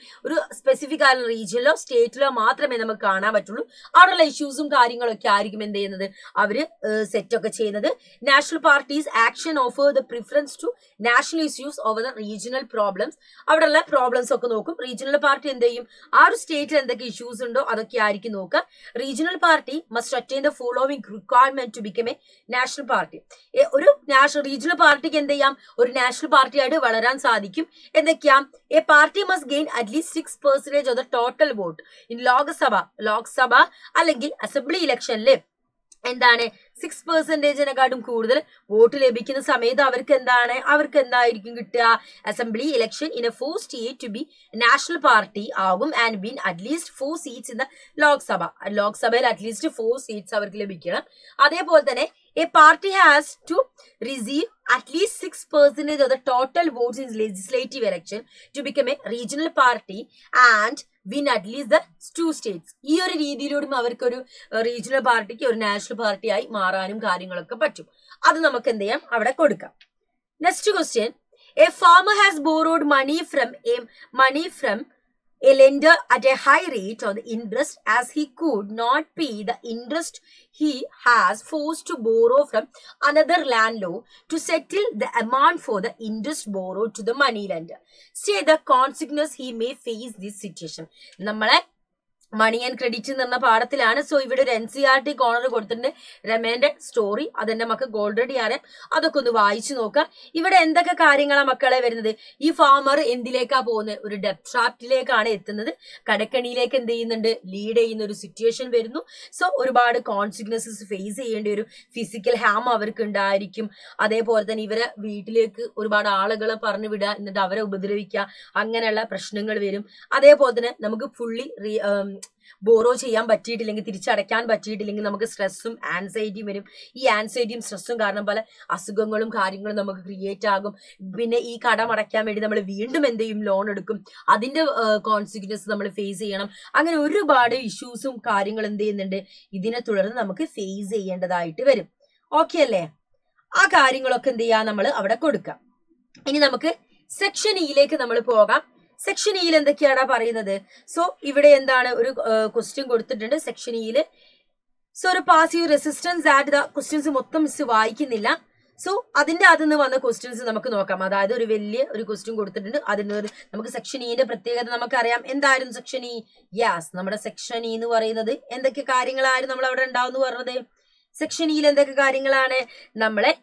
സ്പെസിഫിക് ആയിട്ടുള്ള റീജിയനിലോ സ്റ്റേറ്റിലോ മാത്രമേ നമുക്ക് കാണാൻ പറ്റുള്ളൂ. അവിടെയുള്ള ഇഷ്യൂസും കാര്യങ്ങളൊക്കെ ആയിരിക്കും എന്ത് ചെയ്യുന്നത്, അവര് സെറ്റ് ഒക്കെ ചെയ്യുന്നത്. National parties action offer the preference to national issues over the regional problems. അവിടെയുള്ള പ്രോബ്ലംസ് ഒക്കെ നോക്കും. റീജിയണൽ പാർട്ടി എന്ത് ചെയ്യും, ആ ഒരു സ്റ്റേറ്റിൽ എന്തൊക്കെ ഇഷ്യൂസ് ഉണ്ടോ അതൊക്കെ ആയിരിക്കും നോക്കുക. Regional party must attain the following requirement to become a national party. ഒരു റീജിയണൽ പാർട്ടിക്ക് എന്ത് ചെയ്യാം, ഒരു നാഷണൽ പാർട്ടി ആയിട്ട് വളരാൻ സാധിക്കും. എന്തൊക്കെയാ? A party must gain at least 6% of the total vote in Lok Sabha അല്ലെങ്കിൽ അസംബ്ലി ഇലക്ഷനിൽ എന്താണ് 6%-നെക്കാട്ടും കൂടുതൽ വോട്ട് ലഭിക്കുന്ന സമയത്ത് അവർക്ക് എന്തായിരിക്കും കിട്ടുക? Assembly election in a 4 state to be national party ആകും and win at least 4 seats in the ലോക്സഭയിൽ അറ്റ്ലീസ്റ്റ് 4 സീറ്റ്സ് അവർക്ക് ലഭിക്കണം. അതേപോലെ തന്നെ a party has to receive at least 6% of the total votes in legislative election to become a regional party and win at least the 2 states. ഈ ഒരു രീതിയിലൂടെ അവർക്കൊരു regional പാർട്ടിക്ക് ഒരു നാഷണൽ പാർട്ടിയായി മാറാനും കാര്യങ്ങളൊക്കെ പറ്റും. അത് നമുക്ക് എന്ത് ചെയ്യാം, അവിടെ കൊടുക്കാം. Next question. A farmer has borrowed money from a lender at a high rate of the interest as he could not pay the interest he has forced to borrow from another landlord to settle the amount for the interest borrowed to the money lender. Say the consequences he may face this situation. നമ്മളെ money and credit എന്ന് പറഞ്ഞ പാഠത്തിലാണ്. So ഇവിടെ ഒരു NCERT corner കൊടുത്തിട്ടുണ്ട്, രമേന്റെ story. അതെന്റെ മക്കൾക്ക് already അറിയാം, അതൊക്കെ ഒന്ന് വായിച്ചു നോക്കാം. ഇവിടെ എന്തൊക്കെ കാര്യങ്ങളാണ് മക്കളെ വരുന്നത്? ഈ ഫാമർ എന്തിലേക്കാ പോകുന്നത്? ഒരു ഡെപ്റ്റ് ട്രാപ്പിലേക്കാണ് എത്തുന്നത്. കടക്കണിയിലേക്ക് എന്ത് ചെയ്യുന്നുണ്ട്, ലീഡ് ചെയ്യുന്ന ഒരു സിറ്റുവേഷൻ വരുന്നു. സോ ഒരുപാട് കോൺസിക്വൻസസ് ഫേസ് ചെയ്യേണ്ടി വരും. ഫിസിക്കൽ ഹാം അവർക്ക് ഉണ്ടായിരിക്കും. അതേപോലെ തന്നെ ഇവരെ വീട്ടിലേക്ക് ഒരുപാട് ആളുകളെ പറഞ്ഞു വിടുക, എന്നിട്ട് അവരെ ഉപദ്രവിക്കുക, അങ്ങനെയുള്ള പ്രശ്നങ്ങൾ വരും. അതേപോലെ തന്നെ നമുക്ക് ഫുള്ളി ബോറോ ചെയ്യാൻ പറ്റിയിട്ടില്ലെങ്കിൽ, തിരിച്ചടയ്ക്കാൻ പറ്റിയിട്ടില്ലെങ്കിൽ നമുക്ക് സ്ട്രെസ്സും ആൻസൈറ്റിയും വരും. ഈ ആൻസൈറ്റിയും സ്ട്രെസ്സും കാരണം പല അസുഖങ്ങളും കാര്യങ്ങളും നമുക്ക് ക്രിയേറ്റ് ആകും. പിന്നെ ഈ കടം അടയ്ക്കാൻ വേണ്ടി നമ്മൾ വീണ്ടും എന്ത് ചെയ്യും, ലോൺ എടുക്കും. അതിന്റെ കോൺസിക്വൻസ് നമ്മൾ ഫേസ് ചെയ്യണം. അങ്ങനെ ഒരുപാട് ഇഷ്യൂസും കാര്യങ്ങളും എന്ത് ചെയ്യുന്നുണ്ട്, ഇതിനെ തുടർന്ന് നമുക്ക് ഫേസ് ചെയ്യേണ്ടതായിട്ട് വരും. ഓക്കെ അല്ലേ? ആ കാര്യങ്ങളൊക്കെ എന്ത് ചെയ്യാം, നമ്മൾ അവിടെ കൊടുക്കാം. ഇനി നമുക്ക് സെക്ഷൻ ഇയിലേക്ക് നമ്മൾ പോകാം. സെക്ഷൻ ഇയിൽ എന്തൊക്കെയാണ് പറയുന്നത്? സോ ഇവിടെ എന്താണ്, ഒരു ക്വസ്റ്റ്യൻ കൊടുത്തിട്ടുണ്ട് സെക്ഷൻ ഇയിൽ. സോ ഒരു passive resistance at the questions മൊത്തം മിസ് വായിക്കുന്നില്ല. സോ അതിന്റെ അതിൽ നിന്ന് വന്ന ക്വസ്റ്റ്യൻസ് നമുക്ക് നോക്കാം. അതായത് ഒരു വലിയ ഒരു ക്വസ്റ്റ്യൻ കൊടുത്തിട്ടുണ്ട്. നമുക്ക് സെക്ഷൻ ഇന്റെ പ്രത്യേകത നമുക്കറിയാം. എന്തായിരുന്നു സെക്ഷൻ ഇ? യെസ്, നമ്മുടെ സെക്ഷൻ ഇ എന്ന് പറയുന്നത് എന്തൊക്കെ കാര്യങ്ങളായിരുന്നു നമ്മൾ അവിടെ ഉണ്ടാവുമെന്ന് പറഞ്ഞത്? സെക്ഷൻ ഇയിൽ എന്തൊക്കെ കാര്യങ്ങളാണ്? നമ്മളെ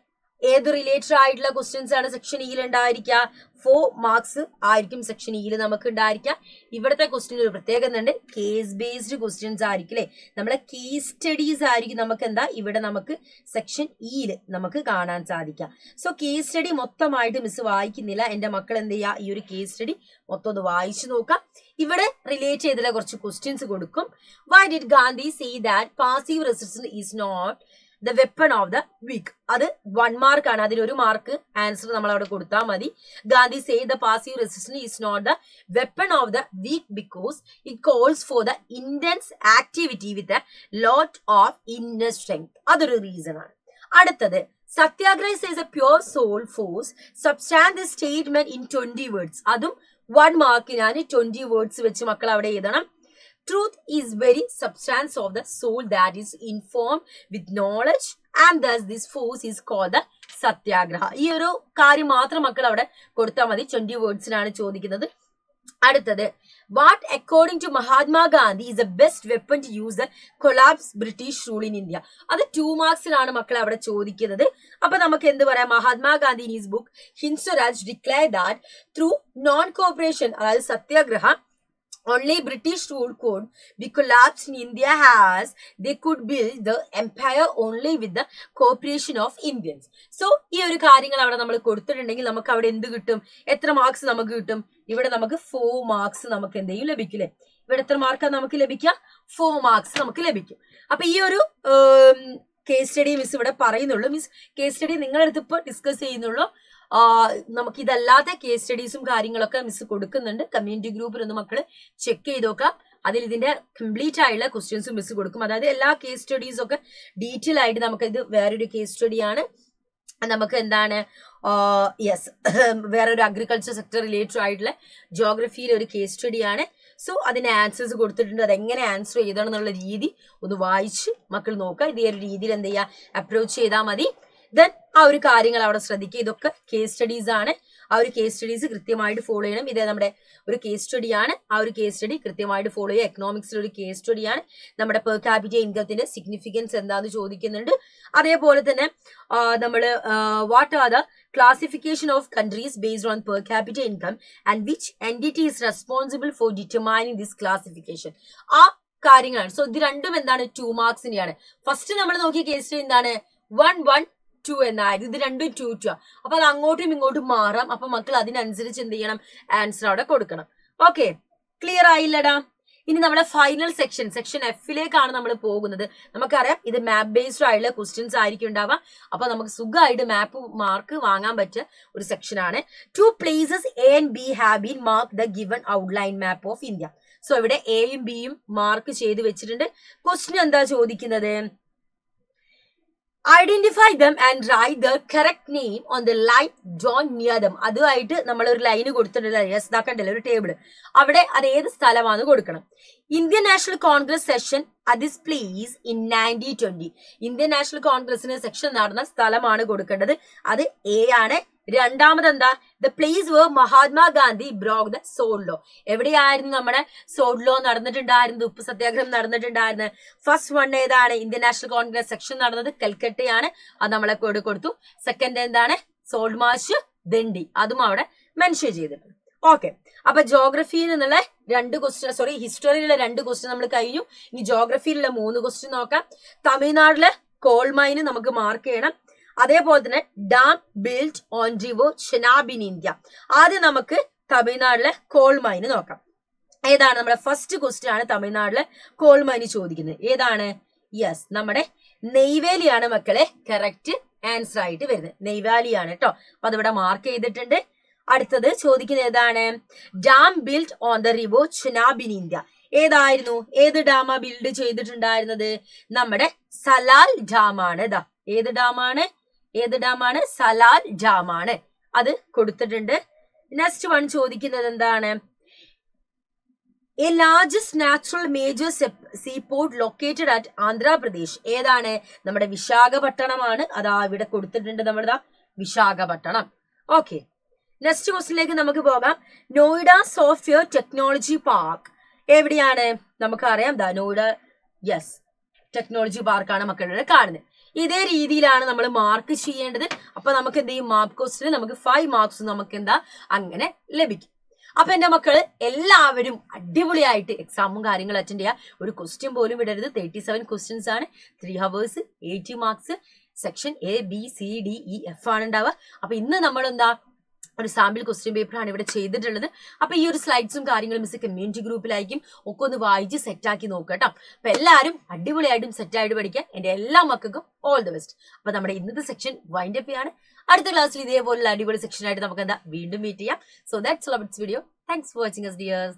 ഏത് റിലേറ്റഡ് ആയിട്ടുള്ള ക്വസ്റ്റ്യൻസ് ആണ് സെക്ഷൻ ഇയിൽ ഉണ്ടായിരിക്കുക? 4 മാർക്സ് ആയിരിക്കും സെക്ഷൻ ഇയിൽ നമുക്ക് ഉണ്ടായിരിക്കുക. ഇവിടുത്തെ ക്വസ്റ്റ്യൻ ഒരു പ്രത്യേകത ഉണ്ട്, കേസ് ബേസ്ഡ് ക്വസ്റ്റ്യൻസ് ആയിരിക്കും അല്ലെ, നമ്മളെ കേസ് സ്റ്റഡീസ് ആയിരിക്കും നമുക്ക് എന്താ ഇവിടെ നമുക്ക് സെക്ഷൻ ഇയിൽ നമുക്ക് കാണാൻ സാധിക്കുക. സോ കേസ് സ്റ്റഡി മൊത്തമായിട്ട് മിസ് വായിക്കുന്നില്ല, എന്റെ മക്കൾ എന്ത് ചെയ്യുക, ഈ ഒരു കേസ് സ്റ്റഡി മൊത്തം ഒന്ന് വായിച്ചു നോക്കാം. ഇവിടെ റിലേറ്റ് ചെയ്തിട്ടുള്ള കുറച്ച് ക്വസ്റ്റ്യൻസ് കൊടുക്കും. Why did Gandhi say that passive resistance is not the weapon of the weak? അത് 1 മാർക്ക് ആണ്, അതിലൊരു മാർക്ക് ആൻസർ നമ്മൾ അവിടെ കൊടുത്താൽ മതി. Gandhi say the passive resistance is not the weapon of the weak because it calls for the intense activity with a lot of inner strength. അതൊരു reason ആണ്. അടുത്തത് satyagraha is a pure soul force. Substantiate the statement in 20 words. അതും 1 മാർക്കിനാണ് 20 words വെച്ച് മക്കൾ അവിടെ എഴുതണം. Truth is very substance of the soul that is informed with knowledge and thus this force is called the satyagraha. ഈ ഒരു കാര്യം മാത്രം മക്കൾ അവിടെ കൊടുത്താൽ മതി. 20 വേർഡ്സിനാണ് ചോദിക്കുന്നത്. അടുത്തത് what according to Mahatma Gandhi is the best weapon to use the collapse British rule in India. അത് 2 മാർക്സിലാണ് മക്കൾ അവിടെ ചോദിക്കുന്നത്. അപ്പൊ നമുക്ക് എന്ത് പറയാം, Mahatma Gandhi in his book Hind Swaraj declared that through non-cooperation, അതായത് സത്യാഗ്രഹ, only British rule could be collapsed in India as they could build the empire only with the cooperation of Indians. So ഈ ഒരു കാര്യങ്ങൾ അവിടെ നമ്മൾ കൊടുത്തിട്ടുണ്ടെങ്കിൽ നമുക്ക് അവിടെ എന്ത് കിട്ടും, എത്ര മാർക്സ് നമുക്ക് കിട്ടും? ഇവിടെ നമുക്ക് 4 മാർക്സ് നമുക്ക് എന്തെങ്കിലും ലഭിക്കില്ലേ? ഇവിടെ എത്ര മാർക്കാണ് നമുക്ക് ലഭിക്കുക? 4 മാർക്സ് നമുക്ക് ലഭിക്കും. അപ്പൊ ഈ ഒരു കേസ് സ്റ്റഡി മിസ് ഇവിടെ പറയുന്നുള്ളൂ. മിസ് കേസ് സ്റ്റഡി നിങ്ങളുടെ അടുത്ത് ഇപ്പൊ ഡിസ്കസ് ചെയ്യുന്നുള്ളൂ. നമുക്ക് ഇതല്ലാത്ത കേസ് സ്റ്റഡീസും കാര്യങ്ങളൊക്കെ മിസ് കൊടുക്കുന്നുണ്ട്. കമ്മ്യൂണിറ്റി ഗ്രൂപ്പിൽ ഒന്ന് മക്കള് ചെക്ക് ചെയ്ത് നോക്കാം. അതിൽ ഇതിന്റെ കംപ്ലീറ്റ് ആയിട്ടുള്ള ക്വസ്റ്റ്യൻസും മിസ് കൊടുക്കും. അതായത് എല്ലാ കേസ് സ്റ്റഡീസും ഒക്കെ ഡീറ്റെയിൽ ആയിട്ട് നമുക്ക് ഇത് വേറൊരു കേസ് സ്റ്റഡിയാണ്. നമുക്ക് എന്താണ് യെസ് വേറൊരു അഗ്രികൾച്ചർ സെക്ടർ റിലേറ്റഡ് ആയിട്ടുള്ള ജോഗ്രഫിയിലെ ഒരു കേസ് സ്റ്റഡിയാണ്. സോ അതിന് ആൻസേഴ്സ് കൊടുത്തിട്ടുണ്ട്. അതെങ്ങനെ ആൻസർ ചെയ്തണം എന്നുള്ള രീതി ഒന്ന് വായിച്ച് മക്കൾ നോക്കുക. ഇതേ ഒരു രീതിയിൽ എന്ത് ചെയ്യുക, അപ്രോച്ച് ചെയ്താൽ മതി. ദെൻ ആ ഒരു കാര്യങ്ങൾ അവിടെ ശ്രദ്ധിക്കുക. ഇതൊക്കെ കേസ് സ്റ്റഡീസ് ആണ്. ആ ഒരു കേസ് സ്റ്റഡീസ് കൃത്യമായിട്ട് ഫോളോ ചെയ്യണം. ഇതേ നമ്മുടെ ഒരു കേസ് സ്റ്റഡിയാണ്. ആ ഒരു കേസ് സ്റ്റഡി കൃത്യമായിട്ട് ഫോളോ ചെയ്യുക. എക്കണോമിക്സിൽ ഒരു കേസ് സ്റ്റഡിയാണ്. നമ്മുടെ പെർ ക്യാപിറ്റ ഇൻകത്തിന്റെ സിഗ്നിഫിക്കൻസ് എന്താന്ന് ചോദിക്കുന്നുണ്ട്. അതേപോലെ തന്നെ നമ്മൾ what are the classification of countries based on per capita income and which entity is responsible for determining this classification. ആ കാര്യങ്ങളാണ്. സോ ഇത് രണ്ടും എന്താണ് 2 മാർക്സിന്റെയാണ്. ഫസ്റ്റ് നമ്മൾ നോക്കിയ കേസ് സ്റ്റഡി എന്താണ് 1-1-2 എന്നായിരുന്നു. ഇത് രണ്ടും 2-2. അപ്പൊ അത് അങ്ങോട്ടും ഇങ്ങോട്ടും മാറാം. അപ്പൊ മക്കൾ അതിനനുസരിച്ച് എന്ത് ചെയ്യണം, ആൻസർ അവിടെ കൊടുക്കണം. ഓക്കെ, ക്ലിയർ ആയില്ലടാ? ഇനി നമ്മുടെ ഫൈനൽ സെക്ഷൻ എഫിലേക്കാണ് നമ്മൾ പോകുന്നത്. നമുക്കറിയാം ഇത് മാപ്പ് ബേസ്ഡ് ആയിട്ടുള്ള ക്വസ്റ്റ്യൻസ് ആയിരിക്കും ഉണ്ടാവുക. അപ്പൊ നമുക്ക് സുഖമായിട്ട് മാപ്പ് മാർക്ക് വാങ്ങാൻ പറ്റിയ ഒരു സെക്ഷനാണ്. 2 places A and B have been marked the given outline map of India. So ഇവിടെ എയും ബിയും മാർക്ക് ചെയ്ത് വെച്ചിട്ടുണ്ട്. ക്വസ്റ്റ്യൻ എന്താ ചോദിക്കുന്നത്, identify them and write the correct name on the line drawn near dum. അതുമായിട്ട് നമ്മൾ ഒരു ലൈന് കൊടുത്തിട്ടുണ്ടല്ലോ, യെസ് ഇതാക്കണ്ടല്ലോ ഒരു ടേബിൾ. അവിടെ അത് ഏത് സ്ഥലമാണെന്ന് കൊടുക്കണം. Indian National Congress session at this place in 1920. ഇന്ത്യൻ നാഷണൽ കോൺഗ്രസിന് സെക്ഷൻ നടന്ന സ്ഥലമാണ് കൊടുക്കേണ്ടത്. അത് എ ആണ്. രണ്ടാമത് എന്താ, the place where Mahatma Gandhi broke the salt law. എവിടെയായിരുന്നു നമ്മുടെ സോൾഡ് ലോ നടന്നിട്ടുണ്ടായിരുന്നത്, ഉപ്പ് സത്യാഗ്രഹം നടന്നിട്ടുണ്ടായിരുന്നത്? ഫസ്റ്റ് വൺ ഏതാണ്, ഇന്ത്യൻ നാഷണൽ കോൺഗ്രസ് സെക്ഷൻ നടന്നത് കൽക്കട്ടയാണ്. അത് നമ്മളെ കൊടുത്തു. സെക്കൻഡ് എന്താണ്, സോൾഡ് മാർച്ച് ദണ്ഡി, അതും അവിടെ മെൻഷൻ ചെയ്തിട്ടുണ്ട്. ഓക്കെ, അപ്പൊ ജോഗ്രഫിയിൽ നിന്നുള്ള 2 ക്വസ്റ്റ്യൻ, ഹിസ്റ്ററിയിലെ 2 ക്വസ്റ്റ്യൻ നമ്മൾ കഴിഞ്ഞു. ഇനി ജോഗ്രഫിയിലുള്ള 3 ക്വസ്റ്റ്യൻ നോക്കാം. തമിഴ്നാട്ടിലെ കോൾ മൈന് നമുക്ക് മാർക്ക് ചെയ്യണം. അതേപോലെ തന്നെ dam build on river Chenab in India. ആദ്യം നമുക്ക് തമിഴ്നാട്ടിലെ കോൾ മൈന് നോക്കാം. ഏതാണ് നമ്മുടെ ഫസ്റ്റ് ക്വസ്റ്റ്യൻ ആണ്, തമിഴ്നാട്ടിലെ കോൾ മൈന് ചോദിക്കുന്നത് ഏതാണ്? യെസ്, നമ്മുടെ നെയ്വേലിയാണ് മക്കളെ കറക്റ്റ് ആൻസർ ആയിട്ട് വരുന്നത്. നെയ്വേലിയാണ് കേട്ടോ. അപ്പൊ അതിവിടെ മാർക്ക് ചെയ്തിട്ടുണ്ട്. അടുത്തത് ചോദിക്കുന്നത് ഏതാണ്, dam build on the river Chenab in India. ഏതായിരുന്നു, ഏത് ഡാമാ ബിൽഡ് ചെയ്തിട്ടുണ്ടായിരുന്നത്? നമ്മുടെ സലാൽ ഡാമാണ്. ഇതാ ഏത് ഡാമാണ്, സലാൽ ഡാമാണ്. അത് കൊടുത്തിട്ടുണ്ട്. നെക്സ്റ്റ് വൺ ചോദിക്കുന്നത് എന്താണ്, A largest natural major seaport located at Andhra Pradesh. ഏതാണ്, നമ്മുടെ വിശാഖപട്ടണമാണ്. അതാ ഇവിടെ കൊടുത്തിട്ടുണ്ട് നമ്മുടെ വിശാഖപട്ടണം. ഓക്കെ, നെക്സ്റ്റ് ക്വസ്റ്റിനിലേക്ക് നമുക്ക് പോകാം. നോയിഡ സോഫ്റ്റ്വെയർ ടെക്നോളജി പാർക്ക് എവിടെയാണ്? നമുക്കറിയാം നോയിഡ, യെസ് ടെക്നോളജി പാർക്കാണ് മക്കളുടെ കാണുന്നത്. ഇതേ രീതിയിലാണ് നമ്മൾ മാർക്ക് ചെയ്യേണ്ടത്. അപ്പൊ നമുക്ക് എന്ത് ചെയ്യും, മാർക്ക് ക്വസ്റ്റിന് നമുക്ക് 5 മാർക്സ് നമുക്ക് എന്താ അങ്ങനെ ലഭിക്കും. അപ്പൊ എന്റെ മക്കള് എല്ലാവരും അടിപൊളിയായിട്ട് എക്സാമും കാര്യങ്ങളും അറ്റൻഡ് ചെയ്യുക. ഒരു ക്വസ്റ്റ്യൻ പോലും വിടരുത്. 37 ക്വസ്റ്റ്യൻസ് ആണ്, 3 hours, 80 മാർക്സ്. സെക്ഷൻ ABCDEF ആണ് ഉണ്ടാവുക. അപ്പൊ ഇന്ന് നമ്മൾ എന്താ ഒരു സാമ്പിൾ ക്വസ്റ്റ്യൻ പേപ്പർ ആണ് ഇവിടെ ചെയ്തിട്ടുള്ളത്. അപ്പൊ ഈ ഒരു സ്ലൈഡ്സും കാര്യങ്ങളും മിസ് കമ്മ്യൂണിറ്റി ഗ്രൂപ്പിലായിരിക്കും, ഒക്കെ ഒന്ന് വായിച്ച് സെറ്റാക്കി നോക്കുക കേട്ടോ. അപ്പൊ എല്ലാവരും അടിപൊളിയായിട്ടും സെറ്റായിട്ട് പഠിക്കാൻ എന്റെ എല്ലാ മക്കൾക്കും ഓൾ ദി ബെസ്റ്റ്. അപ്പൊ നമ്മുടെ ഇന്നത്തെ സെക്ഷൻ വൈൻഡ് അപ്പ് ആണ്. അടുത്ത ക്ലാസ്സിൽ ഇതേപോലുള്ള അടിപൊളി സെക്ഷൻ ആയിട്ട് നമുക്ക് എന്താ വീണ്ടും മീറ്റ് ചെയ്യാം. So that's all about this video. Thanks for watching us dears.